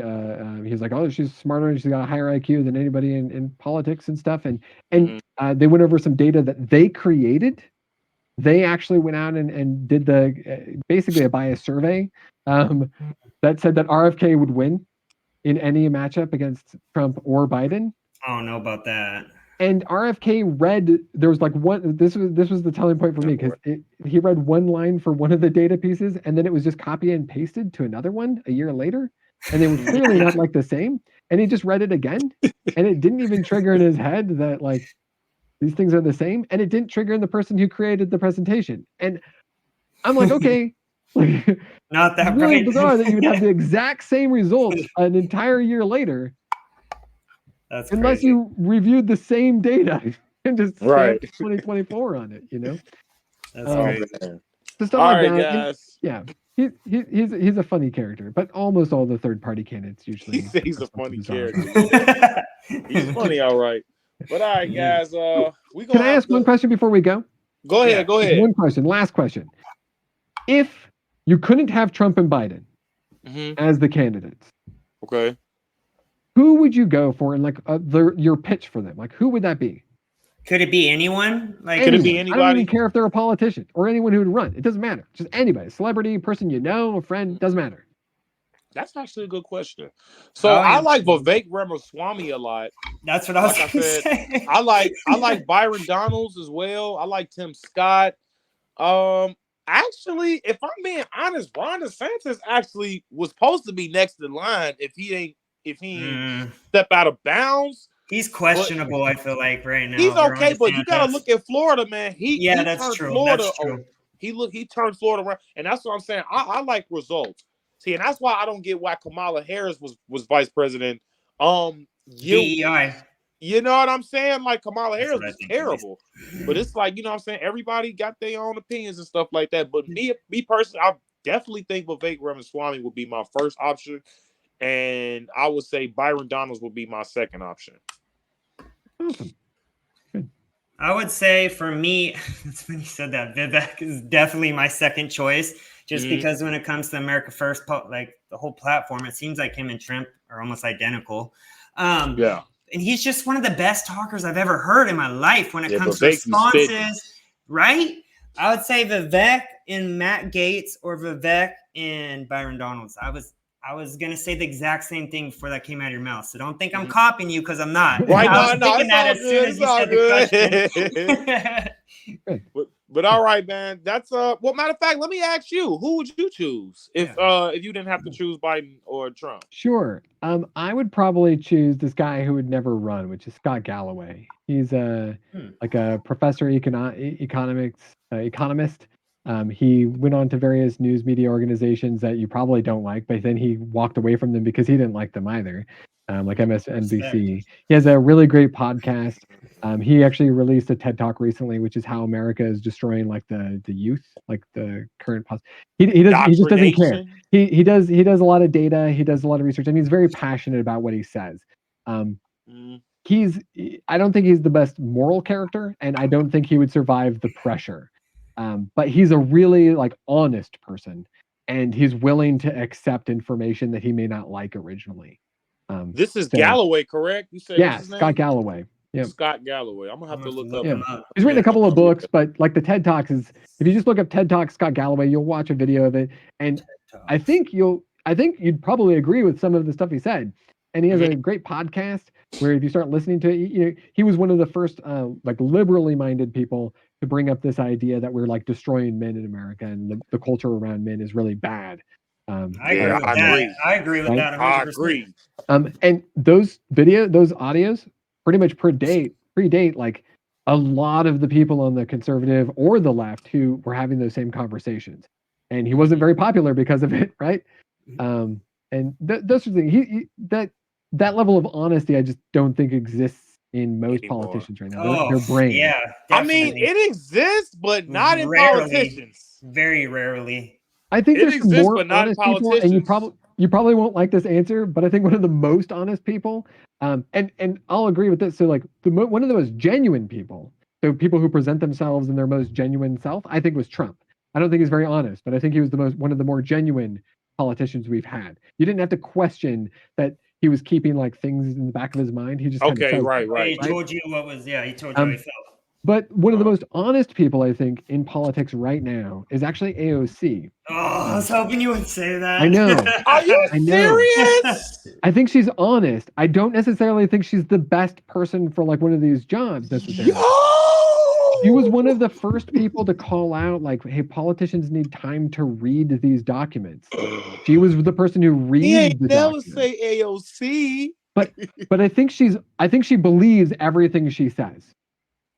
he's like, oh, she's smarter and she's got a higher IQ than anybody in politics and stuff, and they went over some data that they created. They actually went out and did the basically a bias survey that said that RFK would win in any matchup against Trump or Biden. I don't know about that. And RFK read, there was like one, this was the telling point for me, because he read one line for one of the data pieces, and then it was just copy and pasted to another one a year later, and they were clearly not like the same, and he just read it again, and it didn't even trigger in his head that like these things are the same, and it didn't trigger in the person who created the presentation. And I'm like, okay, like, not that really right. bizarre that you would have the exact same results an entire year later. That's unless crazy. you reviewed the same data and just Right. 2024 on it, you know. That's crazy. So stuff All like right, that. guys. Yeah, he's a funny character, but almost all the third party candidates usually. He's a funny bizarre. character. He's funny, all right. But all right, guys. We Can I ask one question before we go? Go ahead. Yeah. Go ahead. One question. Last question. If you couldn't have Trump and Biden as the candidates, Okay. who would you go for, and like your pitch for them? Like, who would that be? Could it be anyone? Like, Could it be Anyone. I don't anybody? even care if they're a politician or anyone who would run. It doesn't matter. Just anybody, celebrity, person you know, a friend, doesn't matter. That's actually a good question. So Oh, I yeah. like Vivek Ramaswamy a lot. That's what I was Like I gonna said, say. I like Byron Donalds as well. I like Tim Scott. Actually, if I'm being honest, Ron DeSantis actually was supposed to be next in line if he ain't step out of bounds. He's questionable, I feel like, right now. He's Ron okay, but you gotta DeSantis. look at Florida, man. He that's turned true. Florida. That's true. He turned Florida around, and that's what I'm saying. I like results. See, and that's why I don't get why Kamala Harris was vice president. DEI. You know what I'm saying? Like Kamala That's Harris what I was think, terrible, but it's like, you know what I'm saying? Everybody got their own opinions and stuff like that. But me personally, I definitely think Vivek Ramaswamy would be my first option, and I would say Byron Donalds would be my second option. Awesome. I would say for me, it's when you said that, Vivek is definitely my second choice, just because when it comes to America First, like the whole platform, it seems like him and Trump are almost identical. Yeah. And he's just one of the best talkers I've ever heard in my life when it comes to Vivek, responses, right? I would say Vivek and Matt Gaetz or Vivek and Byron Donalds. I was gonna say the exact same thing before that came out of your mouth. So don't think I'm copying you because I'm not. Right, I was no, thinking it's that all as soon as you said the question. But all right, man. That's well, matter of fact, let me ask you, who would you choose if you didn't have to choose Biden or Trump? Sure. I would probably choose this guy who would never run, which is Scott Galloway. He's like a professor economist. He went on to various news media organizations that you probably don't like, but then he walked away from them because he didn't like them either, like MSNBC. He has a really great podcast. He actually released a TED Talk recently, which is how America is destroying like the youth, like the current. He just doesn't care. He does a lot of data. He does a lot of research, and he's very passionate about what he says. I don't think he's the best moral character, and I don't think he would survive the pressure. But he's a really like honest person, and he's willing to accept information that he may not like originally. This is Galloway, correct? You said Scott Galloway. Yeah, Scott Galloway. I'm gonna have to look up. Yeah. He's written a couple of books, but like the TED Talks is, if you just look up TED Talks Scott Galloway, you'll watch a video of it, and I think you'd probably agree with some of the stuff he said. And he has a great podcast where if you start listening to it, he was one of the first like liberally minded people to bring up this idea that we're like destroying men in America and the culture around men is really bad. I agree with that. 100%. I agree. And those audios pretty much predate like a lot of the people on the conservative or the left who were having those same conversations. And he wasn't very popular because of it, right? And those are the things. that level of honesty, I just don't think exists in most Anymore. politicians right now. Oh, Their brain. yeah. I mean, Definitely. it exists, but not in Rarely. politicians. Very rarely. I think It there's some exists, more but not in honest people, and you politicians. probably won't like this answer, but I think one of the most honest people, and I'll agree with this. So like one of the most genuine people, so people who present themselves in their most genuine self, I think was Trump. I don't think he's very honest, but I think he was one of the more genuine politicians we've had. You didn't have to question that he was keeping like things in the back of his mind. He just kind of Okay, says, right. He told you what was, he told you how he felt. But one of the most honest people I think in politics right now is actually AOC. Oh, I was hoping you would say that. I know. Are you I know. serious? I think she's honest. I don't necessarily think she's the best person for like one of these jobs necessarily. She was one of the first people to call out like, hey, politicians need time to read these documents. She was the person who reads He ain't the never documents. say AOC. But I think she believes everything she says.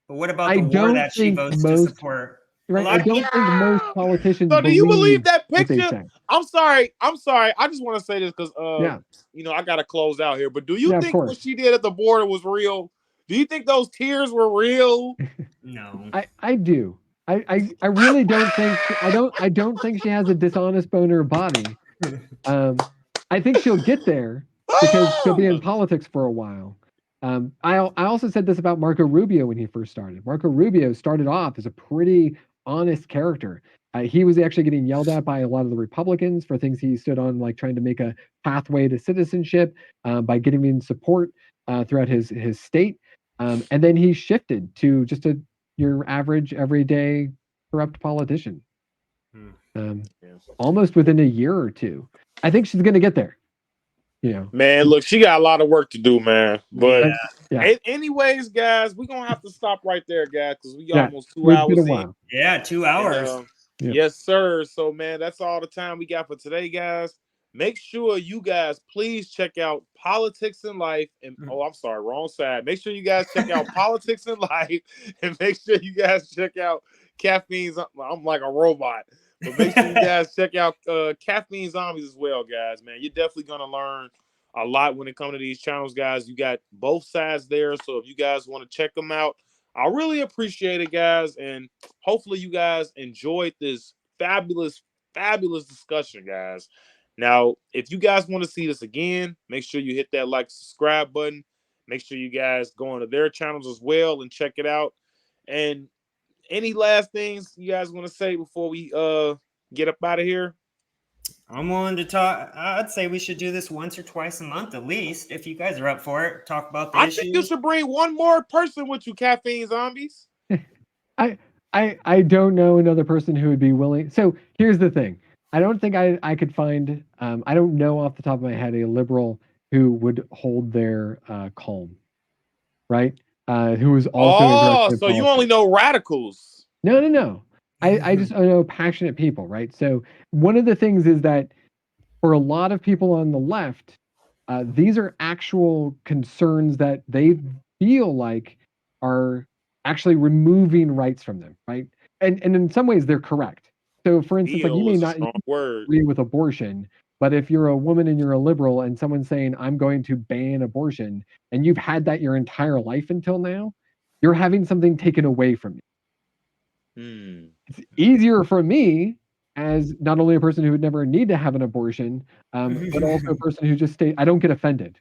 But what about I the war don't that she think votes to most- support? Right? I don't think most politicians. So do you believe that what they picture? say. I'm sorry. I just want to say this because Yeah. I gotta close out here. But do you Yeah, of think what course. she did at the border was real? Do you think those tears were real? No. I do. I really don't think I don't think she has a dishonest bone in her body. I think she'll get there because she'll be in politics for a while. I also said this about Marco Rubio when he first started. Marco Rubio started off as a pretty honest character. He was actually getting yelled at by a lot of the Republicans for things he stood on, like trying to make a pathway to citizenship by getting support throughout his state. And then he shifted to just your average, everyday corrupt politician. Almost within a year or two. I think she's going to get there. Man, look, she got a lot of work to do, man. But Yeah. anyways, guys, we're gonna have to stop right there, guys, because we almost 2 It's hours been a in. while. Yeah, 2 hours. Yeah. Yes, sir. So, man, that's all the time we got for today, guys. Make sure you guys please check out Politics in Life. And I'm sorry, wrong side. Make sure you guys check out Politics in Life, and make sure you guys check out Caffeine's. I'm like a robot. But make sure you guys check out Caffeine Zombies as well, guys. Man, you're definitely gonna learn a lot when it comes to these channels, guys. You got both sides there, so if you guys want to check them out, I really appreciate it, guys. And hopefully, you guys enjoyed this fabulous discussion, guys. Now, if you guys want to see this again, make sure you hit that like, subscribe button. Make sure you guys go onto their channels as well and check it out. And any last things you guys want to say before we get up out of here? I'm willing to talk. I'd say we should do this once or twice a month at least, if you guys are up for it. Talk about the issues. I think you should bring one more person with you, Caffeine Zombies. I don't know another person who would be willing. So here's the thing. I don't think I could find. I don't know off the top of my head a liberal who would hold their calm, right? Who was also. So you only know radicals. No. I just know passionate people, right? So one of the things is that for a lot of people on the left, these are actual concerns that they feel like are actually removing rights from them, right? And in some ways they're correct. So for instance, like you may not agree with abortion, but if you're a woman and you're a liberal and someone's saying, I'm going to ban abortion, and you've had that your entire life until now, you're having something taken away from you. It's easier for me as not only a person who would never need to have an abortion, but also a person who just I don't get offended.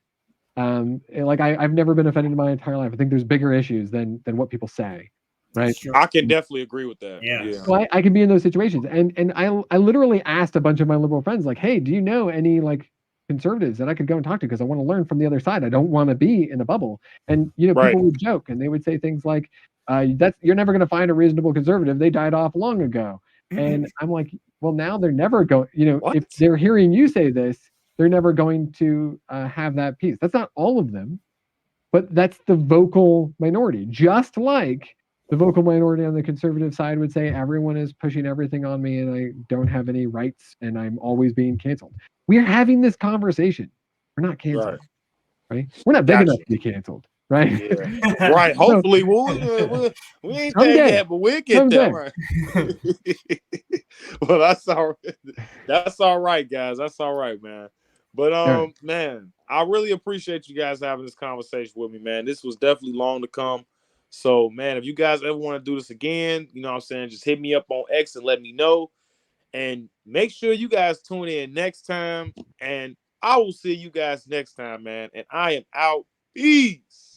Like I've never been offended in my entire life. I think there's bigger issues than what people say, right? I can definitely agree with that. Yeah. So I can be in those situations, and I literally asked a bunch of my liberal friends, like, hey, do you know any like conservatives that I could go and talk to, because I want to learn from the other side. I don't want to be in a bubble. And people would joke and they would say things like, you're never going to find a reasonable conservative. They died off long ago. And I'm like, well, now they're never going, if they're hearing you say this, they're never going to have that peace. That's not all of them, but that's the vocal minority. Just like the vocal minority on the conservative side would say, everyone is pushing everything on me and I don't have any rights and I'm always being canceled. We're having this conversation. We're not canceled, right? We're not big enough to be canceled, right? Yeah. Right. Hopefully, we ain't there yet, but we'll get there. Right. Well, that's all right. That's all right, guys. That's all right, man. But Yeah. man, I really appreciate you guys having this conversation with me, man. This was definitely long to come. So, man, if you guys ever want to do this again, you know what I'm saying, just hit me up on X and let me know. And make sure you guys tune in next time. And I will see you guys next time, man. And I am out. Peace.